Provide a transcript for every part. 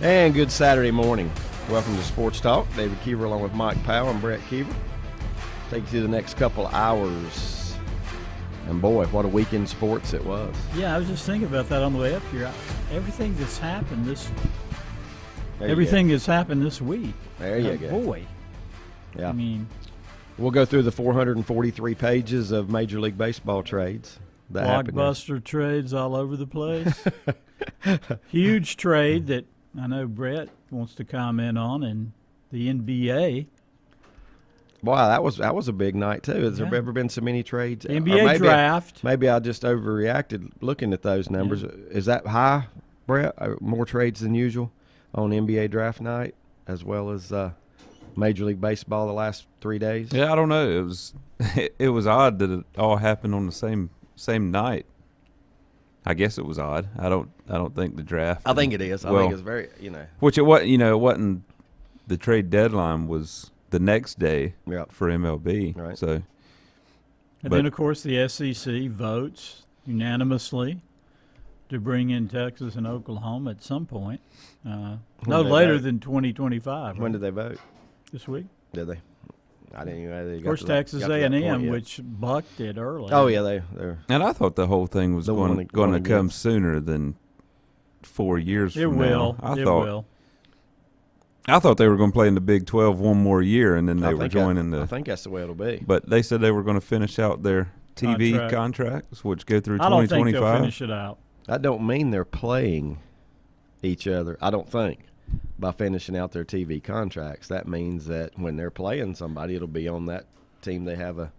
And good Saturday morning. Welcome to Sports Talk. David Keever along with Mike Powell and Brett Keever. Take you through the next couple of hours. And boy, what a week in sports it was. Yeah, I was just thinking about that on the way up here. Everything that's happened this week. There you go. Boy. Yeah. I mean, we'll go through the 443 pages of Major League Baseball trades. Blockbuster trades all over the place. Huge trade that I know Brett wants to comment on, and the NBA. Wow, that was a big night too. Has there ever been so many trades? NBA draft. Maybe I just overreacted looking at those numbers. Yeah. Is that high, Brett? More trades than usual on NBA draft night, as well as Major League Baseball the last 3 days? Yeah, I don't know. It was odd that it all happened on the same night. I guess it was odd. I don't think the draft. I think it is. I think it's very, Which it wasn't. The trade deadline was the next day for MLB. Right. So. Then of course the SEC votes unanimously to bring in Texas and Oklahoma at some point. No later than 2025. When did they vote? This week. Did they? I didn't even know they got. Of course, Texas A&M, which bucked it early. Oh yeah, they're. And I thought the whole thing was going to come sooner than 4 years from now. It will. I thought they were going to play in the Big 12 one more year, and then they were joining the. I think that's the way it'll be. But they said they were going to finish out their TV contracts, which go through 2025. I don't think they'll finish it out. That don't mean they're playing each other. I don't think. By finishing out their TV contracts, that means that when they're playing somebody, it'll be on that team they have a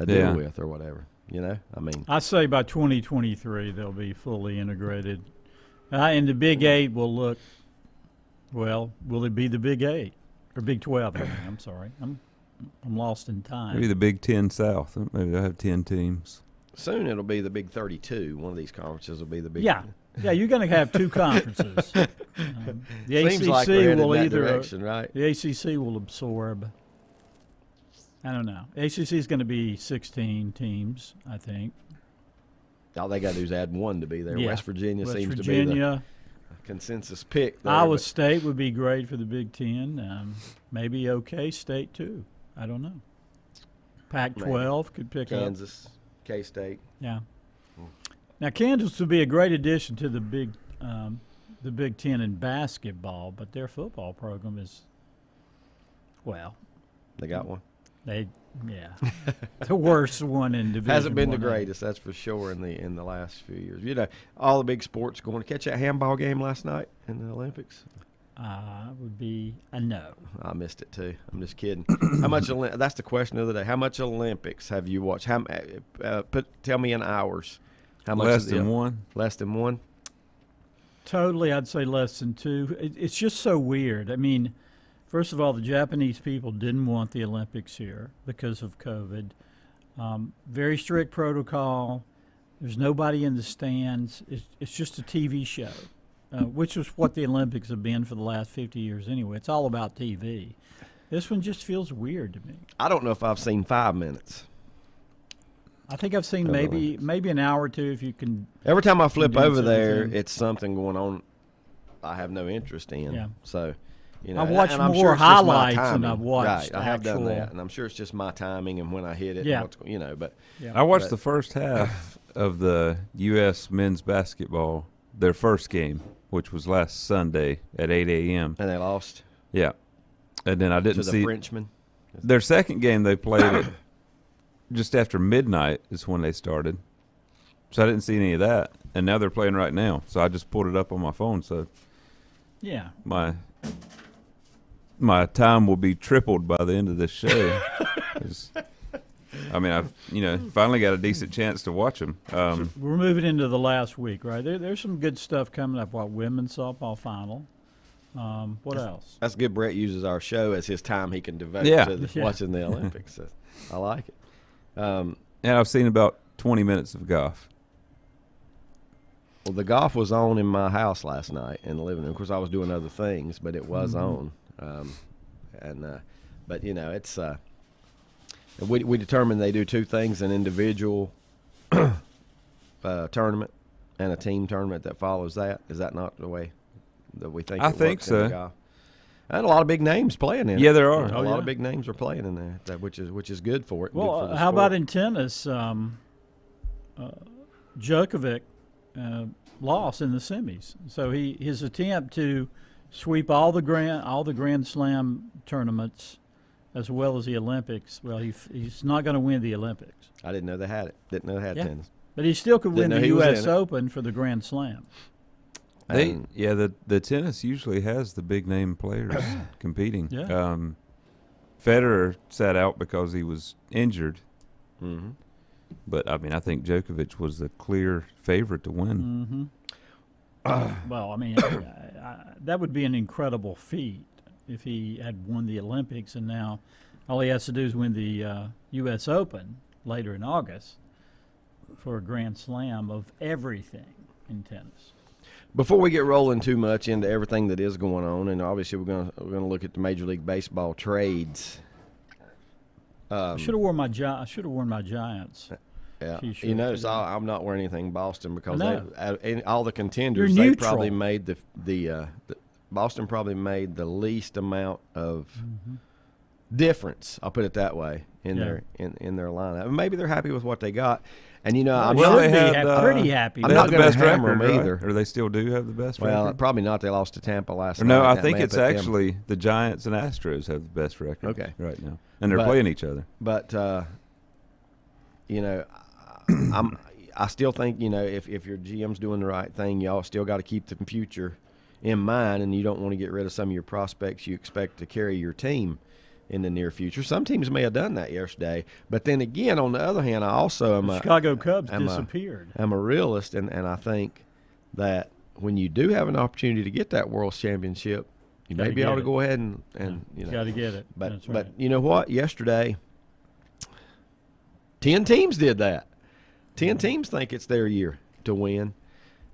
deal with or whatever. I say by 2023 they'll be fully integrated, and the Big 8 will look. Well, will it be the Big 8 or Big 12? I'm sorry, I'm lost in time. Maybe the Big 10 South. Maybe they'll have 10 teams. Soon it'll be the Big 32. One of these conferences will be the Big. Yeah, you're going to have two conferences. The Seems ACC like we're will in that direction, right? The ACC will absorb. I don't know. ACC is going to be 16 teams, I think. All they got to do is add one to be there. Yeah. West Virginia seems to be the consensus pick there, Iowa State would be great for the Big Ten. Maybe OK State too. I don't know. Pac-12 could pick up. Kansas, K-State. Yeah. Now Kansas would be a great addition to the Big Ten in basketball, but their football program is, well. They got one. The worst one in Division Hasn't been 1A. the greatest, that's for sure, in the last few years. All the big sports going. To catch that handball game last night in the Olympics? Would be a no. I missed it too. I'm just kidding. How much? That's the question of the day. How much Olympics have you watched? Tell me in hours. How much? Less than one. Less than one. Totally, I'd say less than two. It's just so weird. I mean, first of all, the Japanese people didn't want the Olympics here because of COVID. Very strict protocol. There's nobody in the stands. It's just a TV show, which is what the Olympics have been for the last 50 years anyway. It's all about TV. This one just feels weird to me. I don't know if I've seen 5 minutes. I think I've seen maybe an hour or two if you can. Every time I flip over there, it's something going on I have no interest in. Yeah. So, I watch more highlights than I've watched. Right, I have done that, and I'm sure it's just my timing and when I hit it. Yeah. I watched the first half of the U.S. men's basketball, their first game, which was last Sunday at 8 a.m. And they lost. Yeah, and then I didn't see the Frenchman. Their second game they played it just after midnight is when they started, so I didn't see any of that. And now they're playing right now, so I just pulled it up on my phone. So, yeah, my time will be tripled by the end of this show. I've finally got a decent chance to watch them. We're moving into the last week, right? There's some good stuff coming up. Women's softball final. What else? That's good. Brett uses our show as his time he can devote to watching the Olympics. I like it. And I've seen about 20 minutes of golf. Well, the golf was on in my house last night in the living room. Of course, I was doing other things, but it was on. But it's we determined they do two things: an individual tournament and a team tournament that follows that. Is that not the way that we think. I it think works in the so. golf. And a lot of big names playing in it. Yeah, there are. A Oh, lot yeah. of big names are playing in there, which is good for it. Well, good for the how sport. about in tennis? Djokovic lost in the semis, so his attempt to sweep all the Grand Slam tournaments, as well as the Olympics. Well, he's not going to win the Olympics, I didn't know they had it. Didn't know they had Yeah. tennis. but he still could Didn't win know the he was U.S. in it. Open for the Grand Slam. And The tennis usually has the big name players competing. Yeah. Federer sat out because he was injured, mhm. but I mean, I think Djokovic was the clear favorite to win. Mm-hmm. Well, I mean, that would be an incredible feat if he had won the Olympics, and now all he has to do is win the U.S. Open later in August for a Grand Slam of everything in tennis. Before we get rolling too much into everything that is going on, and obviously we're gonna look at the Major League Baseball trades. I should have worn my Giants. Yeah, T-shirt you notice today. I'm not wearing anything Boston because I know. in all the contenders You're they neutral. probably made the Boston probably made the least amount of difference. I'll put it that way in Yeah. their in their lineup. And maybe they're happy with what they got. And I'm Well, not, they had pretty happy. I'm They not had the gonna best hammer record, them right? either. Or they still do have the best well, record. probably not. They lost to Tampa last Or night. no, I That think may have it's put them- actually the Giants and Astros have the best record. Okay. Right now, and they're But- playing each other. But I still think if your GM's doing the right thing, y'all still got to keep the future in mind, and you don't want to get rid of some of your prospects you expect to carry your team in the near future. Some teams may have done that yesterday, but then again, on the other hand, I also am The a Chicago Cubs I'm a- disappeared. I'm a realist, and I think that when you do have an opportunity to get that World Championship, you may Gotta be able get to it. go ahead and Got to get it. But That's right. but you know what? Yesterday, 10 teams did that. 10 teams think it's their year to win,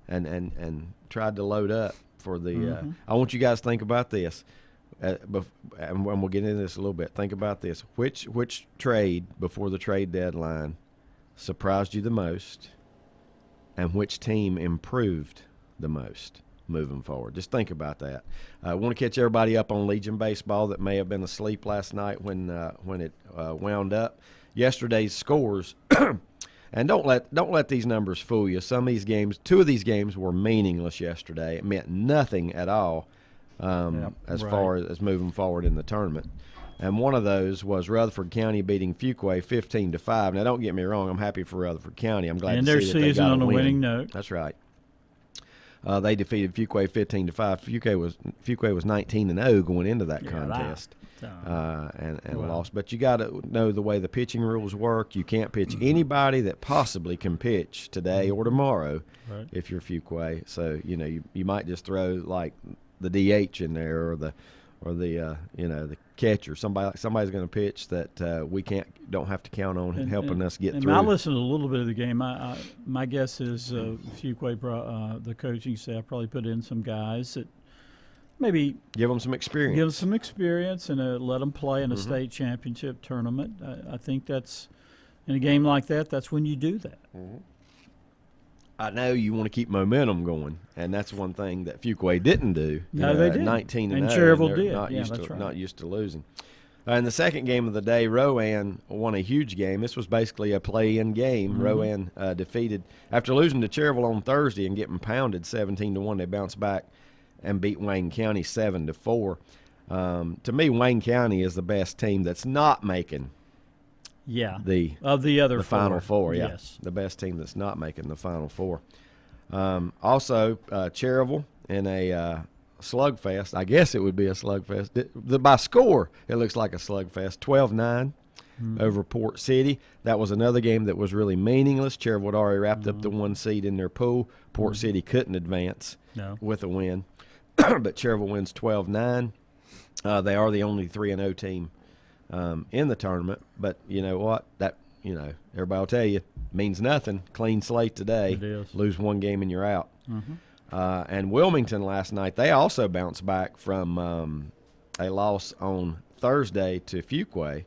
and tried to load up for the. I want you guys to think about this, and we'll get into this a little bit. Think about this: which trade before the trade deadline surprised you the most, and which team improved the most moving forward? Just think about that. I want to catch everybody up on Legion baseball that may have been asleep last night when it wound up. Yesterday's scores, and don't let these numbers fool you. Some of these games, 2 of these games were meaningless yesterday. It meant nothing at all as far as moving forward in the tournament. And one of those was Rutherford County beating Fuquay 15-5. Now, don't get me wrong. I'm happy for Rutherford County. I'm glad And to their see that they season got on a win. winning note. That's right. They defeated Fuquay 15-5. Fuquay was 19-0 going into that contest, and lost. But you got to know the way the pitching rules work. You can't pitch anybody that possibly can pitch today or tomorrow if you're Fuquay. So you might just throw like the DH in there or the catcher. Somebody's going to pitch that we don't have to count on helping us get through. I listened to a little bit of the game. My guess is Fuquay, the coaching staff probably put in some guys that maybe give them some experience. And let them play in a state championship tournament. I think that's in a game like that. That's when you do that. I know you want to keep momentum going, and that's one thing that Fuquay didn't do. No, they didn't. 19-0, And Cherryville they're did. Not Yeah, used that's to, right. Not used to losing. In the second game of the day, Rowan won a huge game. This was basically a play-in game. Rowan defeated, after losing to Cherryville on Thursday and getting pounded 17-1, they bounced back and beat Wayne County 7-4. To me, Wayne County is the best team that's not making the Final Four. Yeah, Yes. the best team that's not making the Final Four. Also, Cherryville in a slugfest. I guess it would be a slugfest. By score, it looks like a slugfest. 12-9 over Port City. That was another game that was really meaningless. Cherryville had already wrapped up the 1 seed in their pool. Port City couldn't advance with a win, but Cherryville wins 12-9. They are the only 3-0 team in the tournament, but you know what? Everybody will tell you, means nothing. Clean slate today. It is. Lose 1 game and you're out. And Wilmington last night, they also bounced back from a loss on Thursday to Fuquay.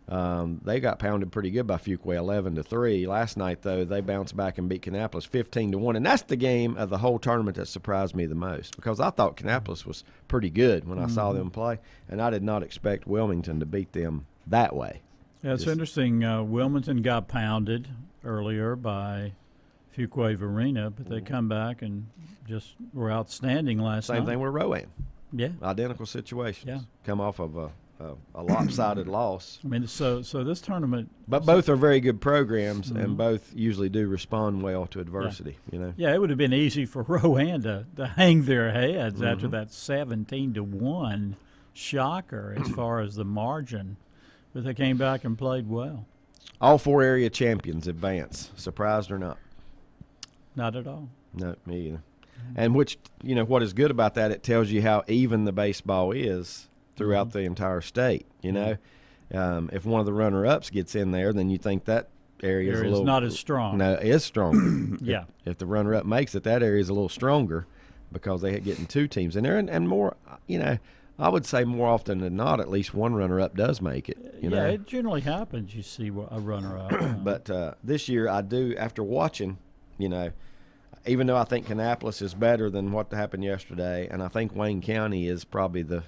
They got pounded pretty good by Fuquay, 11-3. Last night, though, they bounced back and beat Kannapolis 15-1, and that's the game of the whole tournament that surprised me the most because I thought Kannapolis was pretty good when I saw them play, and I did not expect Wilmington to beat them that way. Yeah, it's interesting. Wilmington got pounded earlier by Fuquay Varina, but they come back and just were outstanding last night. Same thing with Rowan. Yeah. Identical situations. Yeah. Come off of a lopsided loss. I mean, so this tournament. But both are very good programs, and both usually do respond well to adversity. You know. Yeah, it would have been easy for Rowan to hang their heads after that 17-1 shocker as far as the margin, but they came back and played well. All 4 area champions advance. Surprised or not? Not at all. No, me either. And which, what is good about that, it tells you how even the baseball is throughout the entire state. If one of the runner-ups gets in there, then you think that area is a little not as strong. No, it is stronger. Yeah. If the runner-up makes it, that area is a little stronger because they getting 2 teams in there, and more. I would say more often than not, at least one runner-up does make it. Yeah, it generally happens. You see a runner-up. But this year, I do after watching. Even though I think Kannapolis is better than what happened yesterday, and I think Wayne County is probably the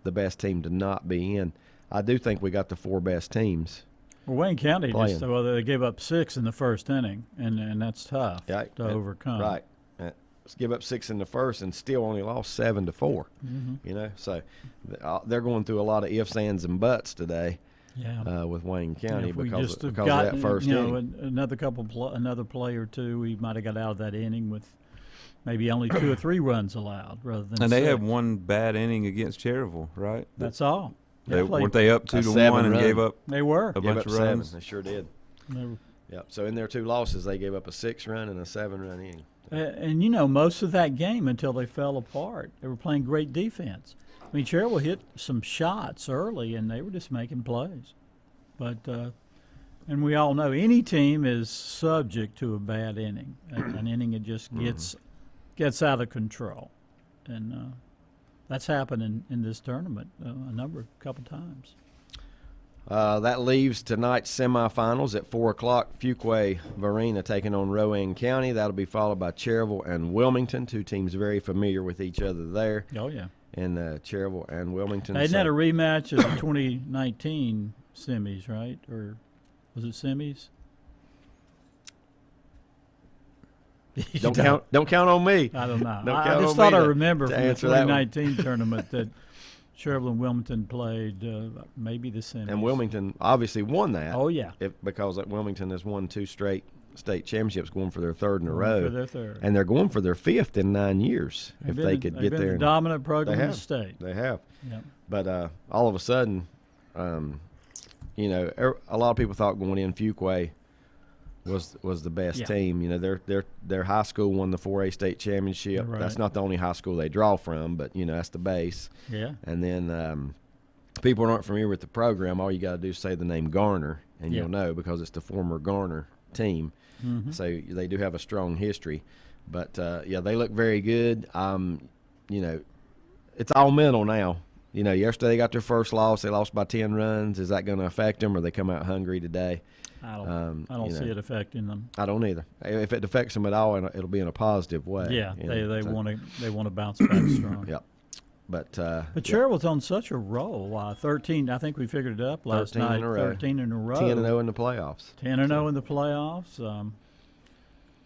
best team to not be in, I do think we got the 4 best teams. Well, Wayne County playing. they gave up 6 in the first inning, and that's tough to overcome. Right. Let's give up 6 in the first and still only lost 7-4. So they're going through a lot of ifs, ands, and buts today. Yeah. With Wayne County because of that first inning. Another play or two, we might have got out of that inning with maybe only 2 or 3 runs allowed rather than And 6. they had one bad inning against Cherryville, right? That's all. Weren't they up 2-1 and gave up They were. a bunch of runs? 7. They sure did. They were. Yep. So in their 2 losses, they gave up a 6-run and a 7-run inning. And most of that game until they fell apart, they were playing great defense. I mean, Cherryville hit some shots early, and they were just making plays. But and we all know any team is subject to a bad inning, an inning that just gets out of control, and that's happened in this tournament a couple times. That leaves tonight's semifinals at 4 o'clock. Fuquay Varina taking on Rowan County. That'll be followed by Cherryville and Wilmington, 2 teams very familiar with each other there. Oh, yeah. And Cherryville and Wilmington. Isn't that a rematch of the 2019 semis, right? Or was it semis? Don't count on me. I don't know. I just thought I remember from the 2019 tournament that Cherryville and Wilmington played maybe the semis. And Wilmington obviously won that. Oh, yeah. Because Wilmington has won 2 straight state championships, going for their 3rd in a row. For their 3rd. And they're going for their 5th in 9 years if they could get there. They've been the dominant program in the state. They have. Yep. But all of a sudden, a lot of people thought going in Fuquay was the best team. Their high school won the 4A state championship. Right. That's not the only high school they draw from, but that's the base. Yeah. And then people aren't familiar with the program. All you got to do is say the name Garner, and you'll know because it's the former Garner team. Mm-hmm. So they do have a strong history. But they look very good. It's all mental now. Yesterday they got their first loss. They lost by 10 runs. Is that going to affect them, or they come out hungry today? I don't see it affecting them. I don't either. If it affects them at all, it'll be in a positive way. Yeah, they want to bounce back strong. Yep. But Cherryville's on such a roll. 13. I think we figured it up last night. 13 in a row. 10-0 in the playoffs. 10-0 in the playoffs.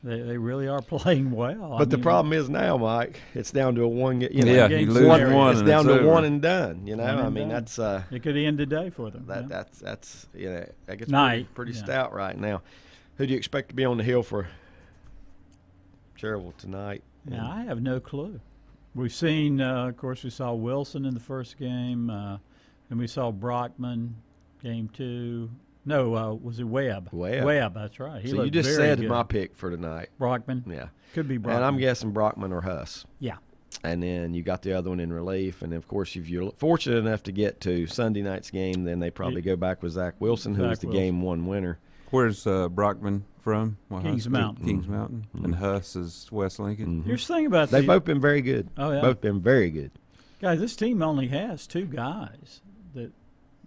They really are playing well. But the problem is now, Mike, it's down to a one. You lose one. It's down to one and done. That's it could end today for them. That gets pretty stout right now. Who do you expect to be on the hill for Cherryville tonight? Now, I have no clue. We've seen, of course, we saw Wilson in the first game, and we saw Brockman, game 2. No, was it Webb? Webb, that's right. So you just said my pick for tonight. Brockman? Yeah. Could be Brockman. And I'm guessing Brockman or Huss. Yeah. And then you got the other one in relief. And, of course, if you're fortunate enough to get to Sunday night's game, then they probably go back with Zach Wilson, who was the Game 1 winner. Where's Brockman from? Kings Mountain. Kings Mountain. Mm-hmm. And Huss is West Lincoln. Mm-hmm. Here's the thing about They've both been very good. Oh, yeah. Both been very good. Guys, this team only has 2 guys that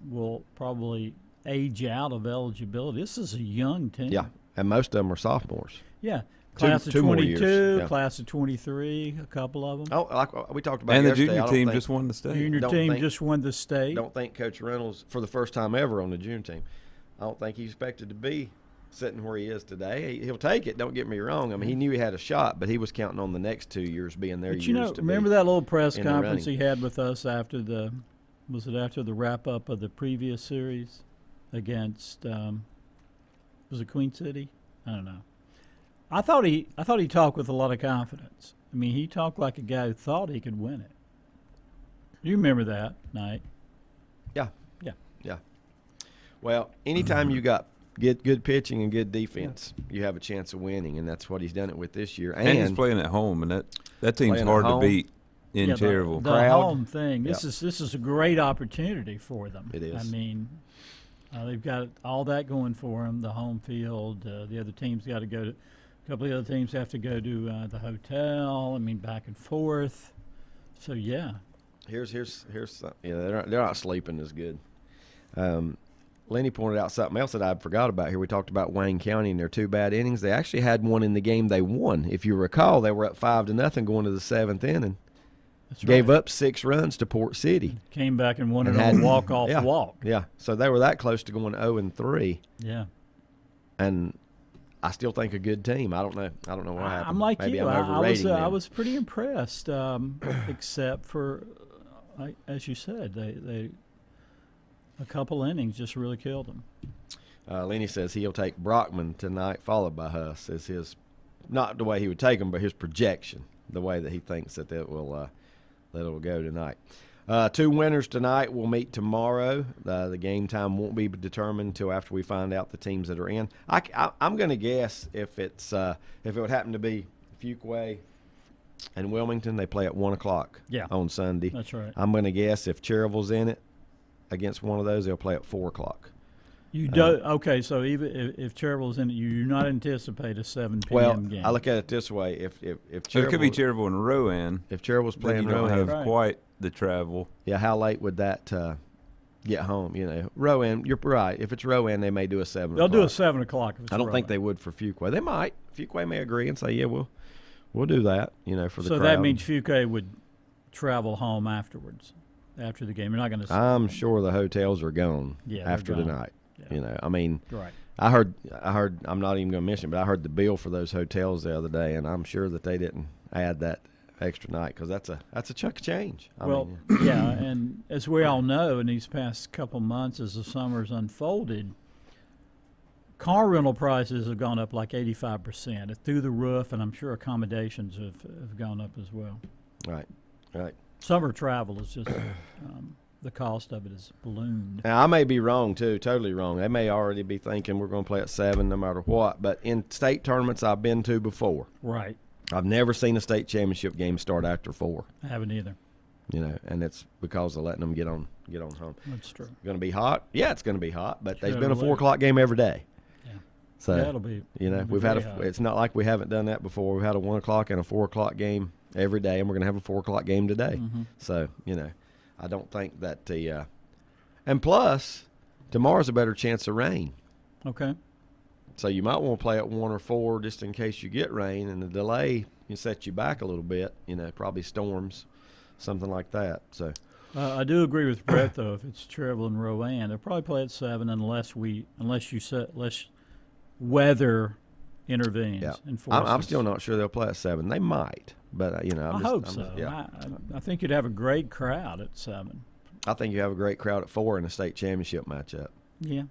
will probably age out of eligibility. This is a young team. Yeah, and most of them are sophomores. Yeah. Class of two more 22, years, yeah. class of 23, a couple of them. Oh, like we talked about And the yesterday, junior I don't team think- just won the state. Junior don't team think- just won the state. Don't think Coach Reynolds, for the first time ever on the junior team, I don't think he expected to be sitting where he is today. He'll take it. Don't get me wrong. I mean, he knew he had a shot, but he was counting on the next 2 years being their But years you know, to remember be that little press in the conference running. he had with us after the wrap up of the previous series against was it Queen City? I don't know. I thought he talked with a lot of confidence. I mean, he talked like a guy who thought he could win it. You remember that night? Yeah. Yeah. Yeah. Well, anytime you got good pitching and good defense, you have a chance of winning, and that's what he's done it with this year. And he's playing at home, and that team's Playing at hard to home. beat in Yeah, Cherryville. The Crowd. home thing. This is a great opportunity for them. It is. I mean, they've got all that going for them. The home field. The other teams got to go to. A couple of other teams have to go to the hotel. I mean, back and forth. So yeah. Here's some, they're not sleeping as good. Lenny pointed out something else that I forgot about here. We talked about Wayne County and their 2 bad innings. They actually had one in the game they won. If you recall, they were up 5-0 going to the 7th inning. That's Gave right. up 6 runs to Port City. Came back and won it And on had- a walk-off yeah. walk. Yeah, so they were that close to going 0-3, Yeah. and I still think a good team. I don't know what happened. I'm like Maybe you. I'm overrating I them. was pretty impressed, except for, as you said, they a couple innings just really killed them. Lenny says he'll take Brockman tonight, followed by Huss. Is his not the way he would take them, but his projection, the way that he thinks that it will go tonight. 2 winners tonight will meet tomorrow. The game time won't be determined until after we find out the teams that are in. I'm going to guess if it would happen to be Fuquay and Wilmington, they play at 1:00 Yeah. on Sunday. That's right. I'm going to guess if Cherryville's in it against one of those, they'll play at 4:00. You do okay. So even if Cherville's in it, you do not anticipate a 7 p.m. Well, game. I look at it this way: if So it could be Cherryville, Cherryville and Rowan. if Cherryville's Then playing you don't Rowan, have Right. quite the travel. yeah, how late would that get home? Rowan, you're right. If it's Rowan, they may do a 7. They'll do a 7 o'clock. If it's I don't think Rowan. they would for Fuquay. They might. Fuquay may agree and say, yeah, we'll do that. For the So crowd. that means Fuquay would travel home afterwards, after the game. You're not going to. I'm sure the hotels are gone Yeah, they're after gone. tonight. Yeah. I mean, Right. I heard. I'm not even going to mention, but I heard the bill for those hotels the other day, and I'm sure that they didn't add that extra night because that's a chunk of change. I mean, Yeah, and as we all know, in these past couple months, as the summer's unfolded, car rental prices have gone up like 85%. It's through the roof, and I'm sure accommodations have gone up as well. right. Summer travel is just the cost of it is ballooned. Now, I may be wrong, too, totally wrong. They may already be thinking we're going to play at 7 no matter what. But in state tournaments I've been to before, Right. I've never seen a state championship game start after 4, I haven't either. and it's because of letting them get on home. That's true. Going to be hot? Yeah, it's going to be hot, but there's Sure, been a it'll 4 o'clock game every day. Yeah. So, Yeah, it'll be. it'll be we've had very hot. it's not like we haven't done that before. We've had a 1 o'clock and a 4 o'clock game every day, and we're going to have a 4 o'clock game today. Mhm. So, I don't think that and plus, tomorrow's a better chance of rain. Okay. So you might want to play at 1 or 4 just in case you get rain, and the delay can set you back a little bit, probably storms, something like that. So, I do agree with Brett though. If it's Cherville and Rowan, they'll probably play at 7 unless weather intervenes yeah. and forces. I'm still not sure they'll play at 7. They might, but, I hope so. Yeah. I think you'd have a great crowd at 7. I think you have a great crowd at 4 in a state championship matchup. Yeah.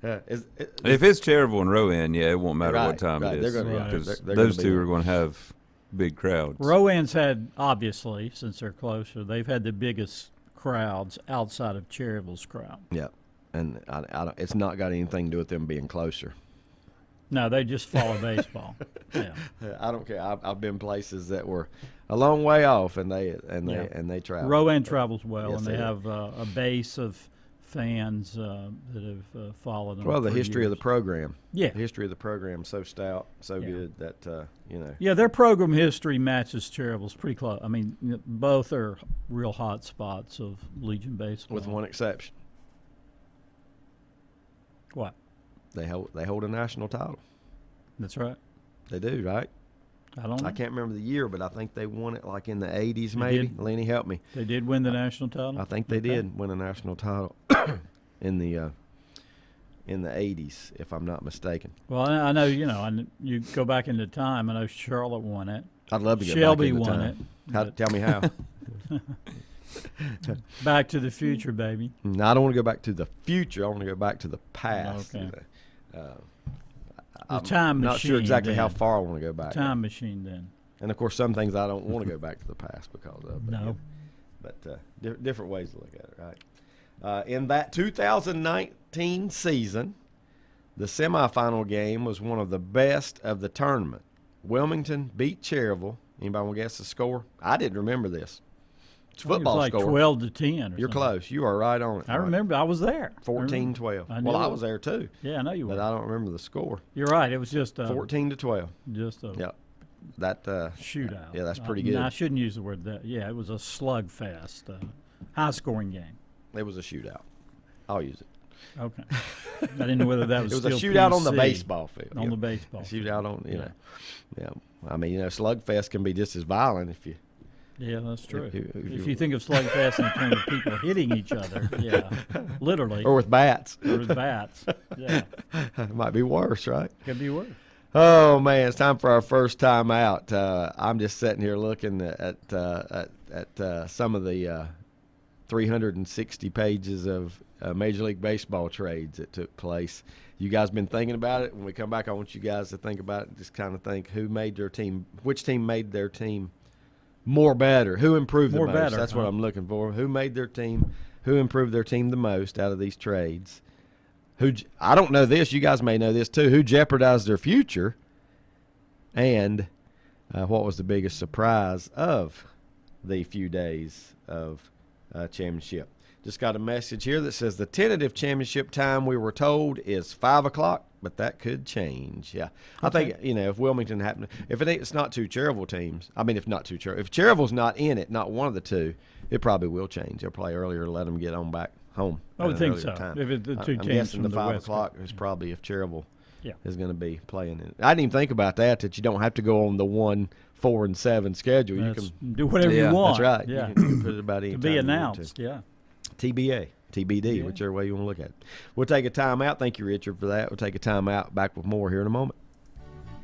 If it's Cherryville and Rowan, yeah, it won't matter Right, what time right. it They're is. gonna- yeah, because they're those gonna be two there. are going to have big crowds. Rowan's had, obviously, since they're closer, they've had the biggest crowds outside of Cherryville's crowd. Yeah, and I don't, it's not got anything to do with them being closer. No, they just follow baseball. Yeah. I don't care. I've been places that were a long way off, and they travel. Rowan travels well, Yes, and they they do. have a base of fans that have followed them. Well, the for history of the years. program. Yeah. The history of the program is so stout, so Yeah. good that Yeah, their program history matches Cherville's pretty close. I mean, both are real hot spots of Legion baseball. with one exception. What? They hold a national title. That's right. They do, right? I don't know. I can't remember the year, but I think they won it like in the 80s, They maybe. did. Lenny, help me. They did win the national title? I think they did win a national title in the 80s, if I'm not mistaken. Well, I know, you go back into time. I know Charlotte won it. I'd love to go Shelby back into won time. it. Tell me how. Back to the future, baby. No, I don't want to go back to the future. I want to go back to the past. Okay. I'm time not sure machine exactly how then. far I want to go back. Time machine, then. And, of course, some things I don't want to go back to the past because of. No. But different ways to look at it, right? In that 2019 season, the semifinal game was one of the best of the tournament. Wilmington beat Cherryville. Anybody want to guess the score? I didn't remember this. It's football it was like score. 12-10 or You're something. close. You are right on it. I remember. I was there. 14-12. I Well, knew I it. was there too, Yeah, I know you but were. I don't remember the score. You're right. It was just 14-12. just a Yep. That shootout. Yeah, that's pretty good. No, I shouldn't use the word that. Yeah, it was a slugfest, high-scoring game. It was a shootout. I'll use it. Okay. I didn't know whether that was It was a still shootout on the PC. baseball field. On yeah. the baseball A field. shootout on, Yeah. Yeah. I mean, slugfest can be just as violent if you. Yeah, that's true. If You think of slugfest in terms of people hitting each other, yeah, literally, Or with bats. or with bats, yeah, It might be worse, right? could be worse. Oh man, it's time for our first time out. I'm just sitting here looking at some of the 360 pages of Major League Baseball trades that took place. You guys been thinking about it? When we come back, I want you guys to think about it. Just kind of think which team made their team more better, who improved More the most. better, That's what huh? I'm looking for. Who made their team, who improved their team the most out of these trades? I don't know this. You guys may know this too. Who jeopardized their future? And what was the biggest surprise of the few days of championship? Just got a message here that says the tentative championship time we were told is 5 o'clock, but that could change. Yeah, I think if Wilmington happened, if it's not two Cherryville teams. I mean, if Cherryville's not in it, not one of the two, it probably will change. They'll play earlier to let them get on back home. I would at an think earlier so. time. If it's the two I'm teams guessing from the the 5 West o'clock Coast. is probably if Cherryville Yeah. is going to be playing in it. I didn't even think about that you don't have to go on the 1, 4, and 7 schedule. You That's- can. do whatever Yeah, you want. That's right. Yeah, You can put it about any to time be you want announced. to. Yeah. TBA, TBD, Yeah. whichever way you want to look at it. We'll take a time out. Thank you, Richard, for that. We'll take a time out. Back with more here in a moment.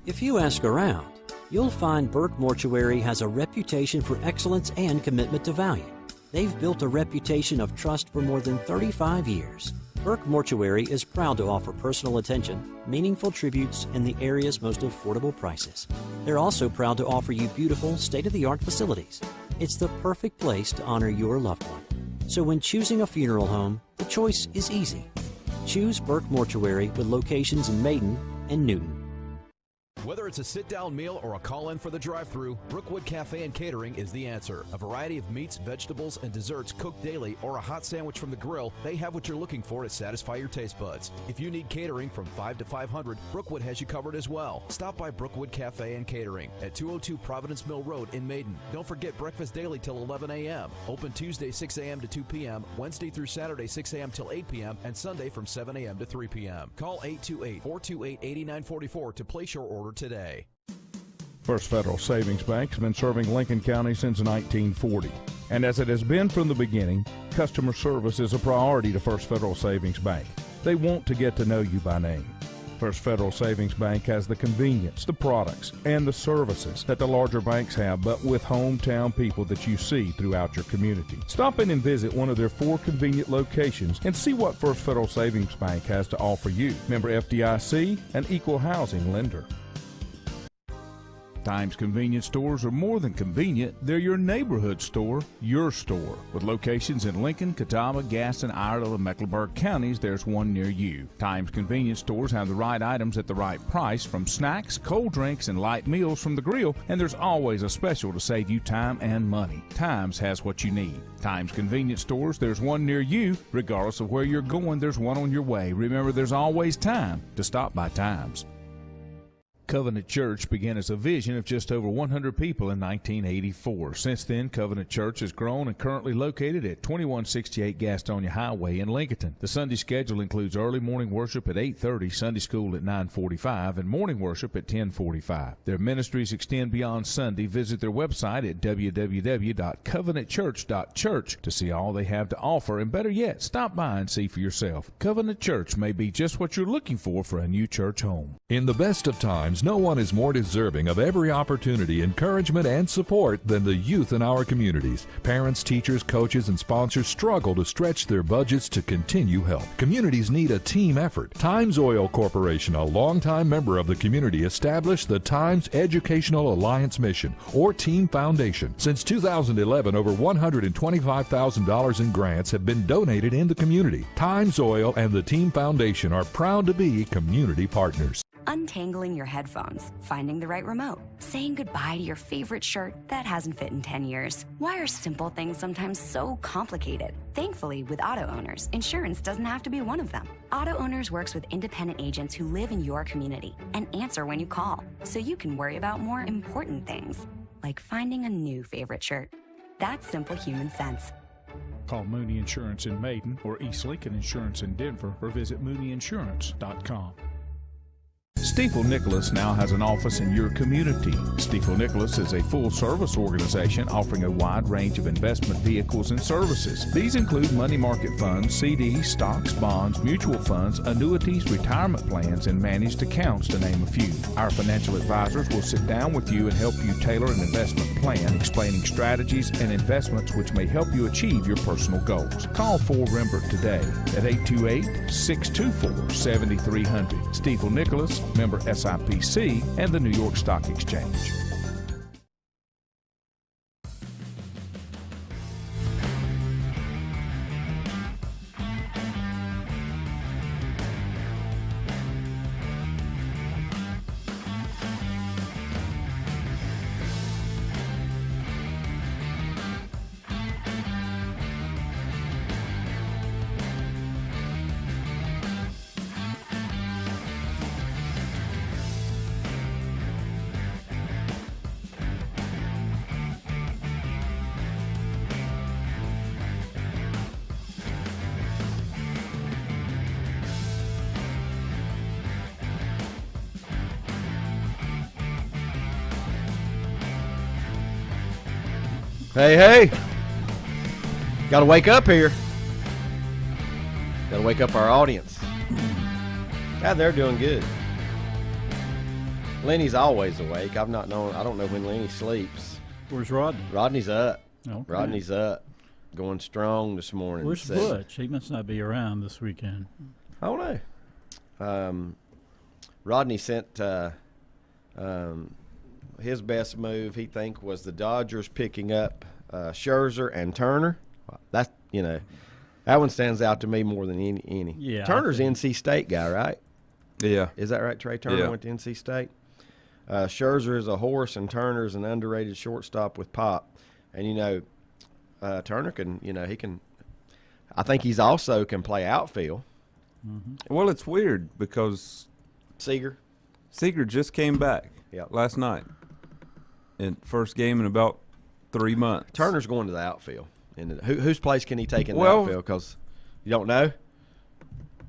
If you ask around, you'll find Burke Mortuary has a reputation for excellence and commitment to value. They've built a reputation of trust for more than 35 years. Burke Mortuary is proud to offer personal attention, meaningful tributes, and the area's most affordable prices. They're also proud to offer you beautiful, state-of-the-art facilities. It's the perfect place to honor your loved one. So when choosing a funeral home, the choice is easy. Choose Burke Mortuary with locations in Maiden and Newton. Whether it's a sit-down meal or a call-in for the drive-thru, Brookwood Cafe and Catering is the answer. A variety of meats, vegetables, and desserts cooked daily, or a hot sandwich from the grill, they have what you're looking for to satisfy your taste buds. If you need catering from 5 to 500, Brookwood has you covered as well. Stop by Brookwood Cafe and Catering at 202 Providence Mill Road in Maiden. Don't forget breakfast daily till 11 a.m. Open Tuesday 6 a.m. to 2 p.m., Wednesday through Saturday 6 a.m. till 8 p.m., and Sunday from 7 a.m. to 3 p.m. Call 828-428-8944 to place your order today. First Federal Savings Bank has been serving Lincoln County since 1940. And as it has been from the beginning, customer service is a priority to First Federal Savings Bank. They want to get to know you by name. First Federal Savings Bank has the convenience, the products, and the services that the larger banks have, but with hometown people that you see throughout your community. Stop in and visit one of their 4 convenient locations and see what First Federal Savings Bank has to offer you. Member FDIC, an equal housing lender. Times convenience stores are more than convenient. They're your neighborhood store, your store. With locations in Lincoln, Catawba, Gaston, Iredell, and Mecklenburg counties, there's one near you. Times convenience stores have the right items at the right price, from snacks, cold drinks, and light meals from the grill, and there's always a special to save you time and money. Times has what you need. Times convenience stores, there's one near you. Regardless of where you're going, there's one on your way. Remember, there's always time to stop by Times. Covenant Church began as a vision of just over 100 people in 1984. Since then, Covenant Church has grown and currently located at 2168 Gastonia Highway in Lincoln. The Sunday schedule includes early morning worship at 8:30, Sunday school at 9:45, and morning worship at 10:45. Their ministries extend beyond Sunday. Visit their website at www.covenantchurch.church to see all they have to offer, and better yet, stop by and see for yourself. Covenant Church may be just what you're looking for a new church home. In the best of times, no one is more deserving of every opportunity, encouragement, and support than the youth in our communities. Parents, teachers, coaches, and sponsors struggle to stretch their budgets to continue help. Communities need a team effort. Times Oil Corporation, a longtime member of the community, established the Times Educational Alliance Mission, or Team Foundation. Since 2011, over $125,000 in grants have been donated in the community. Times Oil and the Team Foundation are proud to be community partners. Untangling your headphones, finding the right remote, saying goodbye to your favorite shirt that hasn't fit in 10 years. Why are simple things sometimes so complicated? Thankfully, with Auto Owners, insurance doesn't have to be one of them. Auto Owners works with independent agents who live in your community and answer when you call, so you can worry about more important things, like finding a new favorite shirt. That's simple human sense. Call Mooney Insurance in Maiden or East Lincoln Insurance in Denver, or visit mooneyinsurance.com. Stifel Nicholas now has an office in your community. Stifel Nicholas is a full-service organization offering a wide range of investment vehicles and services. These include money market funds, CDs, stocks, bonds, mutual funds, annuities, retirement plans, and managed accounts, to name a few. Our financial advisors will sit down with you and help you tailor an investment plan, explaining strategies and investments which may help you achieve your personal goals. Call 4 Rembert today at 828-624-7300. Stifel Nicholas, member SIPC, and the New York Stock Exchange. Hey, gotta wake up here. Gotta wake up our audience. God, they're doing good. Lenny's always awake. I don't know when Lenny sleeps. Where's Rodney? Rodney's up. Okay. Rodney's up. Going strong this morning. Where's Butch? He must not be around this weekend. I don't know. Rodney sent his best move, he think, was the Dodgers picking up Scherzer and Turner. That one stands out to me more than any. Yeah, Turner's NC State guy, right? Yeah. Is that right, Trey? Turner went to NC State. Scherzer is a horse, and Turner is an underrated shortstop with pop. And Turner can, he can. I think he's also can play outfield. Mm-hmm. Well, it's weird because Seager just came back last night. In first game in about 3 months. Turner's going to the outfield. And whose place can he take in the outfield? Because you don't know.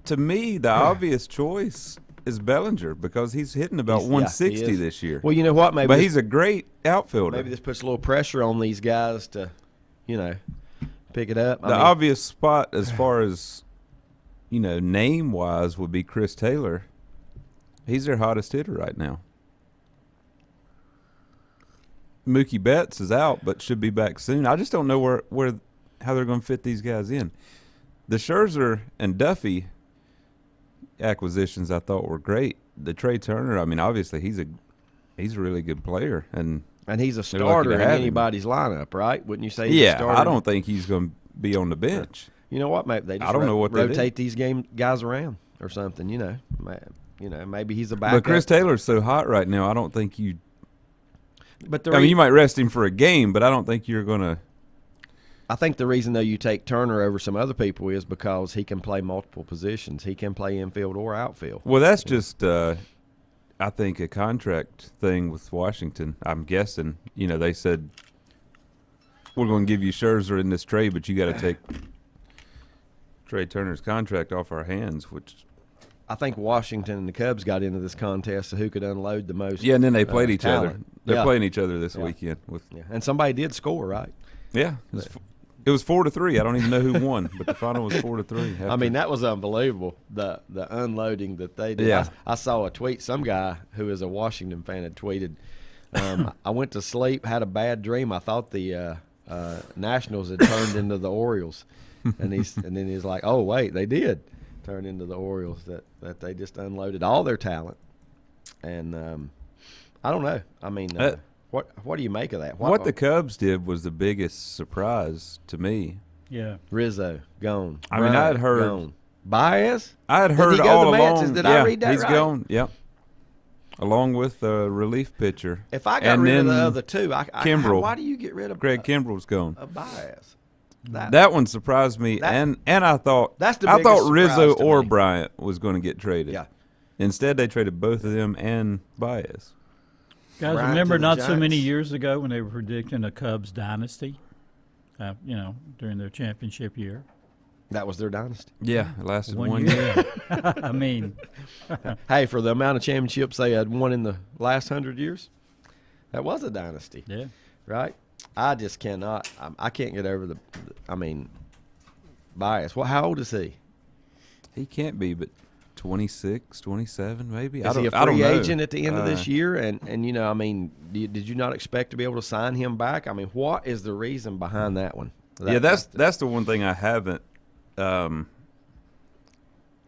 To me, the obvious choice is Bellinger because he's hitting about 160 this year. Well, you know what? But he's a great outfielder. Maybe this puts a little pressure on these guys to, pick it up. The obvious spot as far as, name-wise would be Chris Taylor. He's their hottest hitter right now. Mookie Betts is out, but should be back soon. I just don't know how they're going to fit these guys in. The Scherzer and Duffy acquisitions I thought were great. The Trey Turner, obviously he's a really good player, and he's a starter in anybody's lineup, right? Wouldn't you say? Yeah, I don't think he's going to be on the bench. You know what? Maybe they just rotate these guys around or something. Maybe he's a backup. But Chris Taylor's so hot right now. I don't think you. But you might rest him for a game, but I don't think you're going to. I think the reason, though, you take Turner over some other people is because he can play multiple positions. He can play infield or outfield. Well, that's just I think a contract thing with Washington. I'm guessing, they said we're going to give you Scherzer in this trade, but you got to take Trey Turner's contract off our hands, which I think Washington and the Cubs got into this contest of who could unload the most. Yeah, and then they played each talent. other. They're playing each other this weekend. And somebody did score, right? Yeah, it was 4-3. I don't even know who won, but the final was 4-3. I mean, that was unbelievable. The unloading that they did. Yeah. I saw a tweet. Some guy who is a Washington fan had tweeted, I went to sleep, had a bad dream. I thought the Nationals had turned into the Orioles, and then he's like, oh wait, they did turn into the Orioles. That they just unloaded all their talent, and I don't know. I mean, what do you make of that? What the Cubs did was the biggest surprise to me. Yeah, Rizzo gone. I mean, I had heard gone. Baez. I had heard did he go all to the Mets? along. Did I read that he's right? gone. Yep. Along with the relief pitcher. If I got rid of the other two, Kimbrel. why do you get rid of Greg Kimbrel's gone? Baez? That one surprised me, and I thought that's the I thought biggest Rizzo surprise to or me. Bryant was going to get traded. Yeah. Instead, they traded both of them and Baez. Guys, Bryant remember to the not so many Giants. years ago when they were predicting a Cubs dynasty, during their championship year? That was their dynasty. Yeah, it lasted 1 1 year. year. I mean, Hey, for the amount of championships they had won in the last 100 years, that was a dynasty, yeah. right? I just cannot. I can't get over Baez. Well, how old is he? He can't be, but 26, 27 maybe. Is he a I don't free know. agent at the end of this year? And I mean, did you not expect to be able to sign him back? I mean, what is the reason behind that one? That's the one thing I haven't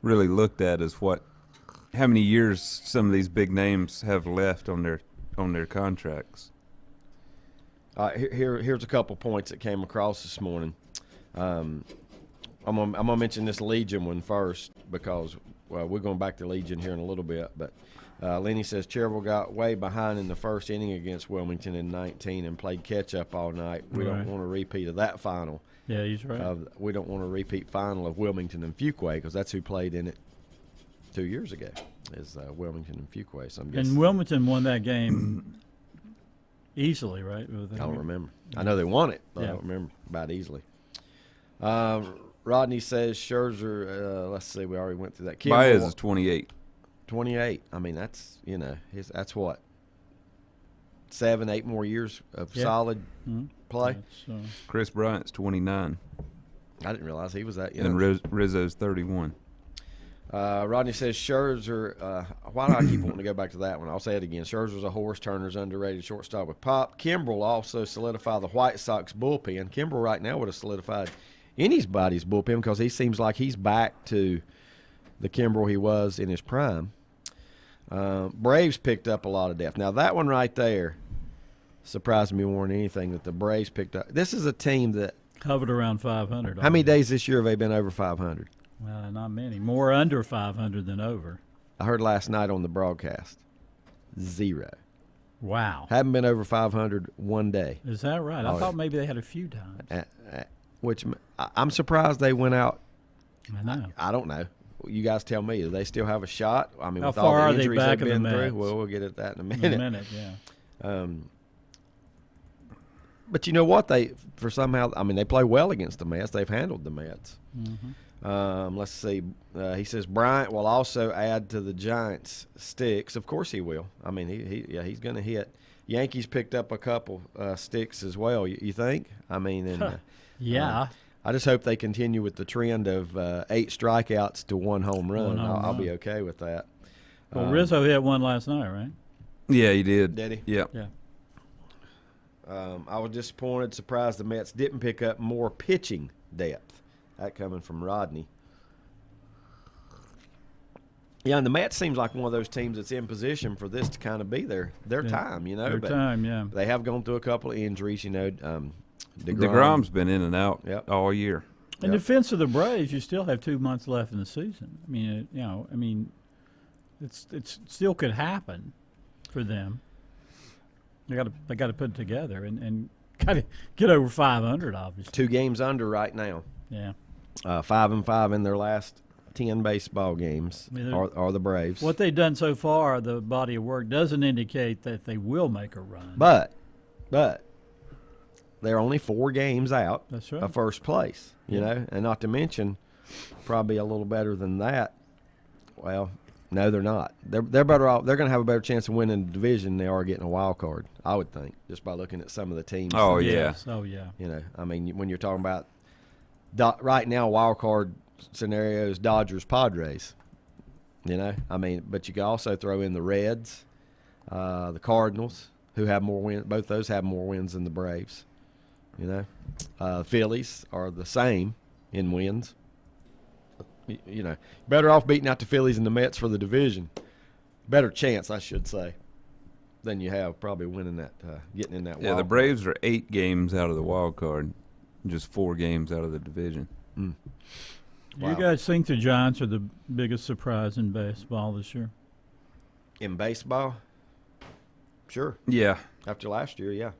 really looked at is how many years some of these big names have left on their contracts. Here's a couple points that came across this morning. I'm gonna mention this Legion one first because we're going back to Legion here in a little bit. But Lenny says Cherville got way behind in the first inning against Wilmington in 19 and played catch up all night. We don't want a repeat of that final. Yeah, he's right. We don't want a repeat final of Wilmington and Fuquay because that's who played in it 2 years ago. Is Wilmington and Fuquay. So I'm guessing. And Wilmington won that game easily, right? I don't remember. I know they won it, but I don't remember about easily. Rodney says Scherzer. Let's see, we already went through that. Baez is 28. 28. I mean, that's that's what 7-8 more years of solid play. Chris Bryant's 29. I didn't realize he was that young. And Rizzo's 31. Rodney says Scherzer. Why do I keep wanting to go back to that one? I'll say it again. Scherzer's a horse. Turner's underrated shortstop with pop. Kimbrel also solidified the White Sox bullpen. Kimbrel right now would have solidified anybody's bullpen because he seems like he's back to the Kimbrel he was in his prime. Braves picked up a lot of depth. Now that one right there surprised me more than anything that the Braves picked up. This is a team that hovered around 500. How many days this year have they been over 500? Well, not many. More under 500 than over. I heard last night on the broadcast, 0. Wow. Haven't been over 500 one day. Is that right? I thought maybe they had a few times. Which I'm surprised they went out. I know. I don't know. You guys tell me. Do they still have a shot? I mean, How with far all are the they injuries back they've in been the through? Mets? Well, we'll get at that in a minute. In a minute, yeah. But you know what? They play well against the Mets. They've handled the Mets. Mm-hmm. Let's see. He says Bryant will also add to the Giants' sticks. Of course he will. I mean, he's going to hit. Yankees picked up a couple sticks as well. You think? I mean, and yeah. I just hope they continue with the trend of 8 strikeouts to 1 home run. I'll be okay with that. Well, Rizzo hit one last night, right? Yeah, he did. Did he? Yeah. Yeah. I was disappointed, surprised the Mets didn't pick up more pitching depth. That coming from Rodney. Yeah, and the Mets seems like one of those teams that's in position for this to kind of be their time, you know. Their time, yeah. They have gone through a couple of injuries, you know. DeGrom's been in and out all year. In defense of the Braves, you still have 2 months left in the season. I mean, it still could happen for them. They got to put it together and got to get over 500, obviously. 2 games under right now. Yeah. 5-5 in their last 10 baseball games I mean, are the Braves. What they've done so far, the body of work, doesn't indicate that they will make a run. But they're only 4 games out That's right. of first place, you know, and not to mention probably a little better than that. Well, no, they're not. They're better off. They're going to have a better chance of winning the division than they are getting a wild card, I would think, just by looking at some of the teams. Oh, yeah. Yes. Oh, yeah. You know, I mean, when you're talking about right now, wild card scenarios, Dodgers, Padres. You know, I mean, but you can also throw in the Reds, the Cardinals, who have more wins. Both those have more wins than the Braves. You know, Phillies are the same in wins. You know, better off beating out the Phillies and the Mets for the division. Better chance, I should say, than you have probably winning that, getting in that wild Yeah, the card. Braves are 8 games out of the wild card, just 4 games out of the division. Mm. Do Wow. you guys think the Giants are the biggest surprise in baseball this year? In baseball, sure. Yeah. After last year, yeah.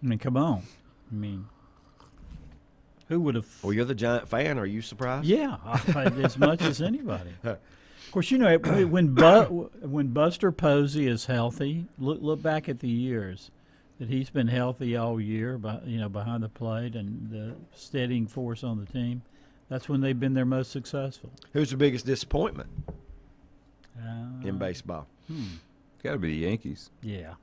I mean, come on. I mean, who would have? Well, you're the Giant fan. Are you surprised? Yeah, as much as anybody. Of course, you know when Buster Posey is healthy. Look back at the years that he's been healthy all year, behind the plate and the steadying force on the team. That's when they've been their most successful. Who's the biggest disappointment in baseball? Got to be the Yankees. Yeah.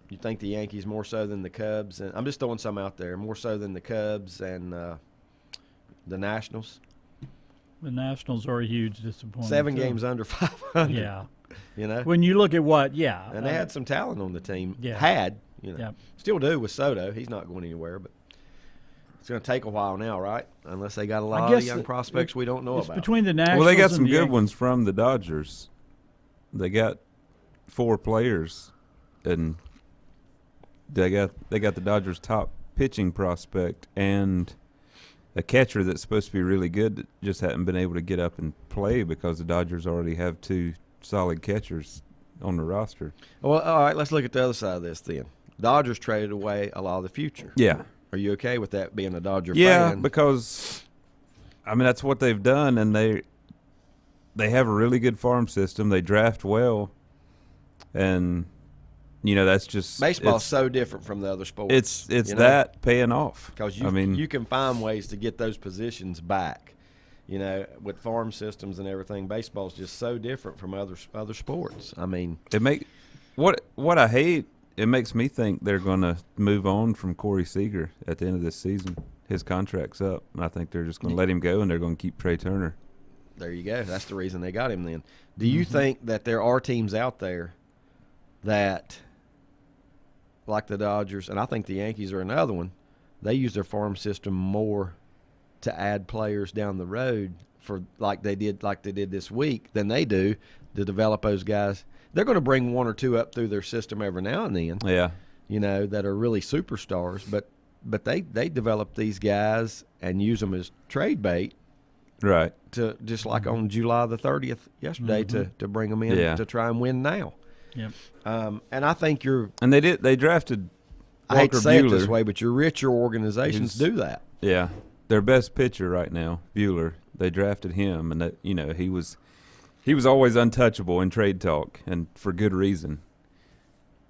You think the Yankees more so than the Cubs? And I'm just throwing some out there. More so than the Cubs and the Nationals. The Nationals are a huge disappointment. 7 too. games under 500. Yeah. You know? When you look at And they had some talent on the team. Yeah. You know. Still do with Soto. He's not going anywhere, but it's going to take a while now, right? Unless they got a lot of young prospects we don't know it's about. Between the Nationals Well, they got and some the good Yankees. ones from the Dodgers. They got 4 players, and they got the Dodgers' top pitching prospect and a catcher that's supposed to be really good that just hadn't been able to get up and play because the Dodgers already have 2 solid catchers on the roster. Well, all right, let's look at the other side of this then. Dodgers traded away a lot of the future. Yeah. Are you okay with that being a Dodger Yeah, fan? because I mean that's what they've done, and they have a really good farm system. They draft well, and you know that's just Baseball's so different from the other sports. It's you know? that paying off Because you can find ways to get those positions back. You know, with farm systems and everything, baseball's just so different from other sports. I mean, what I hate. It makes me think they're going to move on from Corey Seager at the end of this season. His contract's up, and I think they're just going to let him go, and they're going to keep Trey Turner. there you go. That's the reason they got him then. Do you think that there are teams out there that, like the Dodgers, and I think the Yankees are another one, they use their farm system more to add players down the road for like they did this week than they do to develop those guys. They're going to bring 1 or 2 up through their system every now and then. Yeah. You know, that are really superstars, but they develop these guys and use them as trade bait, Right. to just like on July the 30th yesterday to bring them in to try and win now. Yep. And I think And they drafted I hate to Walker say it Buehler. this way, but your richer organizations do that. Yeah. Their best pitcher right now, Buehler, they drafted him, and that, you know, he was always untouchable in trade talk, and for good reason.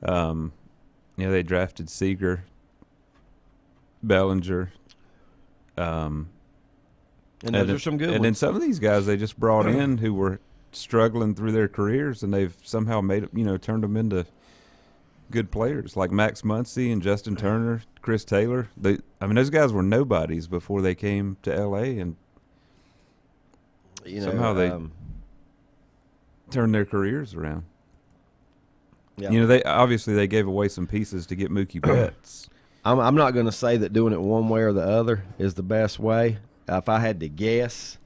They drafted Seager, Bellinger, And those are some good and then ones. some of these guys they just brought in who were struggling through their careers, and they've somehow turned them into good players like Max Muncy and Justin Turner, Chris Taylor. Those guys were nobodies before they came to L.A. and somehow they turned their careers around. Yeah. They gave away some pieces to get Mookie Betts. I'm not going to say that doing it one way or the other is the best way. If I had to guess,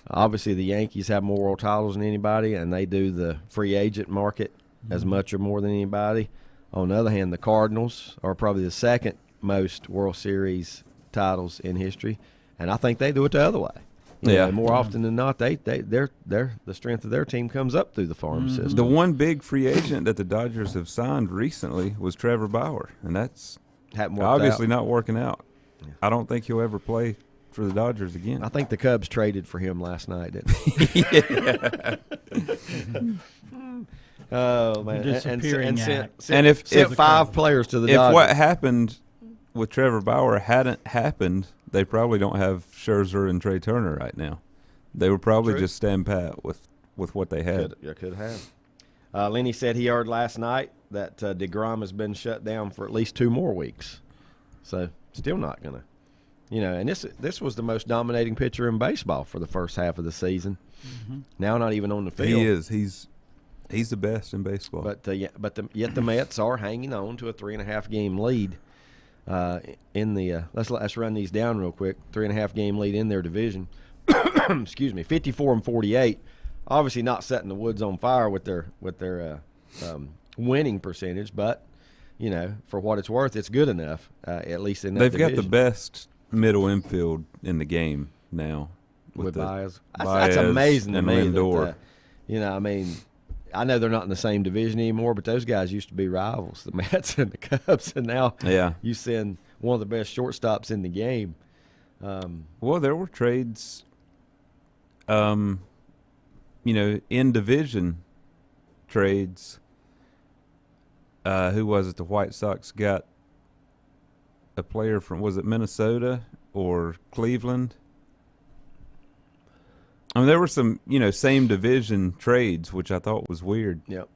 obviously the Yankees have more world titles than anybody, and they do the free agent market as much or more than anybody. On the other hand, the Cardinals are probably the second most World Series titles in history, and I think they do it the other way. You know, more often than not, they're the strength of their team comes up through the farm system. The one big free agent that the Dodgers have signed recently was Trevor Bauer, and that's Hadn't worked obviously out. not working out. I don't think he'll ever play for the Dodgers again. I think the Cubs traded for him last night, didn't they? Oh man! Disappearing act. And if sent 5 players to the if Dodgers. what happened with Trevor Bauer hadn't happened, they probably don't have Scherzer and Trey Turner right now. They would probably True. just stand pat with what they had. Could have. Lenny said he heard last night that DeGrom has been shut down for at least 2 more weeks. So still not gonna, and this was the most dominating pitcher in baseball for the first half of the season. Mm-hmm. Now not even on the field. He is. He's the best in baseball. But yet the Mets are hanging on to a 3.5 game lead. In the let's run these down real quick. 3.5 game lead in their division. Excuse me, 54-48. Obviously not setting the woods on fire with their winning percentage, but for what it's worth, it's good enough. At least in that They've division. got the best middle infield in the game now with Baez. Baez That's amazing to and me. Lindor. I know they're not in the same division anymore, but those guys used to be rivals, the Mets and the Cubs, and now you send one of the best shortstops in the game. Well, there were trades, in division trades. Who was it? The White Sox got a player from, was it Minnesota or Cleveland? I mean, there were some, same division trades, which I thought was weird. Yep.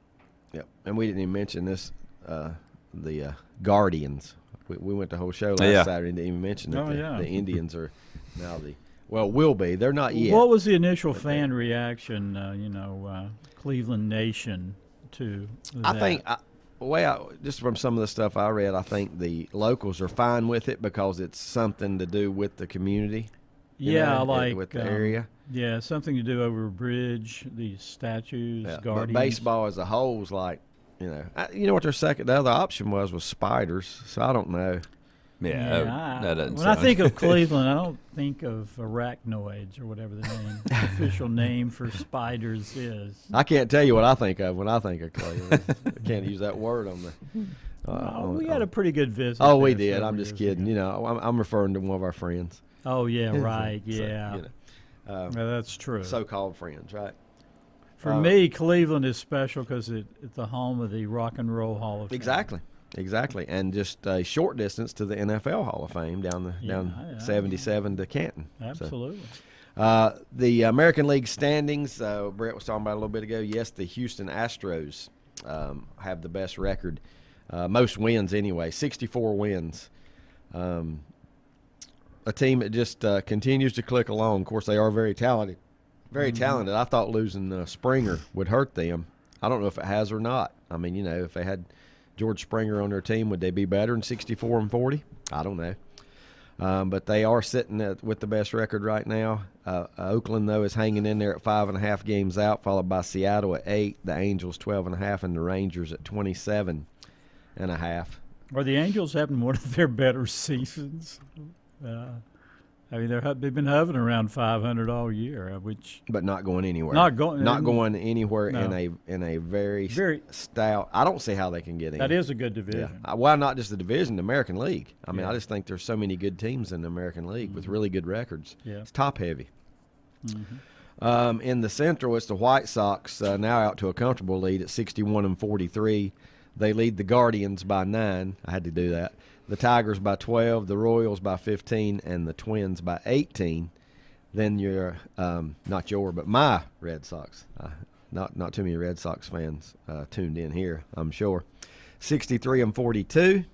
And we didn't even mention this, the Guardians. We went the whole show last Saturday and didn't even mention that the Indians are now will be. They're not yet. What was the initial fan reaction, Cleveland Nation to that? I think, just from some of the stuff I read, I think the locals are fine with it because it's something to do with the community. With the area. Yeah, something to do over a bridge, these statues, guardians. But baseball as a whole is like, what the other option was spiders. So I don't know. That doesn't when I think of Cleveland, I don't think of arachnoids or whatever the official name for spiders is. I can't tell you what I think of when I think of Cleveland. I can't use that word on the. We had a pretty good visit. Oh, we did. I'm just kidding. I'm referring to one of our friends. Oh yeah, right. Yeah, that's true. So-called friends, right? For me, Cleveland is special because it's the home of the Rock and Roll Hall of Fame. Exactly, and just a short distance to the NFL Hall of Fame down 77 to Canton. Absolutely. So, the American League standings, Brett was talking about a little bit ago. Yes, the Houston Astros have the best record, most wins anyway, 64 wins. A team that just continues to click along. Of course, they are very talented. Talented. I thought losing Springer would hurt them. I don't know if it has or not. I mean, if they had George Springer on their team, would they be better than 64-40? I don't know. But they are sitting with the best record right now. Oakland, though, is hanging in there at 5.5 games out, followed by Seattle at 8, the Angels 12.5, and the Rangers at 27.5. Are the Angels having one of their better seasons? They've been hovering around 500 all year, but not going anywhere. Not going anywhere. No. in a very stout. I don't see how they can get in. That is a good division. Yeah. Well, not just the division, the American League. I mean, I just think there's so many good teams in the American League with really good records. Yeah. It's top heavy. Mm-hmm. In the Central, it's the White Sox now out to a comfortable lead at 61-43. They lead the Guardians by 9. I had to do that. The Tigers by 12, the Royals by 15, and the Twins by 18. Then but my Red Sox. Not too many Red Sox fans tuned in here, I'm sure. 63-42.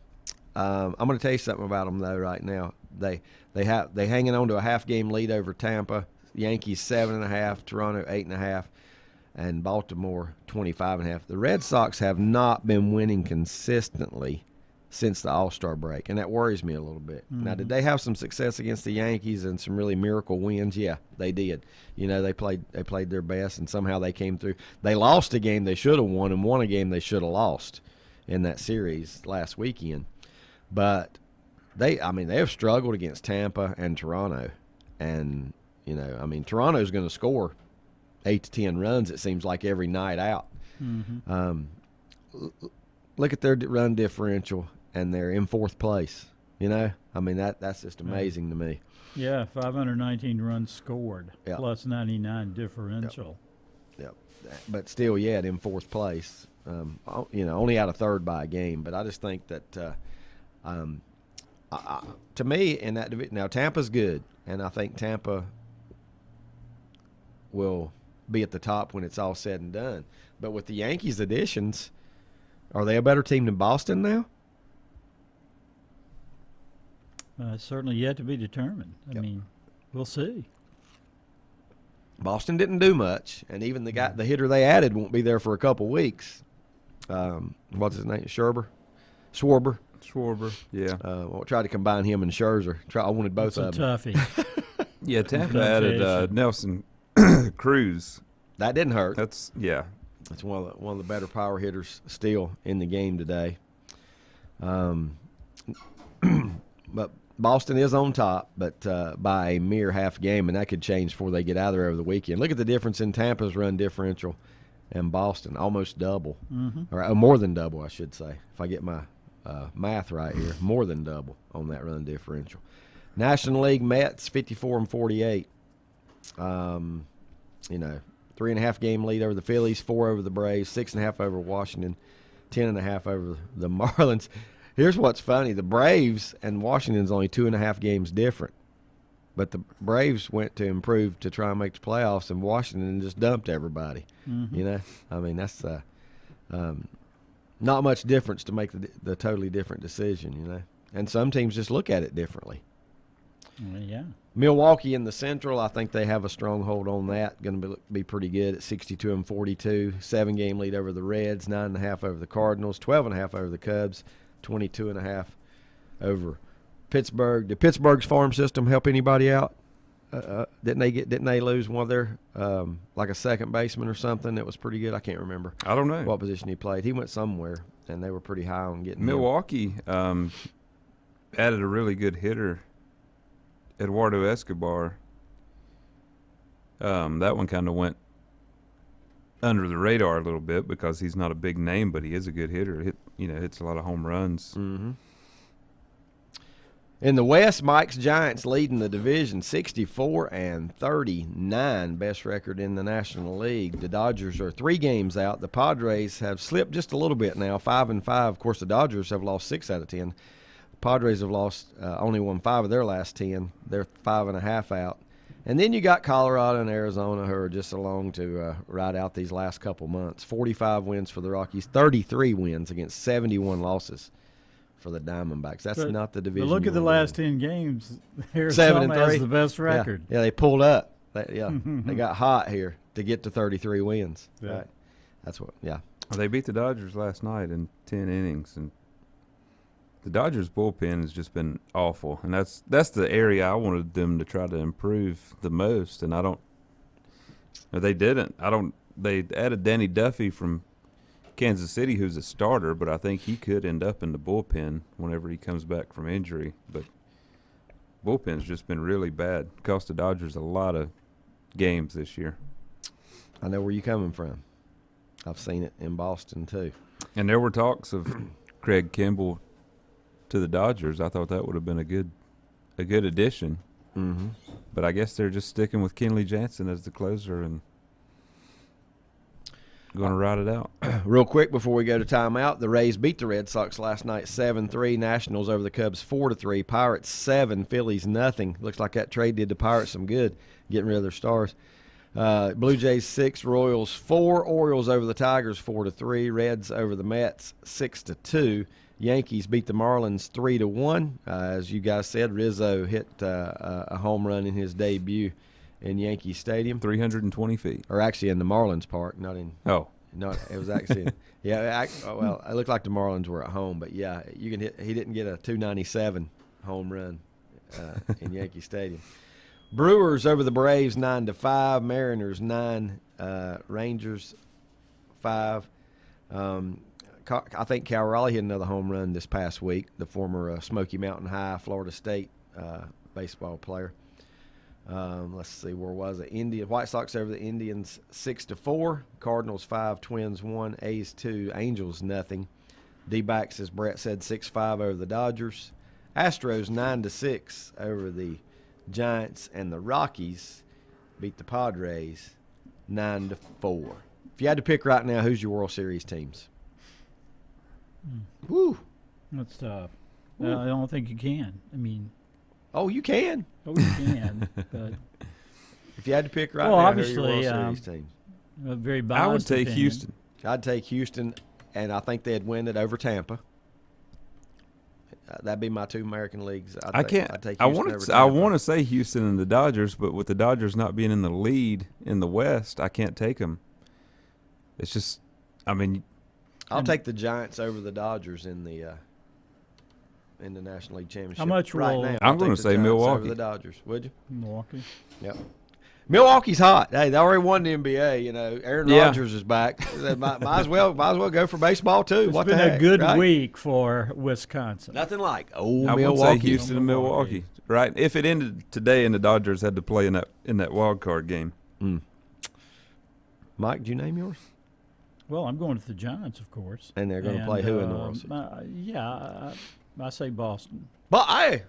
I'm going to tell you something about them though. Right now, they hanging on to a half-game lead over Tampa. Yankees 7.5, Toronto 8.5, and Baltimore 25.5. The Red Sox have not been winning consistently since the All-Star break, and that worries me a little bit. Mm-hmm. Now, did they have some success against the Yankees and some really miracle wins? Yeah, they did. They played their best, and somehow they came through. They lost a game they should have won and won a game they should have lost in that series last weekend. But they have struggled against Tampa and Toronto. And, Toronto's going to score 8 to 10 runs, it seems like, every night out. Mm-hmm. Look at their run differential, and they're in 4th place. You know, I mean that's just amazing to me. Yeah, 519 runs scored, Yep. plus 99 differential. Yep. But still, yet in fourth place. You know, only out of third by a game. But I just think that, to me, in that division, now Tampa's good, and I think Tampa will be at the top when it's all said and done. But with the Yankees' additions, are they a better team than Boston now? Certainly yet to be determined. I Yep. mean, we'll see. Boston didn't do much, and even the hitter they added won't be there for a couple weeks. What's his name? Schwarber. Yeah. We'll try to combine him and Scherzer. I wanted both It's a of them. toughie. Yeah, Tampa added Pronunciation. Nelson Cruz. That didn't hurt. That's That's one of the better power hitters still in the game today. But Boston is on top, but by a mere half game, and that could change before they get out of there over the weekend. Look at the difference in Tampa's run differential and Boston, almost double, or more than double, I should say, if I get my math right here, more than double on that run differential. National League Mets 54-48. You know, 3.5 game lead over the Phillies, 4 over the Braves, 6.5 over Washington, 10.5 over the Marlins. Here's what's funny: the Braves and Washington's only 2.5 games different, but the Braves went to improve to try and make the playoffs, and Washington just dumped everybody. You know, I mean that's not much difference to make the totally different decision. You know, and some teams just look at it differently. Well, yeah. Milwaukee in the Central, I think they have a stronghold on that. Going to be pretty good at 62-42. 7-game lead over the Reds, 9.5 over the Cardinals, 12.5 over the Cubs, 22.5 over Pittsburgh. Did Pittsburgh's farm system help anybody out? Didn't they lose one of their like a second baseman or something that was pretty good? I can't remember. I don't know what position he played. He went somewhere, and they were pretty high on getting Milwaukee added a really good hitter, Eduardo Escobar. That one kind of went under the radar a little bit because he's not a big name, but he is a good hitter. Hits a lot of home runs. Mm-hmm. In the West, Mike's Giants leading the division 64-39, best record in the National League. The Dodgers are 3 games out. The Padres have slipped just a little bit now, 5-5. Of course, the Dodgers have lost 6 out of 10. The Padres have lost only won 5 of their last 10. They're 5.5 out. And then you got Colorado and Arizona who are just along to ride out these last couple months. 45 wins for the Rockies, 33 wins against 71 losses for the Diamondbacks. That's not the division. But look at the last 10 games. Arizona 7-3 has the best record. Yeah, they pulled up. They got hot here to get to 33 wins. Yeah. Right. That's what. Yeah. They beat the Dodgers last night in 10 innings, and the Dodgers bullpen has just been awful, and that's the area I wanted them to try to improve the most, and they didn't. They added Danny Duffy from Kansas City, who's a starter, but I think he could end up in the bullpen whenever he comes back from injury. But bullpen's just been really bad. Cost the Dodgers a lot of games this year. I know where you're coming from. I've seen it in Boston too. And there were talks of Craig Kimbrell to the Dodgers. I thought that would have been a good addition. Mm-hmm. But I guess they're just sticking with Kenley Jansen as the closer and going to ride it out. Real quick before we go to timeout, the Rays beat the Red Sox last night 7-3. Nationals over the Cubs 4-3. Pirates 7. Phillies nothing. Looks like that trade did the Pirates some good, getting rid of their stars. Blue Jays 6. Royals 4. Orioles over the Tigers 4-3. Reds over the Mets 6-2. Yankees beat the Marlins 3-1. As you guys said, Rizzo hit a home run in his debut in Yankee Stadium. 320 feet. Or actually in the Marlins Park, not in. Oh. No, it was actually. Well, it looked like the Marlins were at home, but yeah, you can hit. He didn't get a 297 home run in Yankee Stadium. Brewers over the Braves 9-5. Mariners 9. Rangers 5. I think Cal Raleigh hit another home run this past week. The former Smoky Mountain High Florida State baseball player. Let's see, where was it? White Sox over the Indians 6-4. Cardinals 5, Twins 1, A's 2, Angels nothing. D-backs, as Brett said, 6-5 over the Dodgers. Astros 9-6 over the Giants, and the Rockies beat the Padres 9-4. If you had to pick right now, who's your World Series teams? Woo. That's tough. I don't think you can. I mean, oh, you can. you can. But if you had to pick right well, now, obviously, who are your World Series teams? A very biased I would take opinion. Houston. I'd take Houston, and I think they'd win it over Tampa. That'd be my two American leagues. I can't. I'd take I Houston want over to. I Tampa. want to say Houston and the Dodgers, but with the Dodgers not being in the lead in the West, I can't take them. It's just, I mean, I'll take the Giants over the Dodgers in the National League Championship. How much right will- now? I'm I'll gonna take the say Giants Milwaukee. over the Dodgers. Would you? Milwaukee. Yep. Milwaukee's hot. Hey, they already won the NBA. You know, Aaron Yeah. Rodgers is back. They might as well go for baseball too. It's What been the heck, a good right? week for Wisconsin. Nothing like I would say Milwaukee. Houston and Milwaukee, right? If it ended today and the Dodgers had to play in that wild card game, Mike, do you name yours? Well, I'm going to the Giants, of course. And they're going to play who in the World Series? I say Boston. But I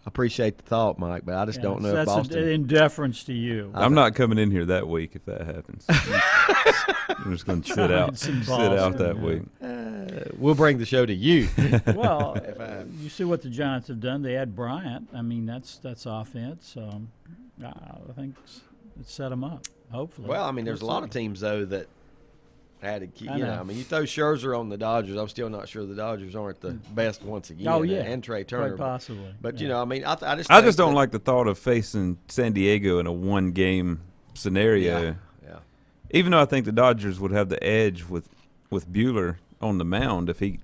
appreciate the thought, Mike, but I just don't know if that's Boston. in deference to you. I'm not coming in here that week if that happens. I'm just going to sit out Giants in that Boston, week. We'll bring the show to you. Well, you see what the Giants have done. They had Bryant. I mean, that's offense. I think it set them up. Hopefully. Well, I mean, there's a We'll lot see. of teams though that added. I know. I mean, you throw Scherzer on the Dodgers. I'm still not sure the Dodgers aren't the best once again. Oh yeah, and Trey Turner. quite possibly. But yeah. you know, I mean, I I just just don't that- like the thought of facing San Diego in a one-game scenario. Yeah. Even though I think the Dodgers would have the edge with Buehler on the mound if he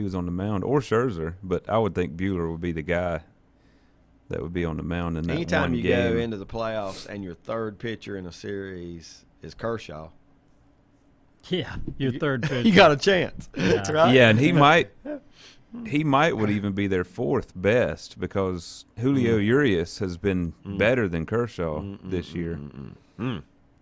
was on the mound, or Scherzer, but I would think Buehler would be the guy that would be on the mound in that Anytime one you game. go into the playoffs and your third pitcher in a series is Kershaw, Yeah, your third pitch. you got a chance, Yeah. right? Yeah, and he might would even be their fourth best because Julio Urias has been better than Kershaw this year.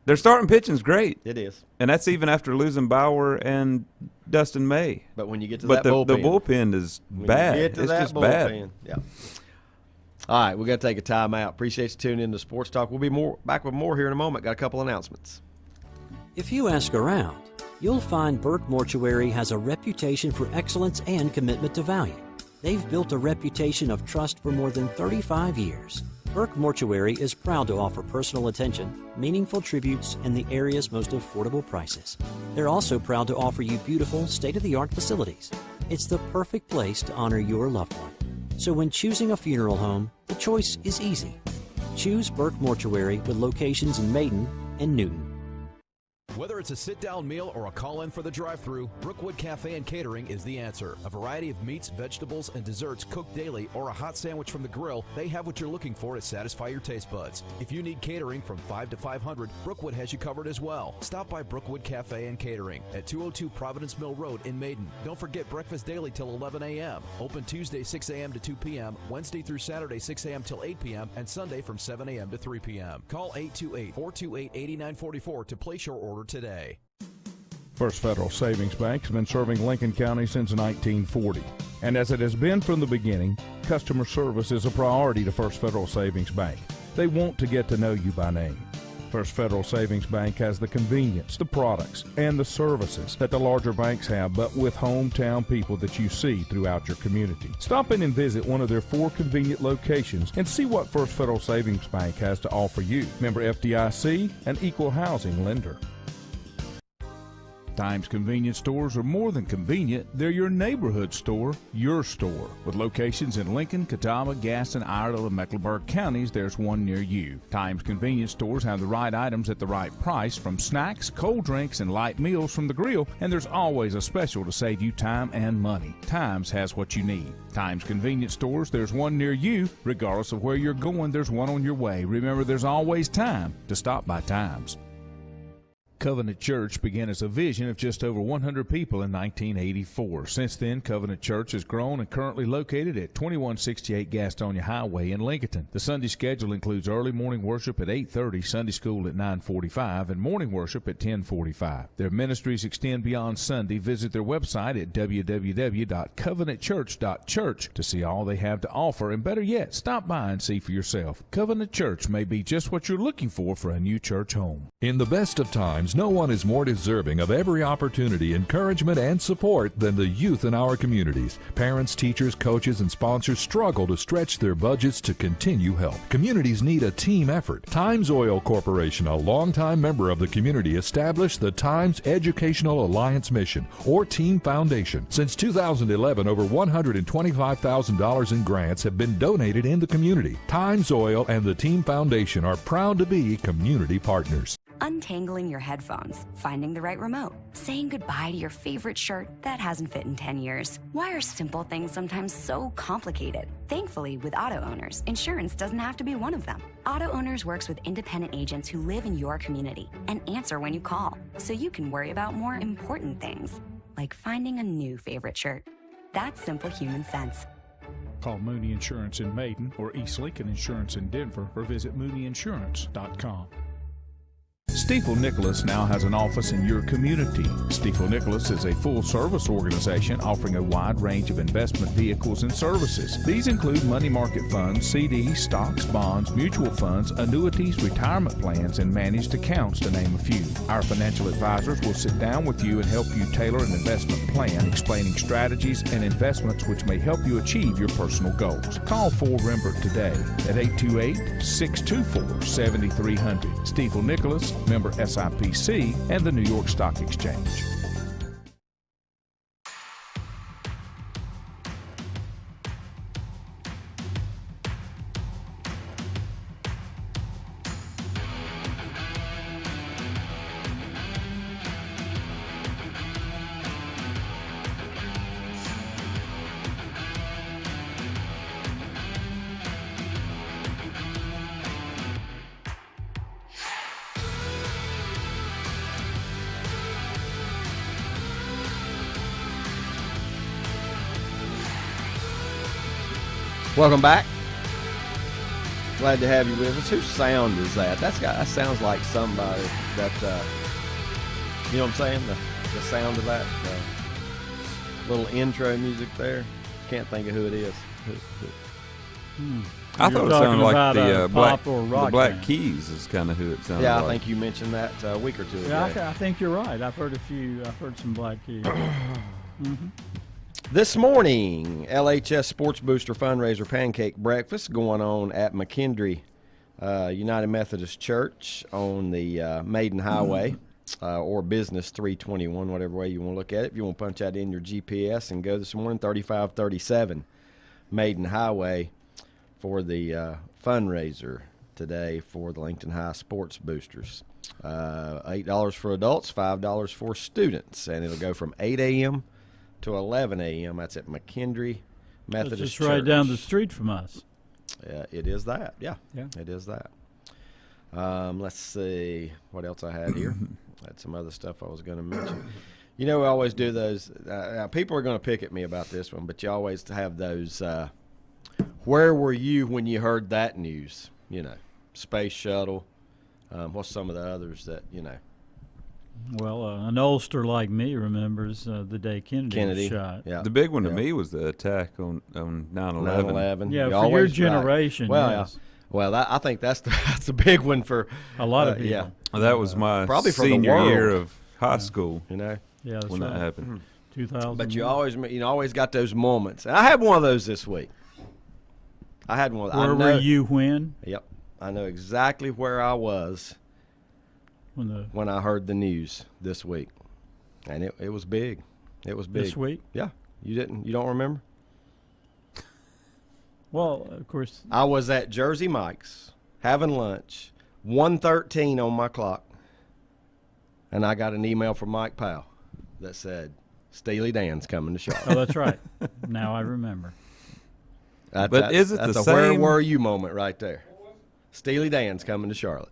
Their starting pitching's great, It is. and that's even after losing Bauer and Dustin May. But when you get to But that the bullpen, bullpen is when bad. You get to It's that just bullpen, bad. Yeah. All right, we're going to take a timeout. Appreciate you tuning in to Sports Talk. We'll be back with more here in a moment. Got a couple announcements. If you ask around, you'll find Burke Mortuary has a reputation for excellence and commitment to value. They've built a reputation of trust for more than 35 years. Burke Mortuary is proud to offer personal attention, meaningful tributes, and the area's most affordable prices. They're also proud to offer you beautiful, state-of-the-art facilities. It's the perfect place to honor your loved one. So when choosing a funeral home, the choice is easy. Choose Burke Mortuary with locations in Maiden and Newton. Whether it's a sit-down meal or a call-in for the drive-thru, Brookwood Cafe and Catering is the answer. A variety of meats, vegetables, and desserts cooked daily, or a hot sandwich from the grill, they have what you're looking for to satisfy your taste buds. If you need catering from 5 to 500, Brookwood has you covered as well. Stop by Brookwood Cafe and Catering at 202 Providence Mill Road in Maiden. Don't forget breakfast daily till 11 a.m. Open Tuesday 6 a.m. to 2 p.m., Wednesday through Saturday 6 a.m. till 8 p.m., and Sunday from 7 a.m. to 3 p.m. Call 828-428-8944 to place your order today. First Federal Savings Bank has been serving Lincoln County since 1940. And as it has been from the beginning, customer service is a priority to First Federal Savings Bank. They want to get to know you by name. First Federal Savings Bank has the convenience, the products, and the services that the larger banks have, but with hometown people that you see throughout your community. Stop in and visit one of their 4 convenient locations and see what First Federal Savings Bank has to offer you. Member FDIC, an equal housing lender. Times convenience stores are more than convenient. They're your neighborhood store, your store. With locations in Lincoln, Catawba, Gaston, Iredell, and Mecklenburg counties, there's one near you. Times convenience stores have the right items at the right price, from snacks, cold drinks, and light meals from the grill, and there's always a special to save you time and money. Times has what you need. Times convenience stores, there's one near you. Regardless of where you're going, there's one on your way. Remember, there's always time to stop by Times. Covenant Church began as a vision of just over 100 people in 1984. Since then, Covenant Church has grown and currently located at 2168 Gastonia Highway in Lincoln. The Sunday schedule includes early morning worship at 8:30, Sunday school at 9:45, and morning worship at 10:45. Their ministries extend beyond Sunday. Visit their website at www.covenantchurch.church to see all they have to offer, and better yet, stop by and see for yourself. Covenant Church may be just what you're looking for a new church home. In the best of times, no one is more deserving of every opportunity, encouragement, and support than the youth in our communities. Parents, teachers, coaches, and sponsors struggle to stretch their budgets to continue help. Communities need a team effort. Times Oil Corporation, a longtime member of the community, established the Times Educational Alliance Mission, or Team Foundation. Since 2011, over $125,000 in grants have been donated in the community. Times Oil and the Team Foundation are proud to be community partners. Untangling your headphones, finding the right remote, saying goodbye to your favorite shirt that hasn't fit in 10 years. Why are simple things sometimes so complicated? Thankfully, with auto owners, insurance doesn't have to be one of them. Auto Owners works with independent agents who live in your community and answer when you call, so you can worry about more important things, like finding a new favorite shirt. That's simple human sense. Call Mooney Insurance in Maiden or East Lincoln Insurance in Denver, or visit mooneyinsurance.com. Stifel Nicholas now has an office in your community. Stifel Nicholas is a full-service organization offering a wide range of investment vehicles and services. These include money market funds, CDs, stocks, bonds, mutual funds, annuities, retirement plans, and managed accounts, to name a few. Our financial advisors will sit down with you and help you tailor an investment plan, explaining strategies and investments which may help you achieve your personal goals. Call 4 Rembert today at 828-624-7300. Stifel Nicholas, member SIPC, and the New York Stock Exchange. Welcome back. Glad to have you with us. Whose sound is that? That sounds like somebody that, you know what I'm saying? The sound of that little intro music there. Can't think of who it is. I thought it sounded like the pop or rock the Black band. Keys is kind of who it sounded Yeah, like. I think you mentioned that a week or two ago. Yeah, I think you're right. I've heard some Black Keys. This morning, LHS Sports Booster fundraiser pancake breakfast going on at McKendree United Methodist Church on the Maiden Highway, or Business 321, whatever way you want to look at it. If you want to punch that in your GPS and go this morning, 3537 Maiden Highway for the fundraiser today for the Lincoln High Sports Boosters. $8 for adults, $5 for students, and it'll go from 8 a.m. to 11 a.m. That's at McKendree Methodist It's just Church. right down the street from us. It is that. Yeah. Yeah. It is that. Let's see what else I had here. I had some other stuff I was going to mention. You know, we always do those. People are going to pick at me about this one, but you always have those, where were you when you heard that news? You know, space shuttle. What's some of the others that, you know? Well, an oldster like me remembers the day Kennedy was shot. Yeah. The big one to me was the attack on 9/11. 9/11. Yeah, You for always your right. generation. Well, yes. yeah. Well, I think that's the big one for A lot of people. Yeah, That was my Probably for the senior world. year of high school you know. Yeah, that's when right. that happened. 2000. But you always got those moments. And I had one of those this week. I had one. Where were you when? Yep. I know exactly where I was when I heard the news this week. And it was big. It was big. This week? Yeah. You don't remember? Well, of course. I was at Jersey Mike's having lunch, 1:13 on my clock, and I got an email from Mike Powell that said, Steely Dan's coming to Charlotte. Oh, that's right. Now I remember. But is it that's the a where same- were you moment right there. Steely Dan's coming to Charlotte.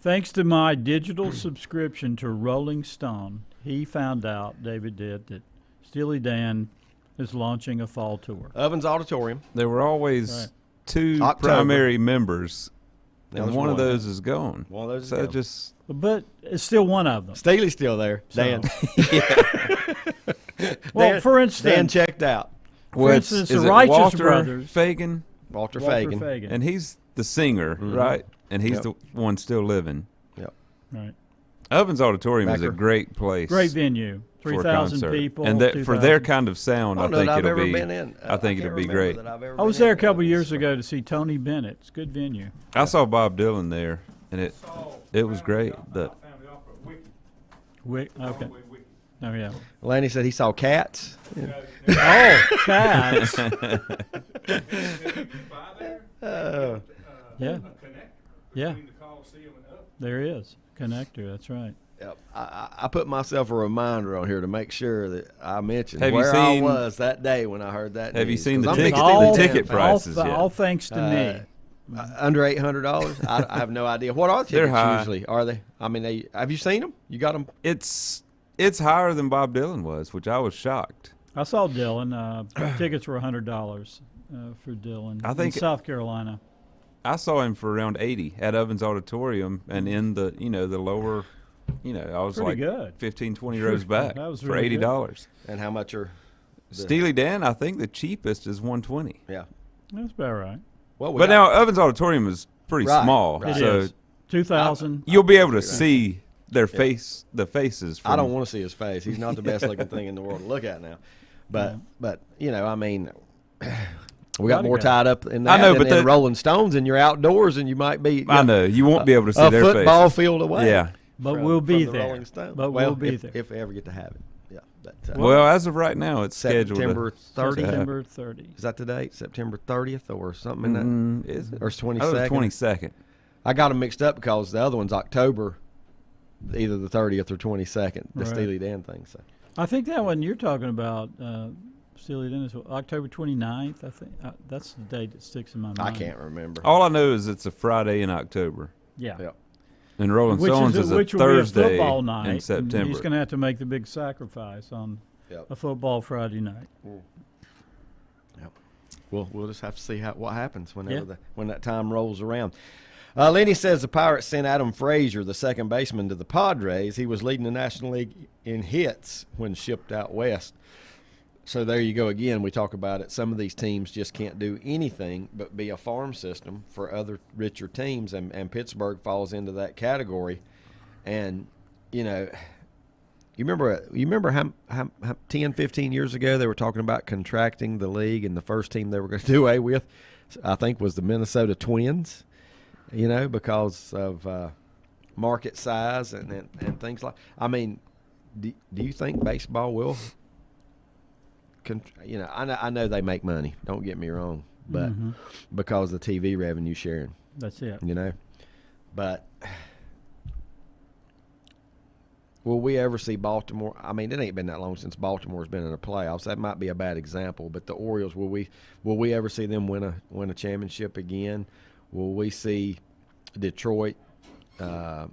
Thanks to my digital subscription to Rolling Stone, he found out, David did, that Steely Dan is launching a fall tour. Ovens Auditorium. There were always Right. two October. primary members, Now and there's one of one. those is gone. One of those is so gone. just But it's still one of them. Steely's still there. So- Dan. Well, Dan- for instance, Dan checked out. For instance, is the it Righteous Walter Brothers. Fagan, Walter Walter Fagan. Fagan. and he's the singer, right? And he's Yep. the one still living. Yep. Right. Ovens Auditorium is a Backer. great place. Great venue. for a 3,000 concert. people. and that, for their 2,000. kind of sound, I I don't know think that I've it'll ever be. been in. I think can't it'll be remember great. that I've ever I was been there a in. couple years ago to see Tony Bennett. It's a good venue. I saw Bob Dylan there, and it was great. Okay. Oh, yeah. Lanny said he saw cats. Oh, cats. Yeah. Yeah. There is. Connector, that's right. Yep. I put myself a reminder on here to make sure that I mentioned Have you where I seen- was that day when I heard that. Have you news, seen 'cause the I'm ticket- big the Steely Dan ticket fan. prices yet? All thanks to me. Under $800. I have no idea. What are the They're tickets high. usually? Are they? I mean, have you seen them? You got them? It's higher than Bob Dylan was, which I was shocked. I saw Dylan. Tickets were $100 for Dylan I think- in South Carolina. I saw him for around 80 at Ovens Auditorium, and in the the lower, I was Pretty like good. 15, 20 rows back That was for really good. $80. And how much are? Steely Dan, I think the cheapest is $120. Yeah. That's about right. Well, we But got- now Ovens Auditorium is pretty Right, small, right. It so is. 2,000. you'll be able to see their the faces. I don't from- want to see his face. He's not the best looking thing in the world to look at now. But I mean, we got Gotta more go. tied up in that I know, than but in the- Rolling Stones, and you're outdoors, and you might be. I know you won't be able to see a their football faces. field away. Yeah. But from- we'll be from the there. Rolling Stones. But well, we'll be if, there. if we ever get to have it. Yeah. But, Well, as of right now, it's scheduled. September 30th. September 30. Is that the date? September 30th or something in that? Is it? Or it's Oh, 22nd? 22nd. I got them mixed up because the other one's October, either the 30th or 22nd, the Right. Steely Dan thing. So. I think that one you're talking about, Steely Dan, is October 29th, I think. That's the date that sticks in my mind. I can't remember. All I know is it's a Friday in October, Yeah. Yep. and Rolling Stones is a which will Thursday be a football night. in and September. he's going to have to make the big sacrifice on Yep. a football Friday night. We'll just have to see what happens whenever Yeah. when that time rolls around. Lenny says the Pirates sent Adam Frazier, the second baseman, to the Padres. He was leading the National League in hits when shipped out west. So there you go again. We talk about it. Some of these teams just can't do anything but be a farm system for other richer teams, and Pittsburgh falls into that category. And you remember how 10, 15 years ago they were talking about contracting the league, and the first team they were going to do away with, I think, was the Minnesota Twins. Because of market size and things like. I mean, do you think baseball will? I know they make money. Don't get me wrong, but because of the TV revenue sharing, That's it. but will we ever see Baltimore? I mean, it ain't been that long since Baltimore's been in the playoffs. That might be a bad example, but the Orioles, will we ever see them win a championship again? Will we see Detroit,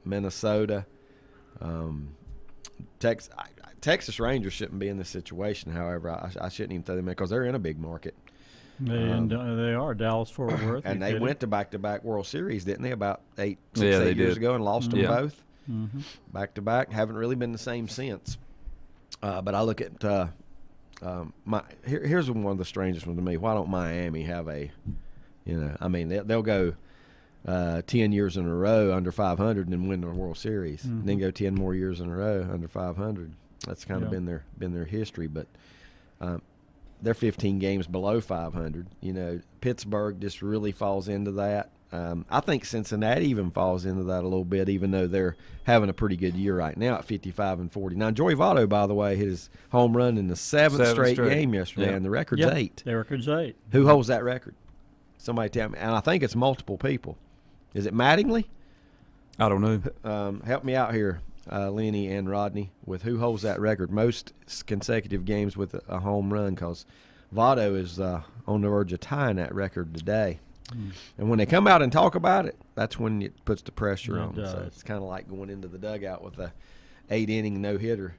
Minnesota, Texas Rangers shouldn't be in this situation. However, I shouldn't even throw them in because they're in a big market. And they are Dallas-Fort Worth. And they went to back-to-back World Series, didn't they, about 6, Yeah, 8 they years did. ago, and lost them Yeah. both back-to-back. Haven't really been the same since. But I look at here's one of the strangest ones to me. Why don't Miami have a, I mean, they'll go 10 years in a row under 500 and then win the World Series. Then go 10 more years in a row under 500. That's kind of been their history. But they're 15 games below 500. Pittsburgh just really falls into that. I think Cincinnati even falls into that a little bit, even though they're having a pretty good year right now at 55-40. Joey Votto, by the way, hit his home run in the seventh straight game yesterday, and the record's 8. The record's 8. Who holds that record? Somebody tell me. And I think it's multiple people. Is it Mattingly? I don't know. Help me out here, Lenny and Rodney, with who holds that record, most consecutive games with a home run, because Votto is on the verge of tying that record today. And when they come out and talk about it, that's when it puts the pressure It on. does. So it's kind of like going into the dugout with a 8-inning no-hitter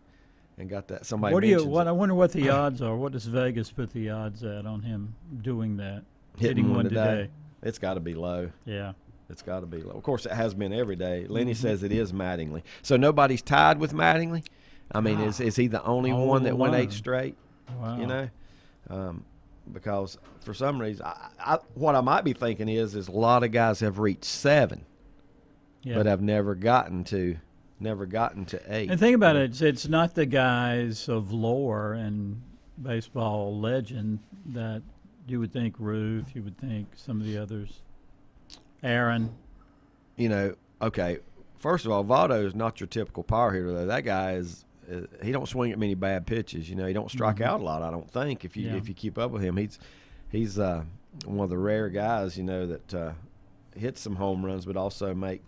and got that. Somebody What do you? mentions What it. I wonder what the odds are. What does Vegas put the odds at on him doing that? Hitting one today. It's got to be low. Yeah. It's got to be low. Of course, it has been every day. Lenny says it is Mattingly. So nobody's tied with Mattingly? I mean, is he the only All one that went 8 alone. straight? Wow. You know? Because for some reason, what I might be thinking is a lot of guys have reached 7, Yeah. but have never gotten to 8. And think about it. It's not the guys of lore and baseball legend that you would think Ruth, you would think some of the others. Aaron. You know, okay, first of all, Votto is not your typical power hitter, though. That guy is he don't swing at many bad pitches. You know, he don't strike out a lot, I don't think, if you keep up with him. He's one of the rare guys, you know, that hits some home runs but also make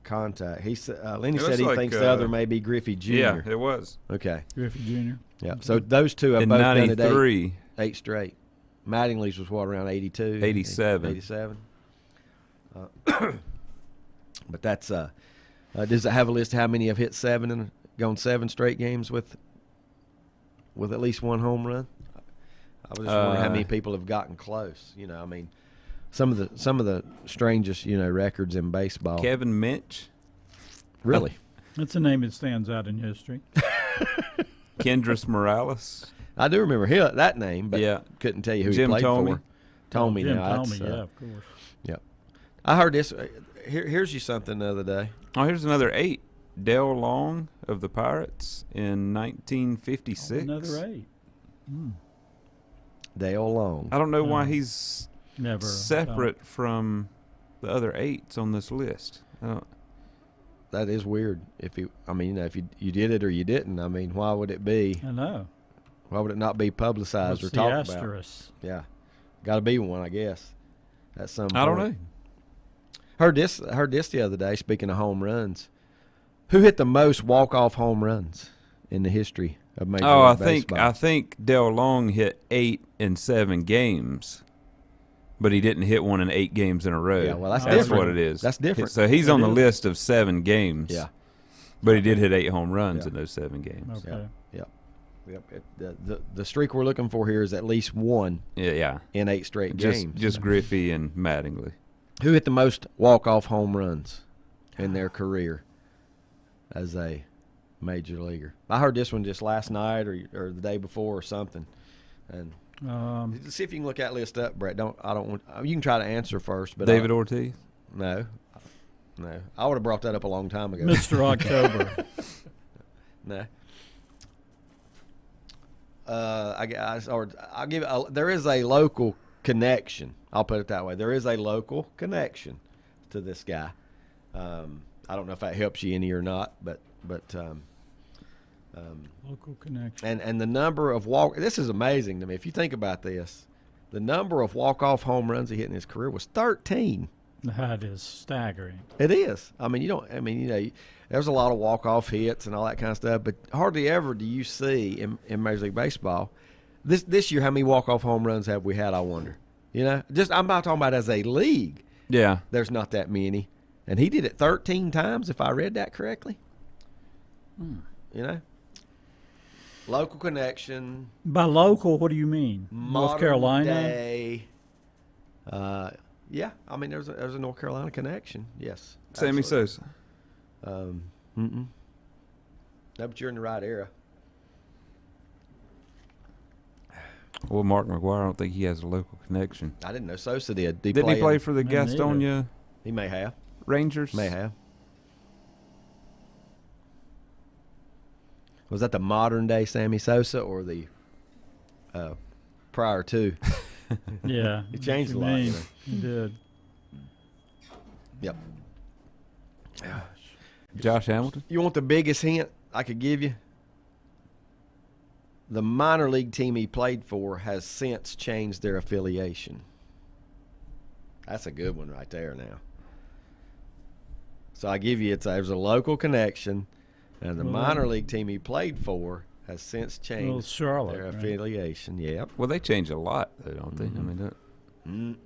contact. Lenny said he thinks the other may be Griffey Jr. Yeah, it was. Okay. Griffey Jr. Yeah. So those two have In both done it 93. 8 straight. Mattingly's was what, around 82? 87. 87. But that's does it have a list of how many have hit 7 and gone 7 straight games with at least 1 home run? I was just wondering how many people have gotten close. You know, I mean, some of the strangest, you know, records in baseball. Kevin Minch. Really? That's a name that stands out in history. Kendrys Morales. I do remember that name, but Yeah. couldn't tell you who Jim he played Thome. for. Thome, Jim now, Thome, that's, yeah, of course. Yep. I heard this. Here's you something the other day. Oh, here's another 8. Dale Long of the Pirates in 1956. Another 8. Dale Long. I don't know why he's Never. separate from the other 8s on this list. I don't, That is weird. If you know, if you did it or you didn't, I mean, why would it be? I know. Why would it not be publicized What's or talked the about? asterisk? Yeah, got to be one, I guess. At some point. I don't know. Heard this the other day. Speaking of home runs, who hit the most walk-off home runs in the history of Major League Baseball? I think Dale Long hit 8 in 7 games, but he didn't hit one in 8 games in a row. Yeah, well, that's That's different. what it is. That's different. So he's on the is. list of 7 games. Yeah. But he did hit 8 home runs Yeah. in those 7 games. Okay. Yep. The streak we're looking for here is at least 1 Yeah. in 8 straight games. Just Griffey and Mattingly. Who hit the most walk-off home runs in their career as a major leaguer? I heard this one just last night or the day before or something. And see if you can look that list up, Brett. You can try to answer first, but David Ortiz? No. I would have brought that up a long time ago. Mr. October. No. I'll give it. There is a local connection. I'll put it that way. There is a local connection to this guy. I don't know if that helps you any or not, but Local connection. and the number of this is amazing to me. If you think about this, the number of walk-off home runs he hit in his career was 13. That is staggering. It is. I mean, there's a lot of walk-off hits and all that kind of stuff, but hardly ever do you see in Major League Baseball. This year, how many walk-off home runs have we had, I wonder? You know, I'm not talking about as a league. Yeah. There's not that many. And he did it 13 times, if I read that correctly. You know? Local connection. By local, what do you mean? North modern Carolina? Day. Yeah, I mean, there's a North Carolina connection. Yes. Sammy absolutely. Sosa. No, but you're in the right era. Well, Mark McGuire, I don't think he has a local connection. I didn't know Sosa did. Didn't he play for the Me neither. Gastonia He may have. Rangers? May have. Was that the modern day Sammy Sosa or the prior to? Yeah. He changed a what lot. you You mean. know? He did. Yep. Josh Hamilton? You want the biggest hint I could give you? The minor league team he played for has since changed their affiliation. That's a good one right there now. So I give you, there's a local connection, and the minor league team he played for has since changed Charlotte, their right? affiliation. Yep. Well, they change a lot, though, don't they? I mean, Nope.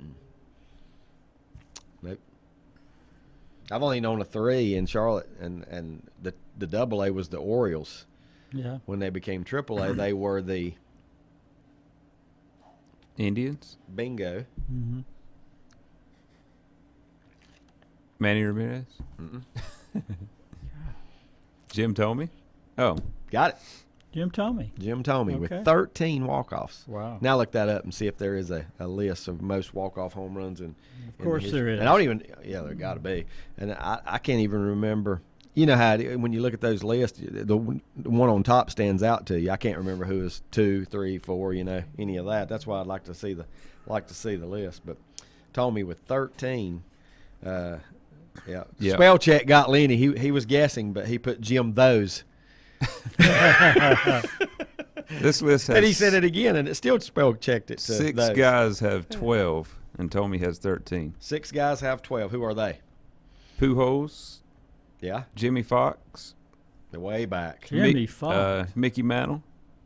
I've only known a 3 in Charlotte, and the double A was the Orioles. Yeah. When they became triple A, they were the Indians. bingo. Mm-hmm. Manny Ramirez. Jim Tomey. Oh, Got it. Jim Tomey. Jim Tomey with Okay. 13 walk-offs. Wow. Now look that up and see if there is a list of most walk-off home runs. Of course there is. And I don't even, there got to be. And I can't even remember. You know how when you look at those lists, the one on top stands out to you. I can't remember who is 2, 3, 4, any of that. That's why I'd like to see the list. But Tomey with 13. Yeah. Spell check got Lenny. He was guessing, but he put Jim those. this list has. And he said it again, and it still spell checked it. To 6 those. guys have 12, and Tomey has 13. 6 guys have 12. Who are they? Pujols, Yeah, Jimmy Fox, the way back. Jimmy Fox. Mickey Mantle,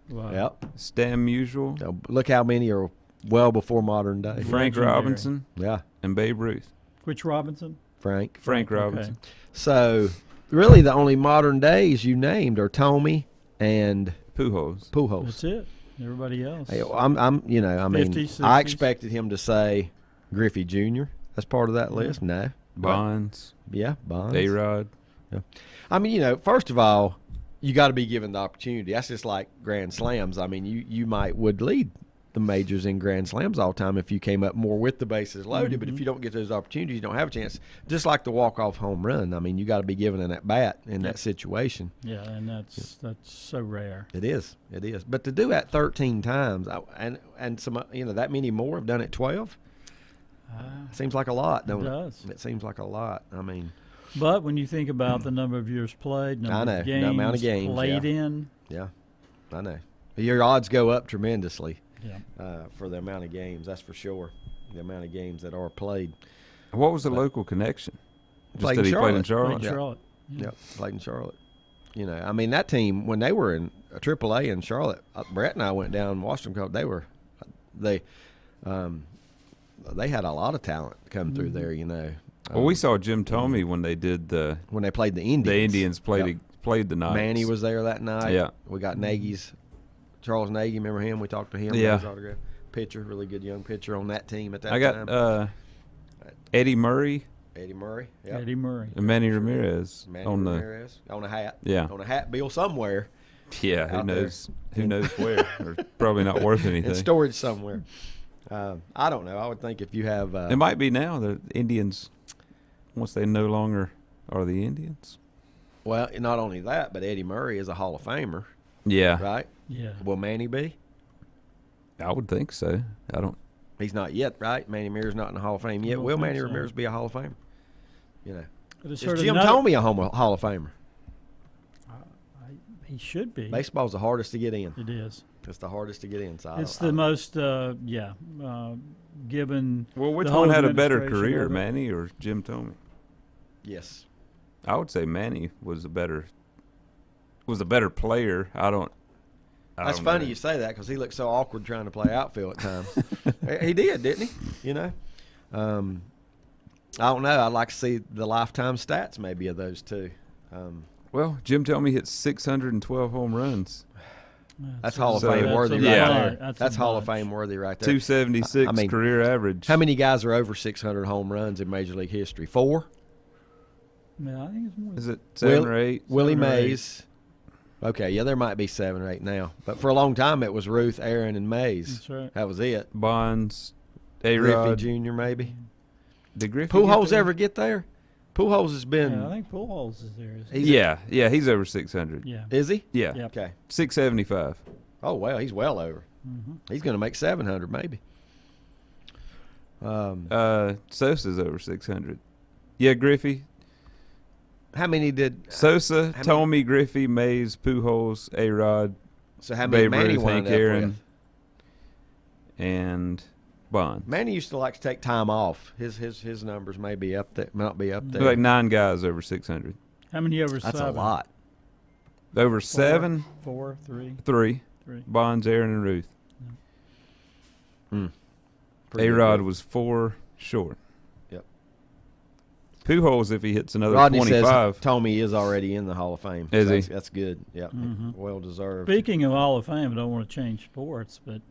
Wow. Yep. Stan Musial, So look how many are well before modern day. Frank Legendary. Robinson, Yeah, and Babe Ruth. Which Robinson? Frank. Frank Okay. Robinson. So really, the only modern days you named are Tomey and Pujols. Pujols. That's it. Everybody else. Hey, I mean, 50s, I 60s. expected him to say Griffey Jr. That's part of that list. No. Bonds, Yeah, Bonds. A-Rod. I mean, first of all, you got to be given the opportunity. That's just like Grand Slams. I mean, you would lead the majors in Grand Slams all the time if you came up more with the bases loaded. But if you don't get those opportunities, you don't have a chance. Just like the walk-off home run. I mean, you got to be given an at-bat in that situation. Yeah, and that's so rare. It is. But to do that 13 times, and some, that many more have done it 12, seems like a lot, don't it? does. It seems like a lot. I mean, But when you think about the number of years played, number of games, the amount of games played yeah. in. Yeah, I know. Your odds go up tremendously. Yeah. For the amount of games, that's for sure. The amount of games that are played. What was the local connection? Just Played that in he played in Charlotte. Charlotte? Played in Charlotte. Yep, played in Charlotte. I mean, that team, when they were in AAA in Charlotte, Brett and I went down and watched them. They had a lot of talent come through there, Well, we saw Jim Tomey when they did when they played the Indians. The Indians played Yep. played the Knights. Manny was there that night. Yeah. We got Charles Nagy, remember him? We talked to him. Yeah. Got his autograph. Pitcher, really good young pitcher on that team at that I time. got Eddie Murray Eddie Murray. Yep. Eddie Murray. and Manny Ramirez Manny on Ramirez on a hat. Yeah. On a hat bill somewhere yeah. Who out there. knows? Who knows where? Or probably not worth anything. in storage somewhere. I don't know. I would think if you have It might be now. The Indians, once they no longer are the Indians. well, not only that, but Eddie Murray is a Hall of Famer, Yeah, right? Yeah. Will Manny be? I would think so. I don't. He's not yet, right? Manny Ramirez not in the Hall of Fame yet. don't Will think Manny so. Ramirez be a Hall of Famer? But it's Is sort of Jim not- Tomey a Hall of Famer? He should be. Baseball's the hardest to get in. It is. It's the hardest to get in. So It's the most, given. Well, which the whole one had a better administration career, of it. Manny or Jim Tomey? Yes. I would say Manny was a better player. That's don't funny know. you say that because he looked so awkward trying to play outfield at times. He did, didn't he? I don't know. I'd like to see the lifetime stats maybe of those two. Well, Jim Tomey hit 612 home runs, That's Hall of So- Fame That's worthy a right lot. there. That's That's a Hall of bunch. Fame worthy right there. 276 I mean, career average. How many guys are over 600 home runs in Major League history? 4? Yeah, I think it's more. Is it 7 or 8? Willie 7 or 8. Mays. Okay, yeah, there might be 7 or 8 now. But for a long time, it was Ruth, Aaron, and Mays. That's right. That was it. Bonds, Griffey A-Rod. Jr. maybe. Did Griffey get Pujols there? ever get there? Pujols has been. Yeah, I think Pujols is there. Isn't he? He's He's over 600. Yeah. Is he? Yeah. Yep. Okay. 675. Oh well, he's well over. Mm-hmm. He's going to make 700 maybe. Sosa's over 600. Yeah, Griffey. How many did? Sosa, how Tomey, Griffey, Mays, Pujols, A-Rod, So how many Babe Manny Ruth, wound Hank up Aaron, with? and Bonds. Manny used to like to take time off. His numbers may be up there, might be up there. Like 9 guys over 600. How many over That's 7? a lot. Over 7, 4, 3. 3. 3. Bonds, Aaron, and Ruth. pretty good A-Rod week. was 4 short. Yep. Pujols, if he hits another Rodney 25. says Tommy is already in the Hall of Fame. Is he? That's good. Yeah, well deserved. Speaking of Hall of Fame, I don't want to change sports, but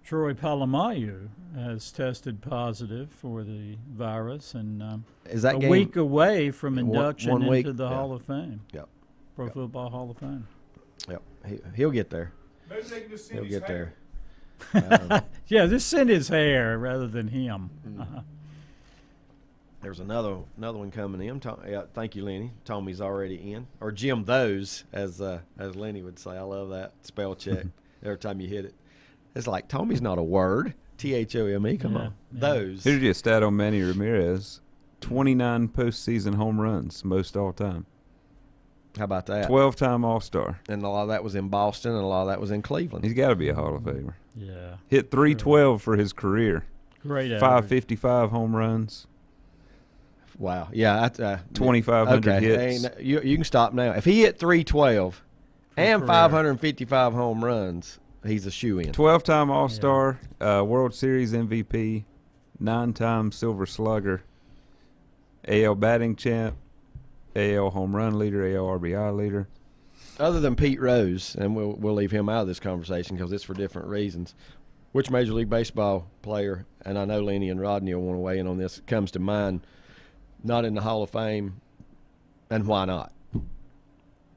Troy Polamalu has tested positive for the virus, and Is that a game week away from induction one week? into the Yeah. Hall of Fame. Yep. Pro Football Hall of Fame. Yep. He'll get there. He'll get there. Yeah, just send his hair rather than him. There's another one coming in. Yeah, thank you, Lenny. Tommy's already in, or Jim those, as Lenny would say. I love that spell check every time you hit it. It's like Tommy's not a word. THOME. Come on, those. Here's your stat on Manny Ramirez: 29 postseason home runs, most all time. How about that? 12-time All-Star. And a lot of that was in Boston, and a lot of that was in Cleveland. He's got to be a Hall of Famer. Yeah. Hit 312 for his career. Great average. 555 home runs. Wow. Yeah. 2,500 okay. hits. You can stop now. If he hit 312 and career. 555 home runs, he's a shoe-in. 12-time All-Star, World Series MVP, 9-time Silver Slugger, AL batting champ, AL home run leader, AL RBI leader. Other than Pete Rose, and we'll leave him out of this conversation because it's for different reasons, which Major League Baseball player, and I know Lenny and Rodney will want to weigh in on this, comes to mind, not in the Hall of Fame, and why not?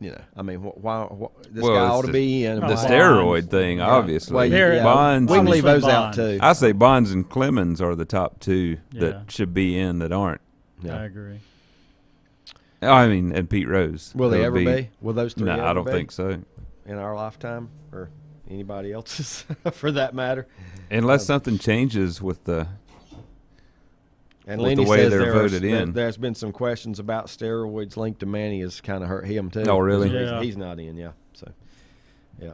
You know, I mean, why this guy ought to be in. The Bonds. steroid thing, obviously. Well, Here, Bonds. we can leave those Bonds. out too. I say Bonds and Clemens are the top two Yeah. that should be in that aren't. Yeah. I agree. I mean, and Pete Rose. Will they That ever would be? Will those three No, ever I don't be think so. in our lifetime or anybody else's, for that matter? Unless something changes with the And with Lenny the way says they're voted in. There's been some questions about steroids linked to Manny has kind of hurt him too. Oh, really? Yeah. He's not in, yeah. So, yeah.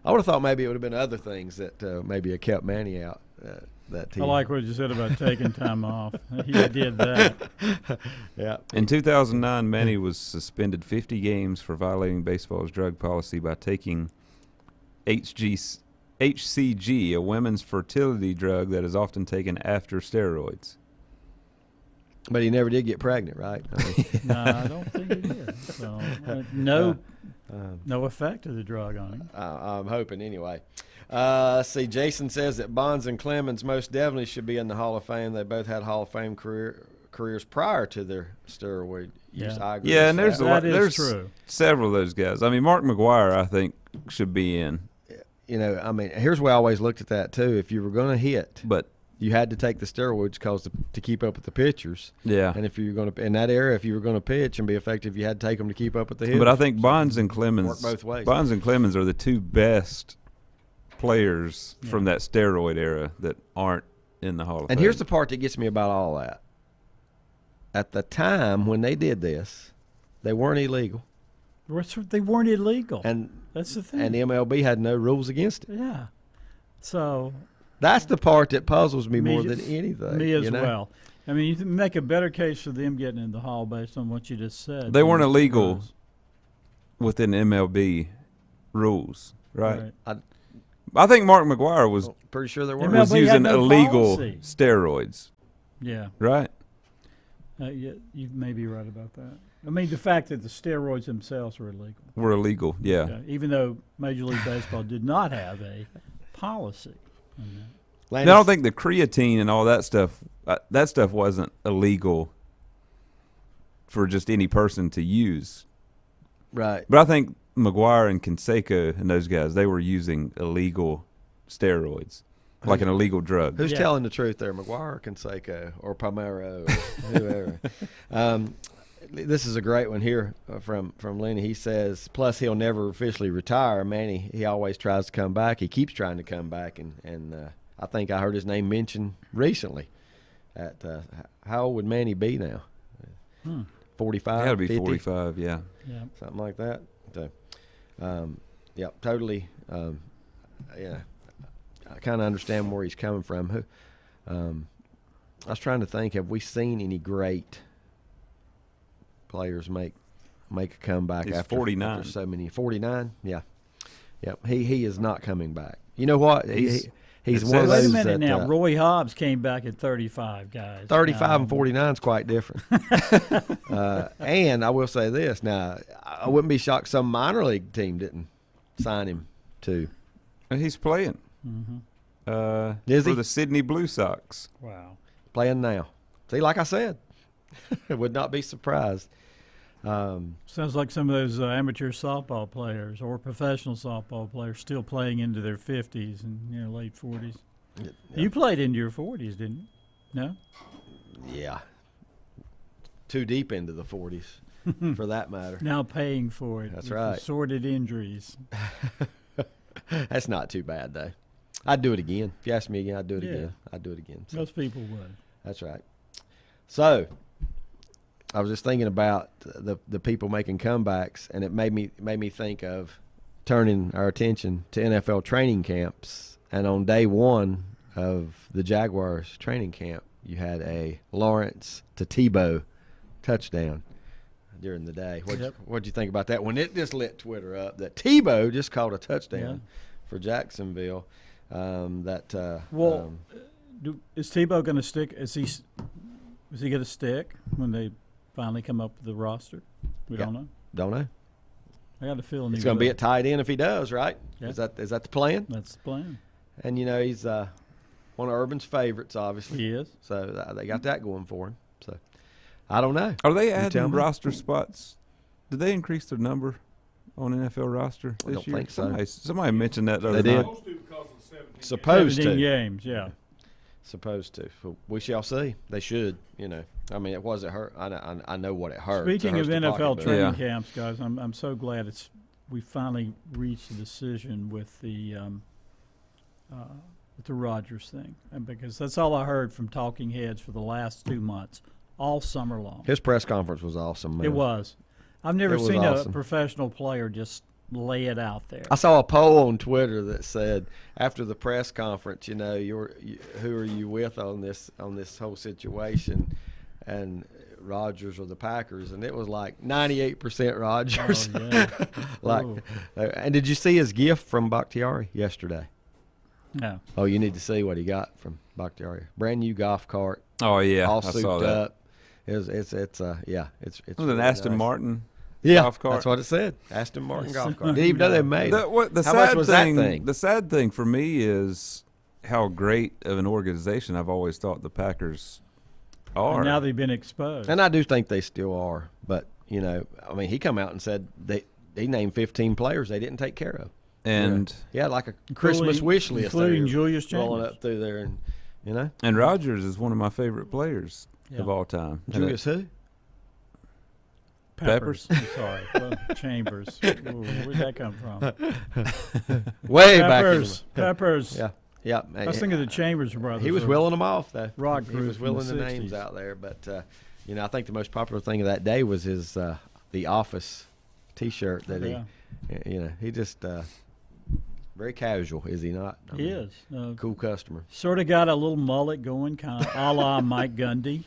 I would have thought maybe it would have been other things that maybe have kept Manny out. That he, I like what you said about taking time off. He did that. Yeah. In 2009, Manny was suspended 50 games for violating baseball's drug policy by taking HCG, a women's fertility drug that is often taken after steroids. But he never did get pregnant, right? I mean, No, I don't think he did. So, no effect of the drug on him. I'm hoping anyway. See, Jason says that Bonds and Clemens most definitely should be in the Hall of Fame. They both had Hall of Fame careers prior to their steroid use. Yeah. I agree Yeah, with and there's that. a lot. That is There's true. several of those guys. I mean, Mark McGwire, I think, should be in. You know, I mean, here's where I always looked at that too. If you were going to hit, But you had to take the steroids to keep up with the pitchers. yeah, And if you were going to in that era, if you were going to pitch and be effective, you had to take them to keep up with the hitters. but I think Bonds and Clemens, Work both ways. Bonds and Clemens are the two best players from that steroid era that aren't in the Hall of Fame. And here's the part that gets me about all that. At the time when they did this, they weren't illegal, They weren't illegal. and That's the thing. and the MLB had no rules against it. Yeah. So That's the part that puzzles me more Me- than anything. me as you know? well. I mean, you can make a better case for them getting in the Hall based on what you just said. They weren't than illegal Rose. within MLB rules, right? Right. I think Mark McGwire was Pretty sure there were. MLB was had using no illegal policy. steroids, Yeah. right? Yeah, you may be right about that. I mean, the fact that the steroids themselves were illegal. Were illegal, yeah. Okay, even though Major League Baseball did not have a policy on that. And I don't think the creatine and all that stuff wasn't illegal for just any person to use. Right. But I think McGuire and Canseco and those guys, they were using illegal steroids, like an illegal drug. Who's Yeah. telling the truth there, McGuire or Canseco or Palmero or whoever? This is a great one here from Lenny. He says, plus he'll never officially retire. Manny, he always tries to come back. He keeps trying to come back, and I think I heard his name mentioned recently. At how old would Manny be now? 45, Got to be 50? 45, yeah. Yeah. Something like that. So, yeah, totally. Yeah, I kind of understand where he's coming from. I was trying to think, have we seen any great players make a comeback He's after 49. after so many? 49, yeah, yep. He is not coming back. You know what? He's It one of says- those Wait a minute that, now. Roy Hobbs came back at 35, guys. 35 and 49 is quite different. And I will say this. Now, I wouldn't be shocked some minor league team didn't sign him too. And he's playing. Is for he? the Sydney Blue Sox. Wow. Playing now. See, like I said, I would not be surprised. Sounds like some of those amateur softball players or professional softball players still playing into their 50s and late 40s. Yeah. You played into your 40s, didn't you? No? Yeah. Too deep into the 40s, for that matter. Now paying for it. That's with right. Assorted injuries. That's not too bad, though. I'd do it again. If you ask me again, I'd do it Yeah. again. I'd do it again. So, Most people would. that's right. So, I was just thinking about the people making comebacks, and it made me think of turning our attention to NFL training camps. And on day one of the Jaguars training camp, you had a Lawrence to Tebow touchdown during the day. What'd you think about that when it just lit Twitter up that Tebow just caught a touchdown for Jacksonville? Is Tebow going to stick? Is he going to stick when they finally come up with the roster? We don't know. Don't know. I got a feeling It's going to be at tight end if he does, right? Yeah. Is that the plan? That's the plan. And he's one of Urban's favorites, obviously. He is. So they got that going for him. So I don't know. Are they tell adding me. roster spots? Did they increase their number on NFL roster I this don't year? think so. Somebody mentioned that the other They night. did. Supposed 17 to. games, yeah. Supposed to. So we shall see. They should. I mean, it wasn't hurt. I know what it hurts. Speaking It of hurts the NFL pocketbook. training Yeah. camps, guys, I'm so glad we finally reached a decision with the Rodgers thing, and because that's all I heard from talking heads for the last 2 months, all summer long. His press conference was awesome, man. It was. I've never It was seen awesome. a professional player just lay it out there. I saw a poll on Twitter that said after the press conference, who are you with on this whole situation, and Rodgers or the Packers, and it was like 98% Rodgers. Oh, yeah. And did you see his gift from Bakhtiari yesterday? No. Oh, you need to see what he got from Bakhtiari. Brand new golf cart, Oh yeah, all I souped saw that. up. It's It was really an Aston nice. Martin Yeah, golf cart. that's what it said. Aston Martin golf Aston cart. Didn't even know they made it. The How sad much was thing, that thing? The sad thing for me is how great of an organization I've always thought the Packers are. And now they've been exposed. And I do think they still are. But, I mean, he come out and said he named 15 players they didn't take care of. and Yeah, like a Christmas wish list. including there, Julius rolling Chambers. up through there. And, and Rodgers is one of my favorite players Yeah. of all time. And Julius who? Peppers? I'm sorry. Well, Chambers. Ooh, where'd that come from? Way back. Peppers. Yeah. Yeah. I was thinking of the Chambers brothers. He was willing them off, though. Rock He group was from the willing the names 60s. out there. But, I think the most popular thing of that day was his The Office T-shirt that he just very casual, is he not? I He mean, is. Cool customer. Sort of got a little mullet going, kind of a la Mike Gundy.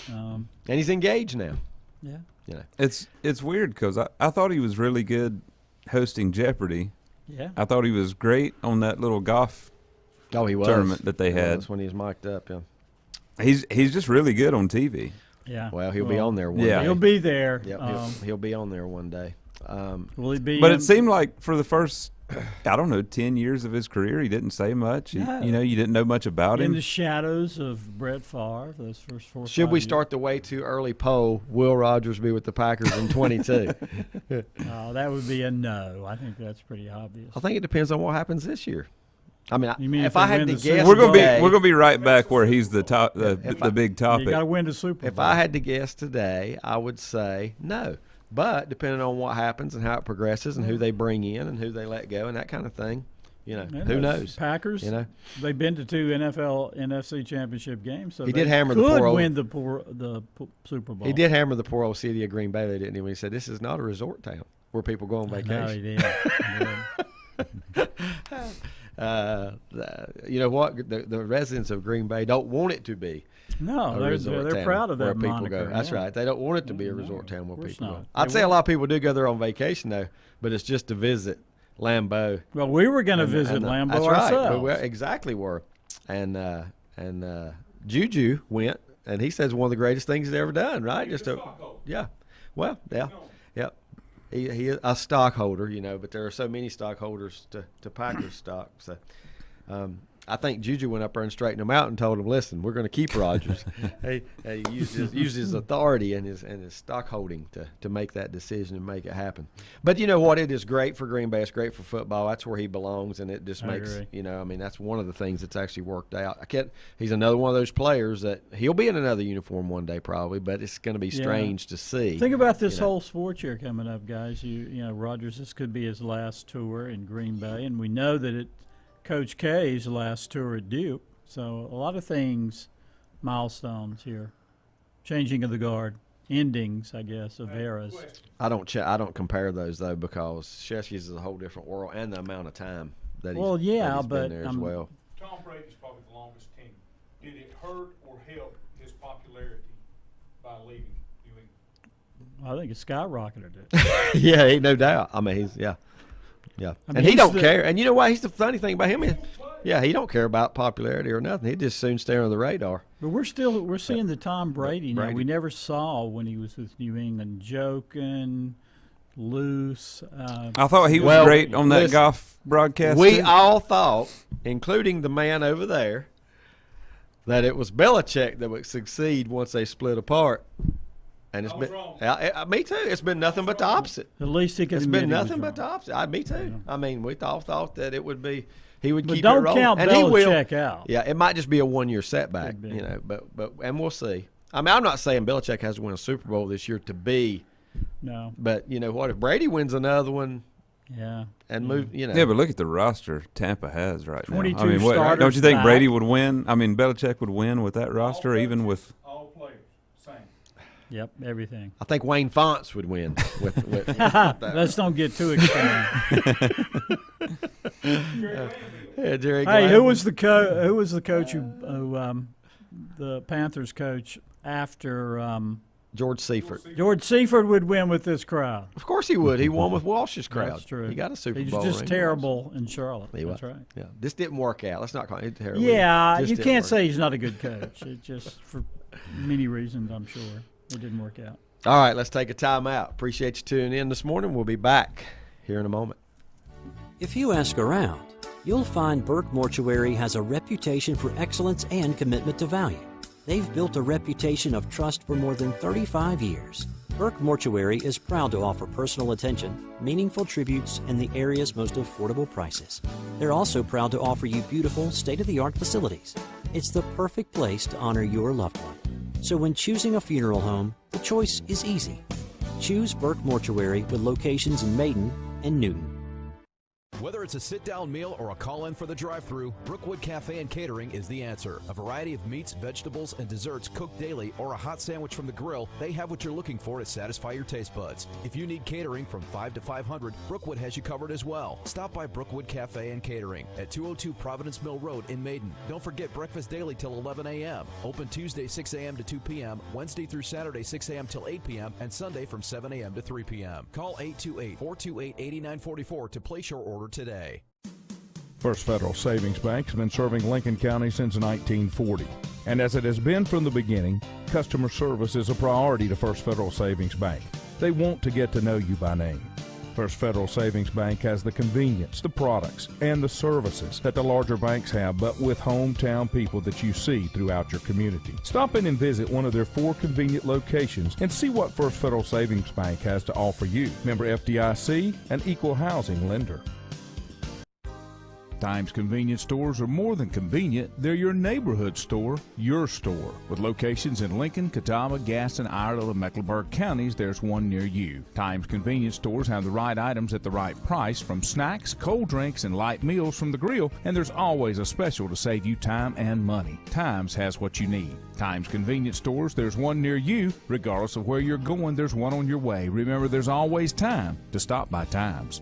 And he's engaged now. Yeah. It's weird because I thought he was really good hosting Jeopardy. Yeah. I thought he was great on that little golf Oh, he was. tournament that they had. That's when he was mic'd up, yeah. He's just really good on TV. Yeah. Well, he'll be on there one Yeah. day. He'll be there. Yep, he'll be on there one day. Will he be? But it seemed like for the first, 10 years of his career, he didn't say much. No. You didn't know much about in him. the shadows of Brett Favre those first 4 or Should 5 we years. start the way too early poll? Will Rodgers be with the Packers in 22? Oh, that would be a no. I think that's pretty obvious. I think it depends on what happens this year. I mean, You mean if if I they had win to the Super guess, we're gonna be today, we're gonna be right back where he's the top, the big You topic. got to win the Super Bowl. if I had to guess today, I would say no. But depending on what happens and how it progresses and who they bring in and who they let go and that kind of thing, Yeah, who those knows? Packers, they've been to 2 NFL NFC championship games, so He they did hammer the could poor old- win the Super Bowl. He did hammer the poor old city of Green Bay, they didn't he? When he said, this is not a resort town where people go on No, vacation. he did. You know what? The residents of Green Bay don't want it to be No, a they're resort town proud of where that people moniker. go. That's yeah. right. They don't want it to be a No, resort town where of course people go. not. I'd They say a want- lot of people do go there on vacation, though, but it's just to visit Lambeau. Well, we were going to visit Lambeau that's ourselves. Right. We exactly were. And Juju went, and he says one of the greatest things he's ever done, right? Yeah. Well, yeah. Yep. He is a stockholder, but there are so many stockholders to Packers stock. So I think Juju went up there and straightened him out and told him, "Listen, we're going to keep Rodgers." he used his authority and his stockholding to make that decision and make it happen. But you know what? It is great for Green Bay. It's great for football. That's where he belongs, and it just makes that's one of the things that's actually worked out. He's another one of those players that he'll be in another uniform one day probably, but it's going to be strange to see. Think about this whole sports year coming up, guys. Rodgers, this could be his last tour in Green Bay, and we know that Coach K's last tour at Duke. So a lot of things, milestones here, changing of the guard, endings, I guess, of eras. I don't compare those though, because Shesky's is a whole different world, and the amount of time that he's been there as well. Tom Brady's probably the longest tenure. Did it hurt or help his popularity by leaving New England? I think it skyrocketed it. Yeah, no doubt. I mean, he's Yeah, and he don't care. And you know what? He's the funny thing about him is, he don't care about popularity or nothing. He just soon stay under the radar. But we're seeing the Tom Brady now. We never saw when he was with New England, joking, loose. I thought he was great on that golf broadcast. We all thought, including the man over there, that it was Belichick that would succeed once they split apart. And it's been me too. It's been nothing but the opposite. At least he can. It's been nothing but the opposite. Me too. Yeah. I mean, we thought that it would be he would keep it rolling. But don't count Belichick out. Yeah, it might just be a 1 year setback, but and we'll see. I mean, I'm not saying Belichick has to win a Super Bowl this year to be. No. But you know what? If Brady wins another one. Yeah. And move, Yeah, but look at the roster Tampa has right now. 22 I mean, starters. don't you think Brady would win? I mean, Belichick would win with that roster, even with all players, same. Yep, everything. I think Wayne Fonts would win. With Let's don't get too extreme. Jerry hey, who was the coach who the Panthers coach after George Seifert? George Seifert would win with this crowd. Of course he would. He won with Walsh's crowd. That's true. He got a Super He's Bowl. He's just terrible in Charlotte. That's right. Yeah, this didn't work out. Let's not call it terrible. Yeah, you can't say he's not a good coach. It just, for many reasons, I'm sure, it didn't work out. All right, let's take a time out. Appreciate you tuning in this morning. We'll be back here in a moment. If you ask around, you'll find Burke Mortuary has a reputation for excellence and commitment to value. They've built a reputation of trust for more than 35 years. Burke Mortuary is proud to offer personal attention, meaningful tributes, and the area's most affordable prices. They're also proud to offer you beautiful, state-of-the-art facilities. It's the perfect place to honor your loved one. So when choosing a funeral home, the choice is easy. Choose Burke Mortuary with locations in Maiden and Newton. Whether it's a sit-down meal or a call-in for the drive-thru, Brookwood Cafe and Catering is the answer. A variety of meats, vegetables, and desserts cooked daily, or a hot sandwich from the grill, they have what you're looking for to satisfy your taste buds. If you need catering from 5 to 500, Brookwood has you covered as well. Stop by Brookwood Cafe and Catering at 202 Providence Mill Road in Maiden. Don't forget breakfast daily till 11 a.m. Open Tuesday 6 a.m. to 2 p.m., Wednesday through Saturday 6 a.m. till 8 p.m., and Sunday from 7 a.m. to 3 p.m. Call 828-428-8944 to place your order today. First Federal Savings Bank has been serving Lincoln County since 1940. And as it has been from the beginning, customer service is a priority to First Federal Savings Bank. They want to get to know you by name. First Federal Savings Bank has the convenience, the products, and the services that the larger banks have, but with hometown people that you see throughout your community. Stop in and visit one of their 4 convenient locations and see what First Federal Savings Bank has to offer you. Member FDIC, an equal housing lender. Times convenience stores are more than convenient. They're your neighborhood store, your store. With locations in Lincoln, Catawba, Gaston, Iredell, and Mecklenburg counties, there's one near you. Times convenience stores have the right items at the right price, from snacks, cold drinks, and light meals from the grill, and there's always a special to save you time and money. Times has what you need. Times convenience stores, there's one near you. Regardless of where you're going, there's one on your way. Remember, there's always time to stop by Times.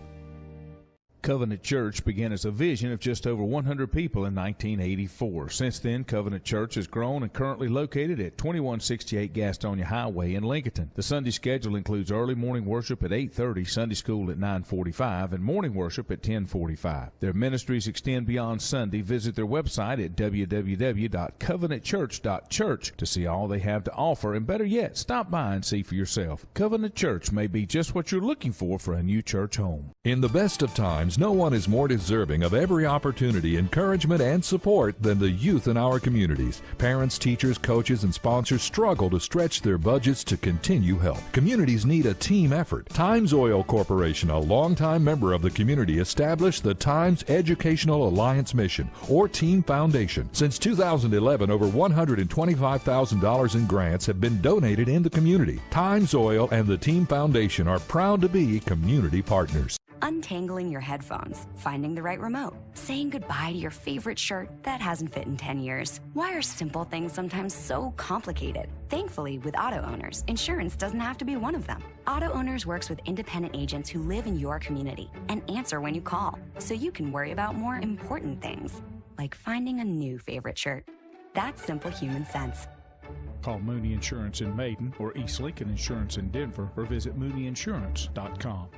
Covenant Church began as a vision of just over 100 people in 1984. Since then, Covenant Church has grown and currently located at 2168 Gastonia Highway in Lincoln. The Sunday schedule includes early morning worship at 8:30, Sunday school at 9:45, and morning worship at 10:45. Their ministries extend beyond Sunday. Visit their website at www.covenantchurch.church to see all they have to offer, and better yet, stop by and see for yourself. Covenant Church may be just what you're looking for a new church home. In the best of times, no one is more deserving of every opportunity, encouragement, and support than the youth in our communities. Parents, teachers, coaches, and sponsors struggle to stretch their budgets to continue help. Communities need a team effort. Times Oil Corporation, a longtime member of the community, established the Times Educational Alliance Mission, or Team Foundation. Since 2011, over $125,000 in grants have been donated in the community. Times Oil and the Team Foundation are proud to be community partners. Untangling your headphones, finding the right remote, saying goodbye to your favorite shirt that hasn't fit in 10 years. Why are simple things sometimes so complicated? Thankfully, with auto owners, insurance doesn't have to be one of them. Auto Owners works with independent agents who live in your community and answer when you call, so you can worry about more important things, like finding a new favorite shirt. That's simple human sense. Call Mooney Insurance in Maiden or East Lincoln Insurance in Denver, or visit mooneyinsurance.com.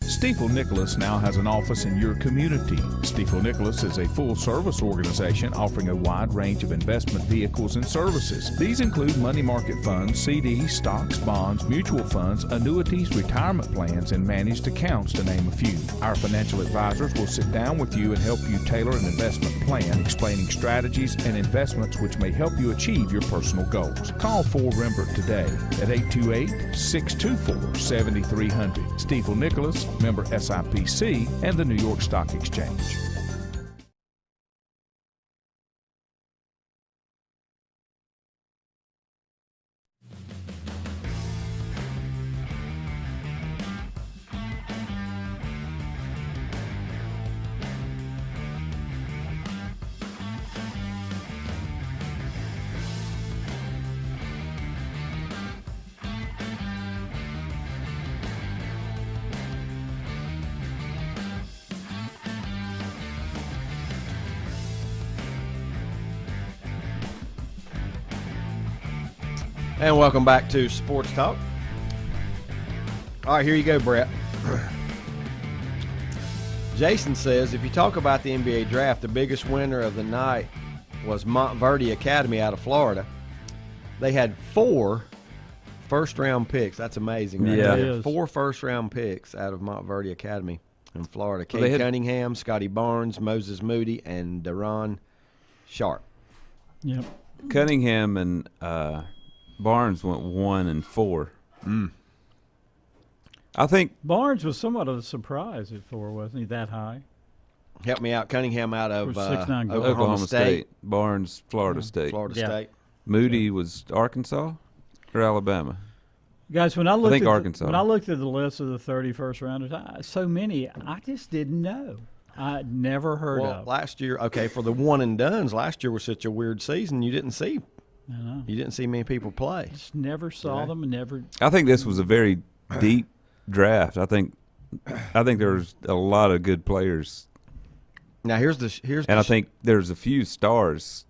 Stifel Nicholas now has an office in your community. Stifel Nicholas is a full-service organization offering a wide range of investment vehicles and services. These include money market funds, CDs, stocks, bonds, mutual funds, annuities, retirement plans, and managed accounts, to name a few. Our financial advisors will sit down with you and help you tailor an investment plan, explaining strategies and investments which may help you achieve your personal goals. Call 4Rembert today at 828-624-7300. Stifel Nicholas, member SIPC and the New York Stock Exchange. And welcome back to Sports Talk. All right, here you go, Brett. Jason says, if you talk about the NBA draft, the biggest winner of the night was Montverde Academy out of Florida. They had 4 first-round picks. That's amazing. Right? Yeah. They had 4 first-round picks out of Montverde Academy in Florida. Well, Cade Cunningham, Scotty Barnes, Moses Moody, and Deron Sharp. Yep. Cunningham and Barnes went 1 and 4. I think Barnes was somewhat of a surprise at 4, wasn't he? That high? Help me out. Cunningham out of 6'9" Oklahoma State. Barnes, Florida State. Florida Yeah. State. Moody was Arkansas or Alabama? Guys, when I looked think at Arkansas. when I looked at the list of the 31st rounders, so many I just didn't know. I'd never heard Well, of. last year, for the one and dones, last year was such a weird season. You didn't see many people play. Just never saw them and never. I think this was a very deep draft. I think there was a lot of good players, Now and I think there's a few stars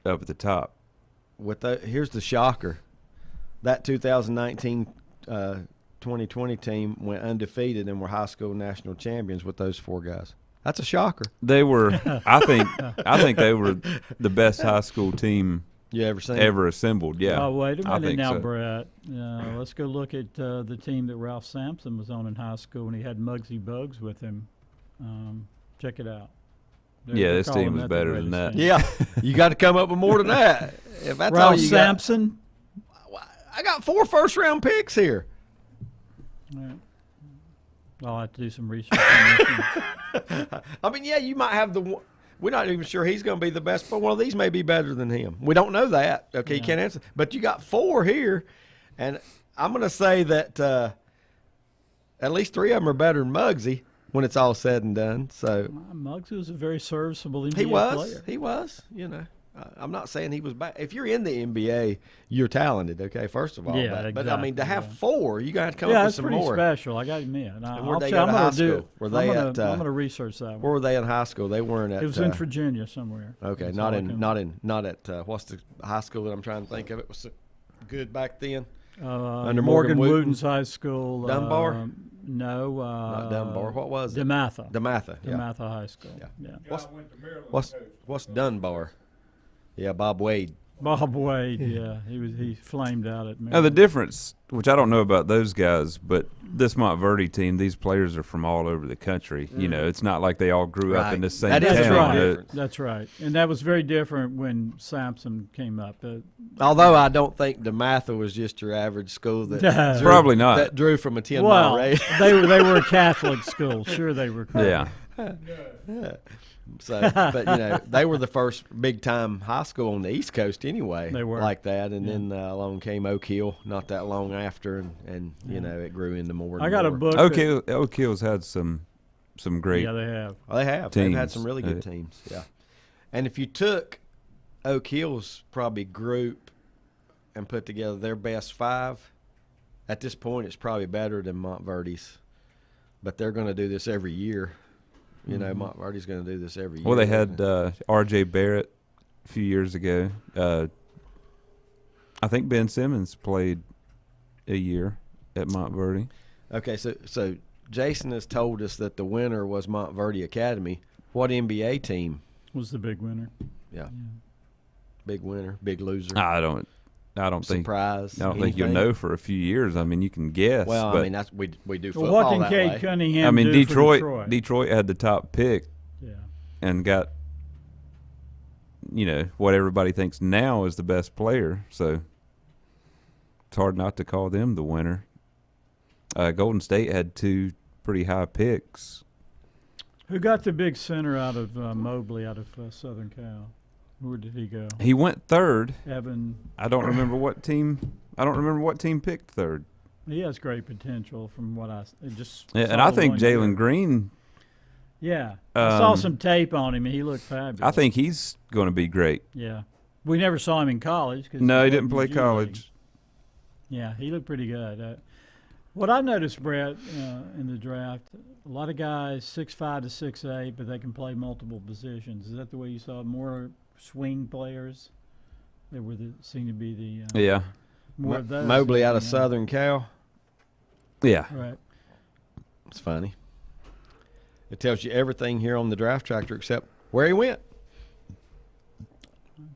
up at the top. here's the shocker. That 2019 2020 team went undefeated and were high school national champions with those 4 guys. That's a shocker. They were, I think they were the best high school team You ever seen? ever assembled. Yeah. Oh, wait a I minute think now, so. Brett. Let's go look at the team that Ralph Sampson was on in high school, and he had Muggsy Bugs with him. Check it out. Yeah, this calling team was the better than greatest that. team. Yeah, you got to come up with more than that. If that's all Ralph you Sampson. got, I got 4 first-round picks here. All right. I'll have to do some research on this one. I mean, yeah, you might have the one. We're not even sure he's going to be the best, but one of these may be better than him. We don't know that. Okay, you can't answer. But you got 4 here, and I'm going to say that at least 3 of them are better than Muggsy when it's all said and done. So Muggsy was a very serviceable NBA he was. player. He was. I'm not saying he was bad. If you're in the NBA, you're talented. Okay, first of all. Yeah, but I mean, to have exactly, 4, you got to come up with that's some pretty more. special. I got to admit. And where'd they go to high school? Were they I'm going to research that one. Where were they in high school? They weren't at. It was in Virginia somewhere. Okay, That's not all I can- at what's the high school that I'm trying to think of? It was so good back then. Under Morgan Morgan Wooten. Wooten's high school. Dunbar? No. Not Dunbar. What was it? DeMatha. DeMatha. Yeah. DeMatha High School. Yeah. Yeah. What's Dunbar? Yeah, Bob Wade. Bob Wade. Yeah, he flamed out at Now, the Maryland. difference, which I don't know about those guys, but this Montverde team, these players are from all over the country. You know, it's not like they all grew up in the same That is That's a town. right. difference. That's right, and that was very different when Sampson came up. Although I don't think DeMatha was just your average school that Probably not. that drew from a 10-mile well, radius. they were a Catholic school. Sure, they were. Yeah. So, but they were the first big time high school on the East Coast anyway. They were. like that, and then along came Oak Hill not that long after, and it grew into more. And I got a more. book. Oak Hill's had some great. Yeah, they have. Well, they have. They've had teams. some really good teams. Yeah, and if you took Oak Hill's probably group and put together their best 5, at this point it's probably better than Montverde's, but they're going to do this every year. Montverde's going to do this every year. Well, they had R.J. Barrett a few years ago. I think Ben Simmons played a year at Montverde. Okay, so Jason has told us that the winner was Montverde Academy. What NBA team? Was the big winner. Yeah. Big winner, big loser. I don't think. Surprise. I don't think you'll anything? know for a few years. I mean, you can guess. Well, but, I mean, that's we do Well, football what can that Cade way. Cunningham I mean, do for Detroit had the top pick Yeah. and got, what everybody thinks now is the best player. So it's hard not to call them the winner. Golden State had 2 pretty high picks. Who got the big center out of Mobley out of Southern Cal? Where did he go? He went 3rd. Evan. I don't remember what team picked 3rd. He has great potential from what I just. And saw I think one year. Jalen Green. Yeah, I saw Um, some tape on him, and he looked fabulous. I think he's going to be great. Yeah, we never saw him in college. 'Cause No, he wasn't didn't play in the G League. college. Yeah, he looked pretty good. What I noticed, Brett, in the draft, a lot of guys 6'5" to 6'8", but they can play multiple positions. Is that the way you saw it? More swing players? They seem to be the Yeah. more of those. Mobley out of yeah. Southern Cal. Yeah. Right. It's funny. It tells you everything here on the draft tractor except where he went.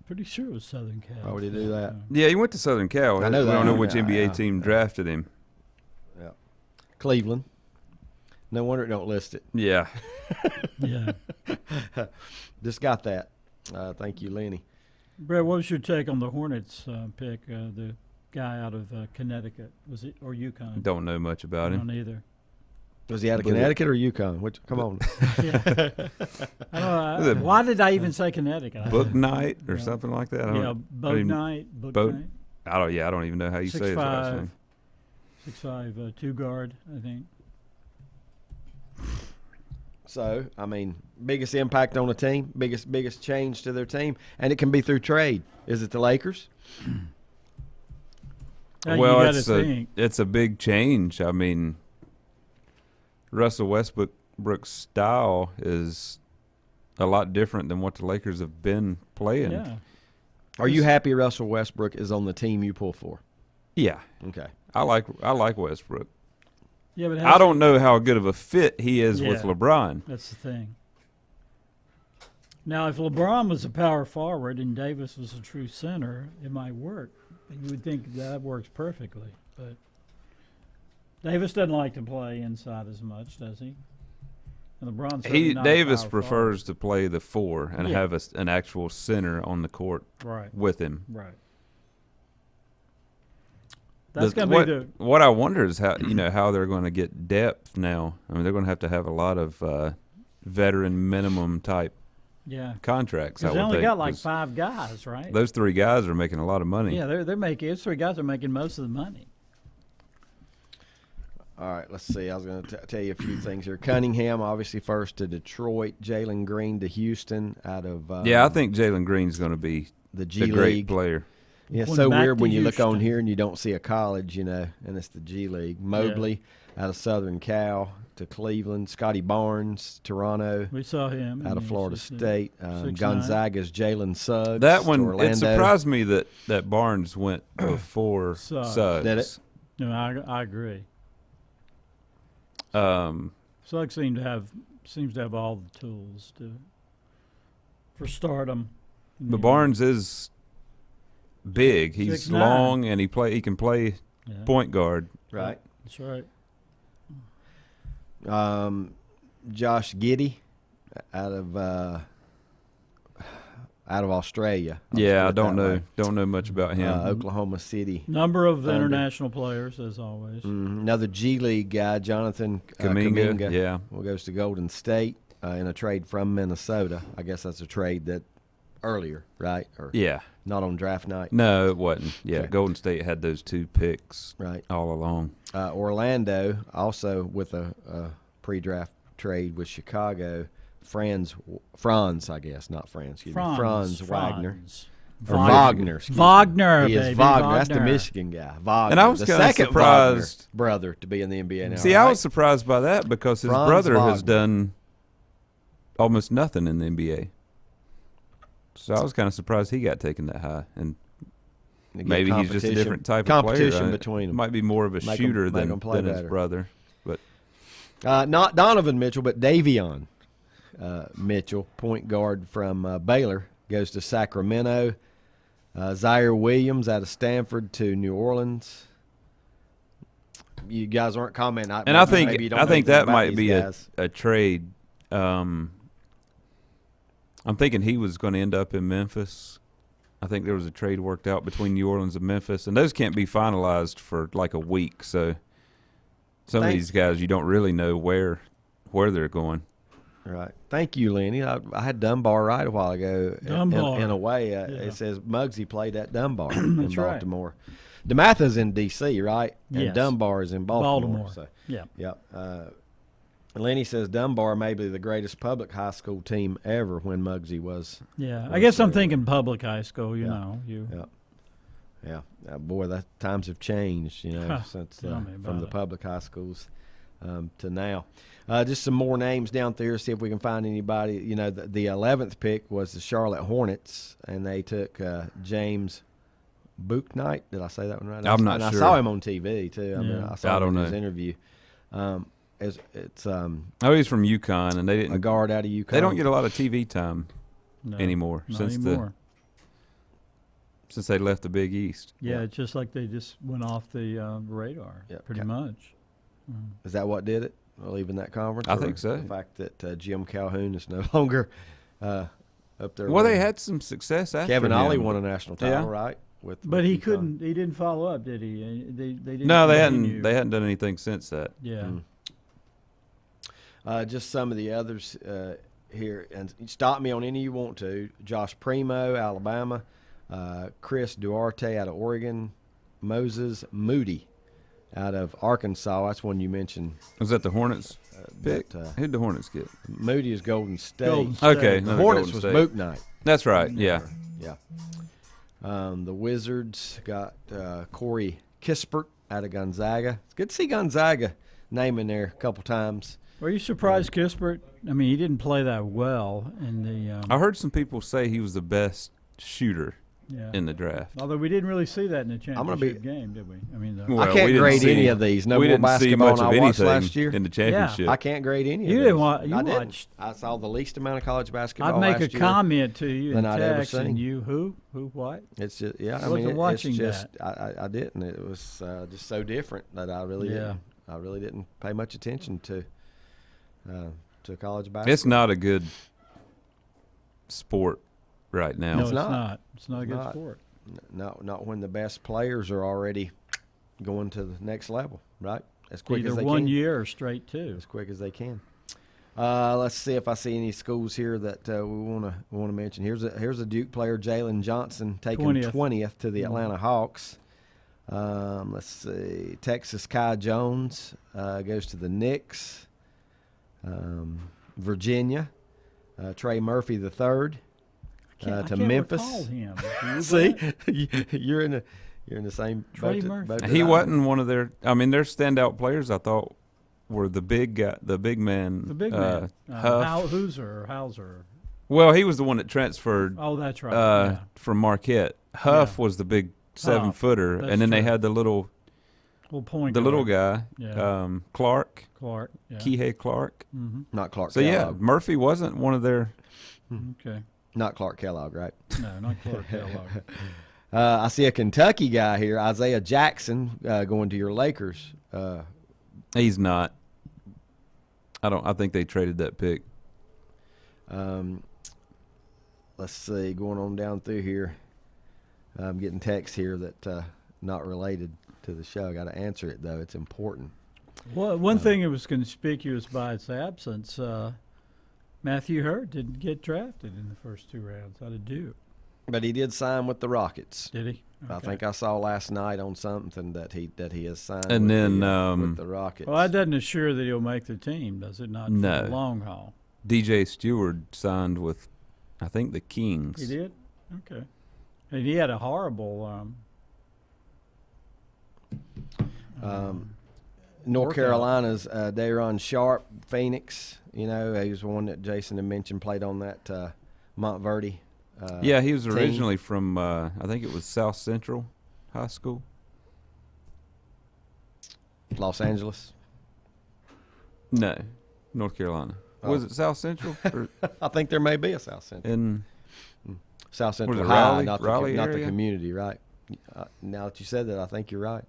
Pretty sure it was Southern Cal. Why would he do that? Yeah, he went to Southern Cal. I know We that. don't know which Yeah, NBA yeah, team yeah. drafted him. Cleveland. No wonder it don't list it. Yeah. Yeah. Just got that. Thank you, Lenny. Brett, what was your take on the Hornets pick? The guy out of Connecticut, was it, or UConn? Don't know much about I him. don't either. Was he out of Believe it. Connecticut or Yukon? Which? Come on. Yeah. I don't know, why did I even say Connecticut? Book night or Yeah. something like that. I Yeah, don't, boat even- night. Boat boat- night. I don't even know how you say his last 6'5", name. 6'5", 2-guard, I think. So, I mean, biggest impact on the team, biggest change to their team, and it can be through trade. Is it the Lakers? Now, Well, you gotta think. it's a big change. I mean, Russell Westbrook's style is a lot different than what the Lakers have been playing. Yeah. Are you happy Russell Westbrook is on the team you pull for? Yeah. Okay. I like Westbrook. Yeah, but I don't know how good of a fit he is with Yeah. LeBron. That's the thing. Now, if LeBron was a power forward and Davis was a true center, it might work. You would think that works perfectly, but Davis doesn't like to play inside as much, does he? And LeBron's certainly not a Davis power prefers to play the 4 and Yeah. have an actual center on the court forward. Right, with him. right. That's going to be the What I wonder is how they're going to get depth now. I mean, they're going to have a lot of veteran minimum type yeah. contracts. I Because they would only think, got like 'cause 5 guys, right? those 3 guys are making a lot of money. Yeah, they're making. Those 3 guys are making most of the money. All right, let's see. I was going to tell you a few things here. Cunningham, obviously, first to Detroit. Jalen Green to Houston out of I think Jalen Green's going to be the G great League player. Yeah, it's Going so back weird to when you look on Houston. here and you don't see a college, and it's the G League. Mobley out of Southern Cal to Cleveland. Scotty Barnes, Toronto, We saw him. out of He's Florida just, State. 6'9". Gonzaga's Jalen Suggs. That to one, Orlando. it surprised me that Barnes went before Suggs. Suggs. Did it? No, I agree. Um, Suggs seems to have all the tools for stardom. but Barnes is big. He's 6'9". long, and he can play Yeah, point guard. Right. that's right. Josh Giddey out of Australia. I'll Yeah, I put it don't that know. way. Don't know much about him. Oklahoma City. Number of Thunder. international players, as always. Another G League guy, Jonathan Kuminga, yeah. goes to Golden State in a trade from Minnesota. I guess that's a trade that earlier, right? Or Yeah. not on draft night. No, it wasn't. Yeah, Okay. Golden State had those 2 picks Right. all along. Orlando also with a pre-draft trade with Chicago. Franz, I guess, not Franz. Excuse me. Franz Wagner. Or Wagner. excuse me. Wagner, He is baby, Wagner. That's the Wagner. Michigan guy. Wagner. And I was the kinda second surprised- Wagner brother to be in the NBA now. See, right? I was surprised by that because his Franz brother has Wagner. done almost nothing in the NBA. So I was kind of surprised he got taken that high. And To get maybe he's just a competition- different type of player. competition between them. Might be more of a Make 'em- shooter make 'em than play his better. brother. But Not Donovan Mitchell, but Davion Mitchell, point guard from Baylor, goes to Sacramento. Zaire Williams out of Stanford to New Orleans. You guys aren't commenting. and I maybe you think don't I know think anything that about might these be guys. a trade. I'm thinking he was going to end up in Memphis. I think there was a trade worked out between New Orleans and Memphis, and those can't be finalized for like a week. So some of these guys, you don't really know where they're going. Right. Thank you, Lenny. I had Dunbar right a while ago. Dunbar. In a way, Yeah. it says Muggsy played at Dunbar in That's right. Baltimore. DeMatha's in D.C., right? And Yes. Dunbar is in Baltimore. So, Yeah. yep. Lenny says Dunbar may be the greatest public high school team ever when Muggsy was. Yeah. I was guess I'm there. thinking public high school, you Yeah. know. Yeah. Boy, that times have changed, since Tell me about from the it. public high schools to now. Just some more names down there, see if we can find anybody. The 11th pick was the Charlotte Hornets, and they took James Bouknight. Did I say that one right? I'm not and sure. I saw him on TV, too. I mean, Yeah. I saw I him don't in his know. interview. It's Oh, he's from UConn, and they a didn't. guard out of UConn. They don't get a lot of TV time No, anymore not since anymore. since they left the Big East. Yeah, it's just like they just went off the radar, Yep. pretty Okay. much. Is that what did it? Leaving that conference? I or think so. The fact that Jim Calhoun is no longer up there. Well, with they him. had some success after Kevin him. Ollie won a national title, Yeah. right? With He UConn. couldn't. He didn't follow up, did he? They didn't. No, they continue. hadn't. They hadn't done anything since that. Yeah. Just some of the others here, and stop me on any you want to. Josh Primo, Alabama. Chris Duarte out of Oregon. Moses Moody out of Arkansas. That's one you mentioned. Was that the Hornets pick? but, Who'd the Hornets get? Moody is Golden State. Golden State. Okay, The no, Hornets Golden was State. Mook Knight. That's right. Yeah. Yeah. The Wizards got Corey Kispert out of Gonzaga. It's good to see Gonzaga name in there a couple times. Were you surprised, Kispert? I mean, he didn't play that well in the. I heard some people say he was the best shooter Yeah. in the draft. Although we didn't really see that in the I'm gonna be- championship game, did we? I mean, Well, I we can't didn't grade see- any of these. No we more didn't see basketball much than of I watched anything last year. in the championship. I can't grade any of You these. didn't wa- you I didn't. watched- I saw the least amount of college basketball I'd make last a year comment to you than in I'd ever text, and seen. you who what? It's just I wasn't mean watching it's just I didn't. It was just so different that I really Yeah. didn't. I really didn't pay much attention to college basketball. It's not a good sport right now. No, It's it's not. not. It's not a good Not. sport. Not when the best players are already going to the next level, right? As quick Either as they one can. year or straight two. As quick as they can. Let's see if I see any schools here that we want to mention. Here's a Duke player, Jalen Johnson, taking 20th. 20th to the Atlanta Hawks. Let's see. Texas Kai Jones goes to the Knicks. Virginia, Trey Murphy the third to Memphis. Recall him. See, you're in the same Trey boat. Murphy. Boat that He I am. wasn't one of their. I mean, their standout players, I thought, were the big guy, the big man. The big man. Huff. Hauser. Well, he was the one that transferred. Oh, that's right. From Marquette. Huff Yeah. was the big Huff, 7-footer, that's and then they true. had the little Point little guard. guy, Yeah. Clark, Clark. Yeah. Kihei Clark. Mm-hmm. Not Clark So yeah, Kellogg. Murphy wasn't one of their. Okay. Not Clark Kellogg, right? No, not Clark Kellogg. I see a Kentucky guy here, Isaiah Jackson, going to your Lakers. He's not. I think they traded that pick. Let's see, going on down through here. I'm getting texts here that not related to the show. I got to answer it though; it's important. Well, one thing that was conspicuous by its absence, Matthew Hurt didn't get drafted in the first 2 rounds out of Duke. But he did sign with the Rockets. Did he? I Okay. think I saw last night on something that he has signed. And with then, with the Rockets. Well, that doesn't assure that he'll make the team, does it? Not No. for the long haul. DJ Stewart signed with, I think, the Kings. He did? Okay. And he had a horrible North workout. Carolina's Daron Sharp, Phoenix. You know, he was one that Jason had mentioned, played on that Montverde. Yeah, he was team. originally from, I think it was South Central High School. Los Angeles. No, North Carolina. Oh. Was it South Central? Or I think there may be a South Central. in South Central it High, Raleigh? not Raleigh the area? community, right? Now that you said that, I think you're right.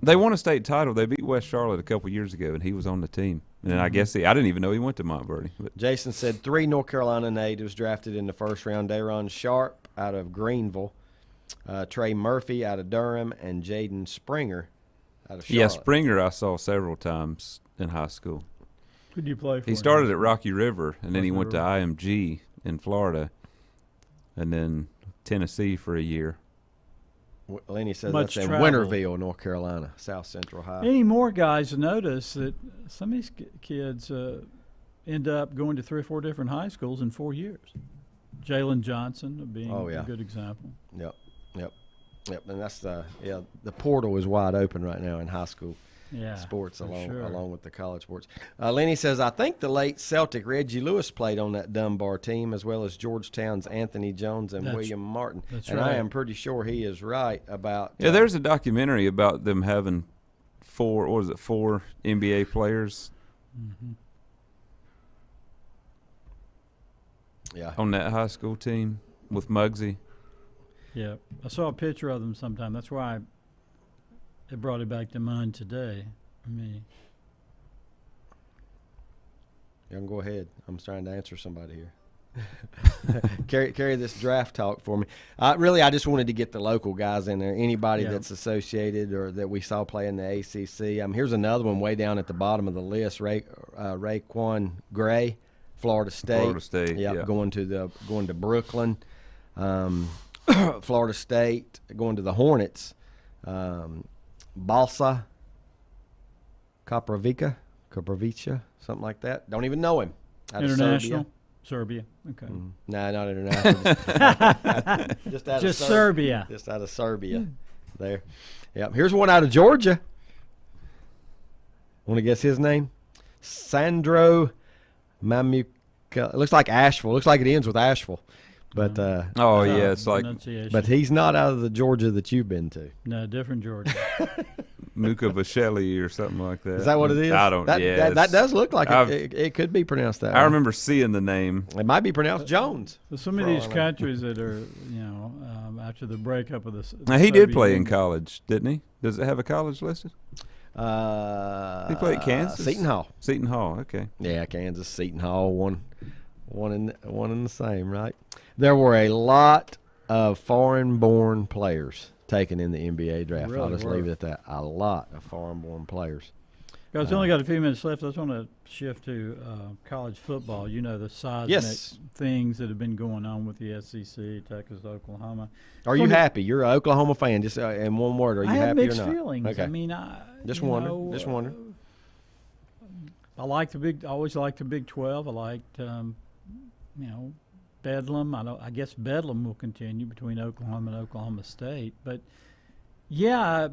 They won a state title. They beat West Charlotte a couple years ago, and he was on the team. And I guess I didn't even know he went to Montverde. But Jason said 3 North Carolina natives drafted in the first round. Daron Sharp out of Greenville, Trey Murphy out of Durham, and Jaden Springer out of Charlotte. yeah, Springer I saw several times in high school. who did you play for? He started at Rocky River, and then he Rocky went to River. IMG in Florida, and then Tennessee for a year. Lenny says Much that's in travel. Winterville, North Carolina, South Central High. Any more guys notice that some of these kids end up going to 3 or 4 different high schools in 4 years? Jalen Johnson being a good example. Yep. And that's the portal is wide open right now in high school sports for along sure. along with the college sports. Lenny says, I think the late Celtic Reggie Lewis played on that Dunbar team, as well as Georgetown's Anthony Jones and William Martin. That's and right. I am pretty sure he is right about. Yeah, there's a documentary about them having 4 NBA players on that high school team with Muggsy. Yeah, I saw a picture of them sometime. That's why it brought it back to mind today. You can go ahead. I'm trying to answer somebody here. carry this draft talk for me. I just wanted to get the local guys in there. Anybody that's associated or that we saw play in the ACC. Here's another one way down at the bottom of the list. Raekwon Gray, Florida State. Florida State. Yep, Yeah. going to Brooklyn. Florida State going to the Hornets. Balsa Koprivica, something like that. Don't even know him. Out of International? Serbia. Okay. No, not international. Just out Just of Serbia. Just out of Serbia. There. Yep. Here's one out of Georgia. Want to guess his name? Sandro Mamuka. It looks like Asheville. Looks like it ends with Asheville. But It's like Pronunciation. but he's not out of the Georgia that you've been to. No, different Georgia. Muka Vashelli or something like that. Is that what it is? I don't. That does look like it could be pronounced that way. I remember seeing the name. It might be pronounced Jones. So some of these countries that are, after the breakup of the Now, he did Soviet play in Union. college, didn't he? Does it have a college listed? He played at Kansas. Seton Hall. Seton Hall. Okay. Yeah, Kansas, Seton Hall, one in the same, right? There were a lot of foreign-born players taken in the NBA draft. I'll Really just were. leave it at that. A lot of foreign-born players. Guys, we only got a few minutes left. I just want to shift to college football. You know, the seismic Yes. things that have been going on with the SEC, Texas, Oklahoma. Are you happy? You're an Oklahoma fan. Just in one word, are you I have happy or mixed not? feelings. Okay. I mean, Just you wonder. know, Just wonder. I like I always liked the Big 12. I liked, Bedlam. I guess Bedlam will continue between Oklahoma and Oklahoma State. But, yeah,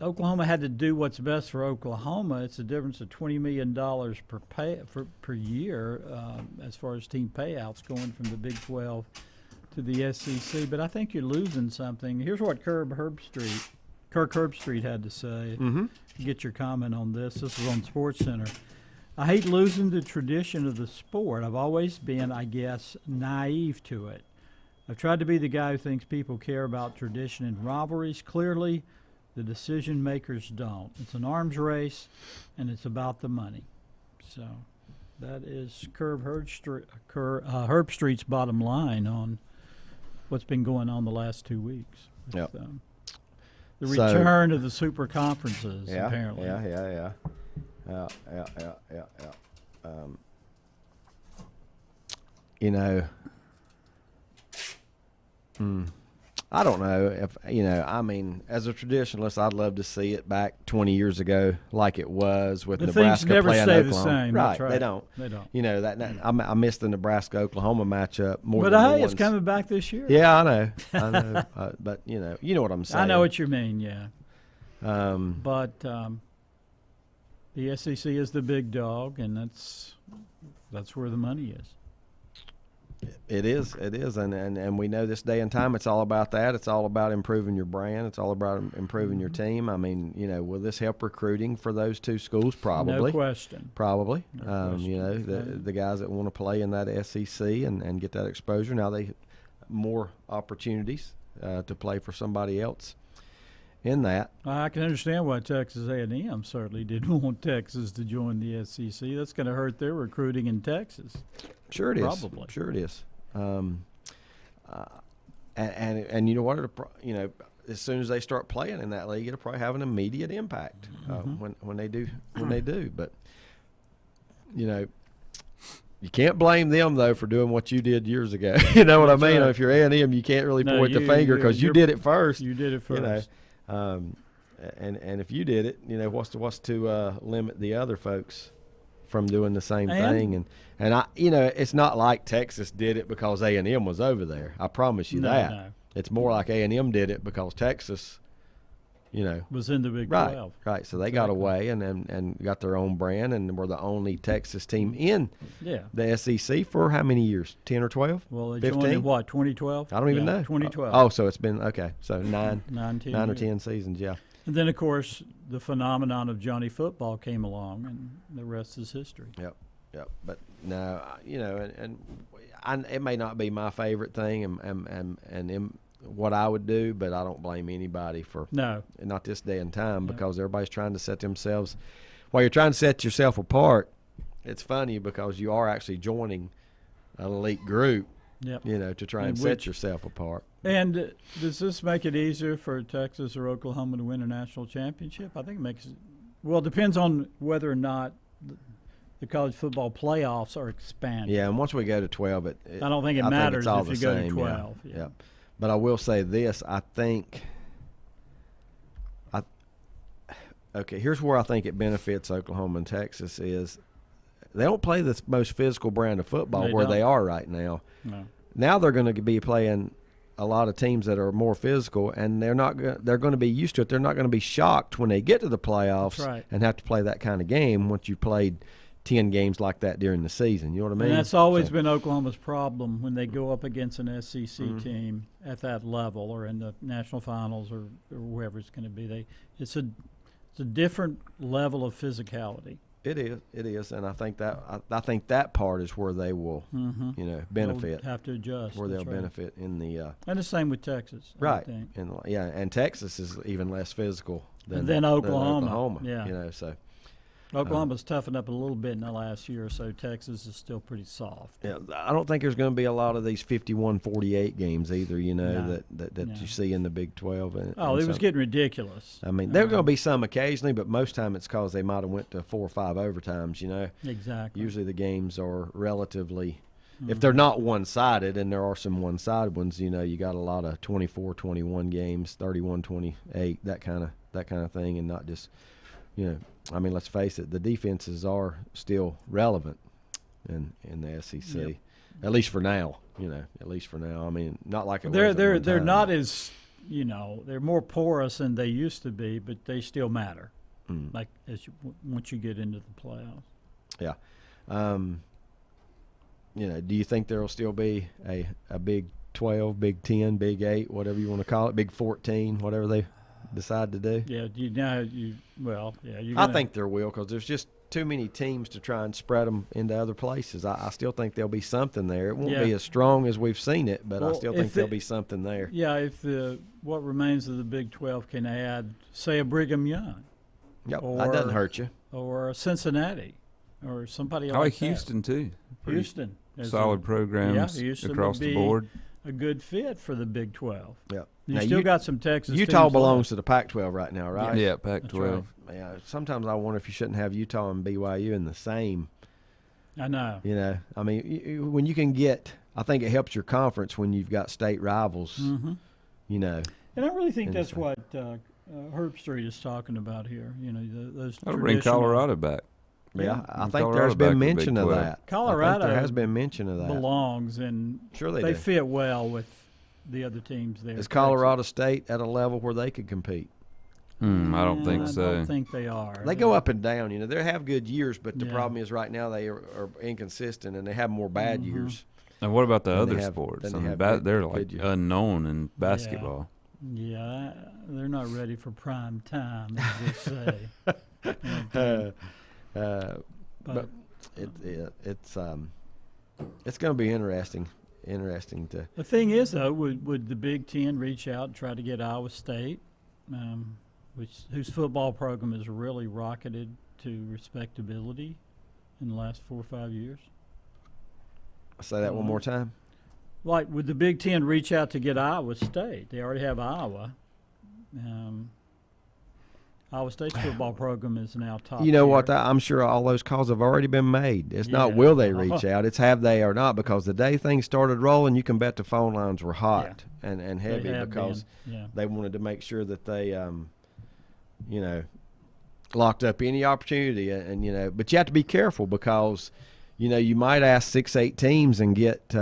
Oklahoma had to do what's best for Oklahoma. It's a difference of $20 million per year as far as team payouts going from the Big 12 to the SEC. But I think you're losing something. Here's what Kirk Herbstreit had to say. Mm-hmm. Get your comment on this. This is on SportsCenter. I hate losing the tradition of the sport. I've always been, I guess, naive to it. I've tried to be the guy who thinks people care about tradition and rivalries. Clearly, the decision makers don't. It's an arms race, and it's about the money. So that is Herbstreit's bottom line on what's been going on the last 2 weeks. Yep. The return of the super conferences, Yeah, apparently. Yeah. I don't know if, I mean, as a traditionalist, I'd love to see it back 20 years ago like it was with The Nebraska things never playing stay the Oklahoma. same. Right, That's right. they don't. They don't. I missed the Nebraska-Oklahoma matchup more But than hey, once. it's coming back this year. Yeah, I know. But, you know what I'm saying. I know what you mean, yeah. But the SEC is the big dog, and that's where the money is. It is, and we know this day and time it's all about that. It's all about improving your brand. It's all about improving your team. I mean, will this help recruiting for those two schools? Probably. No question. Probably. No question. The guys that want to play in that SEC and get that exposure, now they more opportunities to play for somebody else in that. I can understand why Texas A&M certainly didn't want Texas to join the SEC. That's going to hurt their recruiting in Texas. Sure it is. Probably. Sure it is. And you know what? As soon as they start playing in that league, it'll probably have an immediate impact when they do. But you can't blame them though for doing what you did years ago. You know what I mean? right. If you're A&M, you can't really point the finger because you did it first. You did it first. And if you did it, what's to limit the other folks from doing the same thing? And I, it's not like Texas did it because A&M was over there. I promise you that. No. It's more like A&M did it because Texas, was in the Big right, 12. right. So they got away and got their own brand and were the only Texas team in the SEC for how many years? 10 or 12? Well, they 15? joined in what, 2012? I don't even know. 2012. Oh, so it's been okay. So nine or 10 years. seasons. Yeah. And then, of course, the phenomenon of Johnny Football came along, and the rest is history. Yep. But no, it may not be my favorite thing and what I would do, but I don't blame anybody for not this day and time because everybody's trying to set themselves. While you're trying to set yourself apart, it's funny because you are actually joining an elite group. Yep. To try and set yourself apart. And does this make it easier for Texas or Oklahoma to win a national championship? I think it makes it. Well, it depends on whether or not the college football playoffs are expanded. Yeah, and once we go to 12, I don't think it matters if you go to 12. Yeah. But I will say this: here's where I think it benefits Oklahoma and Texas is they don't play the most physical brand of football they are right now. No. Now they're going to be playing a lot of teams that are more physical, and they're going to be used to it. They're not going to be shocked when they get to the playoffs and have to play that kind of game once you played 10 games like that during the season. You know what I mean? And that's always been Oklahoma's problem when they go up against an SEC team at that level or in the national finals or wherever it's going to be. It's a different level of physicality. It is, and I think that part is where they will, benefit. They'll have to adjust. Where they'll benefit in the. And the same with Texas, right? I think. And Texas is even less physical than Oklahoma. Oklahoma. Yeah. So. Oklahoma's toughened up a little bit in the last year or so. Texas is still pretty soft. Yeah, I don't think there's going to be a lot of these 51-48 games either, No. that No. you see in the Big 12. And It was getting ridiculous. I mean, there are going to be some occasionally, but most time it's because they might have went to 4 or 5 overtimes, Exactly. Usually the games are relatively, if they're not one-sided, and there are some one-sided ones, you got a lot of 24-21 games, 31-28, that kind of thing, and not just, I mean, let's face it, the defenses are still relevant in the SEC, Yep. at least for now. At least for now. I mean, not like it was. They're not as they're more porous than they used to be, but they still matter. Like once you get into the playoffs. Yeah. Do you think there will still be a Big 12, Big 10, Big 8, whatever you want to call it, Big 14, whatever they decide to do? Yeah. I think there will, because there's just too many teams to try and spread them into other places. I still think there'll be something there. It won't be as strong as we've seen it, but I still think there'll be something there. Yeah, if what remains of the Big 12 can add, say, a Brigham Young. Yep, that doesn't hurt you. Or a Cincinnati, or somebody I like that. Houston too. Houston. Solid programs across the board. A good fit for the Big 12. Yep. You still got some Texas Utah teams belongs left. to the Pac-12 right now, right? Yeah, Pac-12. Yeah. Sometimes I wonder if you shouldn't have Utah and BYU in the same. I know. I mean, when you can get, I think it helps your conference when you've got state rivals. Mm-hmm. And I really think that's what Herb Street is talking about here. Those I'll bring Colorado back. Yeah, I think Colorado there's been back to Big mention of 12. that. Colorado there has been mention of that. belongs, and Sure they do. fit well with the other teams there. Is Colorado State at a level where they could compete? I don't think so. I don't think they are. They go up and down. They have good years, but the Yeah. problem is right now they are inconsistent, and they have more bad years. And what about the Then other they have- sports? then I they mean, have they're good like years. unknown in basketball. Yeah, they're not ready for prime time, as they say. But it's going to be interesting. Interesting to. The thing is, though, would the Big Ten reach out and try to get Iowa State, whose football program has really rocketed to respectability in the last 4 or 5 years? Say that one more time. Like, would the Big Ten reach out to get Iowa State? They already have Iowa. Iowa State's football program is now top. You know what? tier. I'm sure all those calls have already been made. It's not Yeah. will they reach out. It's have they or not, because the day things started rolling, you can bet the phone lines were hot and They heavy have because been, yeah. they wanted to make sure that they, locked up any opportunity. But you have to be careful because, you might ask 6-8 teams and get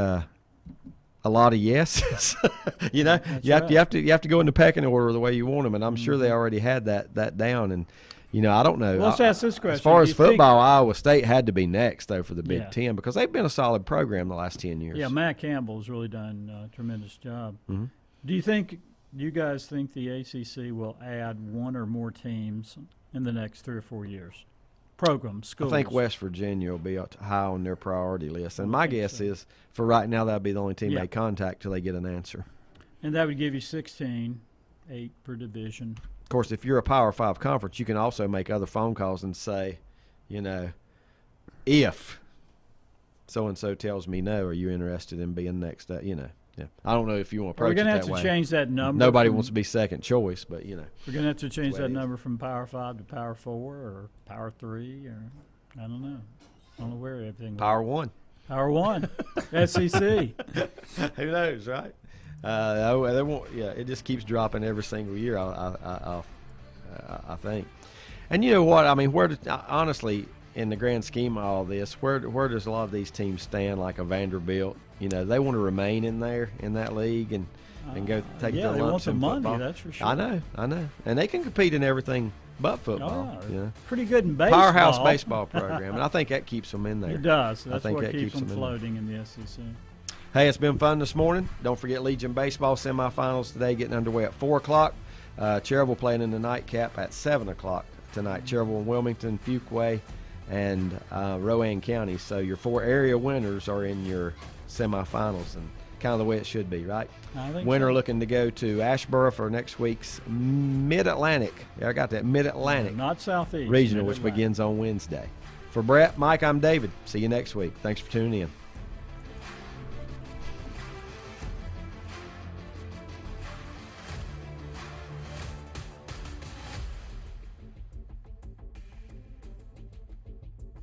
a lot of yeses. you have to go in the pecking order the way you want them, and I'm sure they already had that down. And I don't know. Well, let's ask this question. As far Do as you think- football, Iowa State had to be next though for the Big Yeah. Ten because they've been a solid program the last 10 years. Yeah, Matt Campbell's really done a tremendous job. Mm-hmm. Do you guys think the ACC will add one or more teams in the next 3 or 4 years? Programs, schools. I think West Virginia will be high on their priority list, and my guess is for right now that'll be the only team Yeah. they contact till they get an answer. And that would give you 16, 8 per division. Of course, if you're a Power 5 conference, you can also make other phone calls and say, if so-and-so tells me no, are you interested in being next? Yeah. I don't know if you want to We're approach going it to that have way. to change that number. Nobody from- wants to be second choice, but, We're going to have to change the way that it is. number from Power 5 to Power 4 or Power 3 or I don't know. I don't know where everything Power 1. Power 1, SEC. Who knows, right? They won't, it just keeps dropping every single year, I think. And you know what? I mean, honestly, in the grand scheme of all this, where does a lot of these teams stand, like a Vanderbilt? They want to remain in that league and go take yeah, their they want lumps the in money, football. that's for sure. I know. And they can compete in everything but football. Oh, yeah. Pretty good in baseball. Powerhouse baseball program, and I think that keeps them in there. It does. I That's think what that keeps them them in there. floating in the SEC. Hey, it's been fun this morning. Don't forget Legion Baseball semifinals today getting underway at 4 o'clock. Cherville playing in the nightcap at 7 o'clock tonight. Cherville and Wilmington, Fuquay, and Rowan County. So your 4 area winners are in your semifinals. And kind of the way it should be, right? I think Winner so. looking to go to Asheboro for next week's Mid-Atlantic. Yeah, I got that, Mid-Atlantic Not Southeast. Regional, which Mid-Atlantic. begins on Wednesday. For Brett, Mike, I'm David. See you next week. Thanks for tuning in.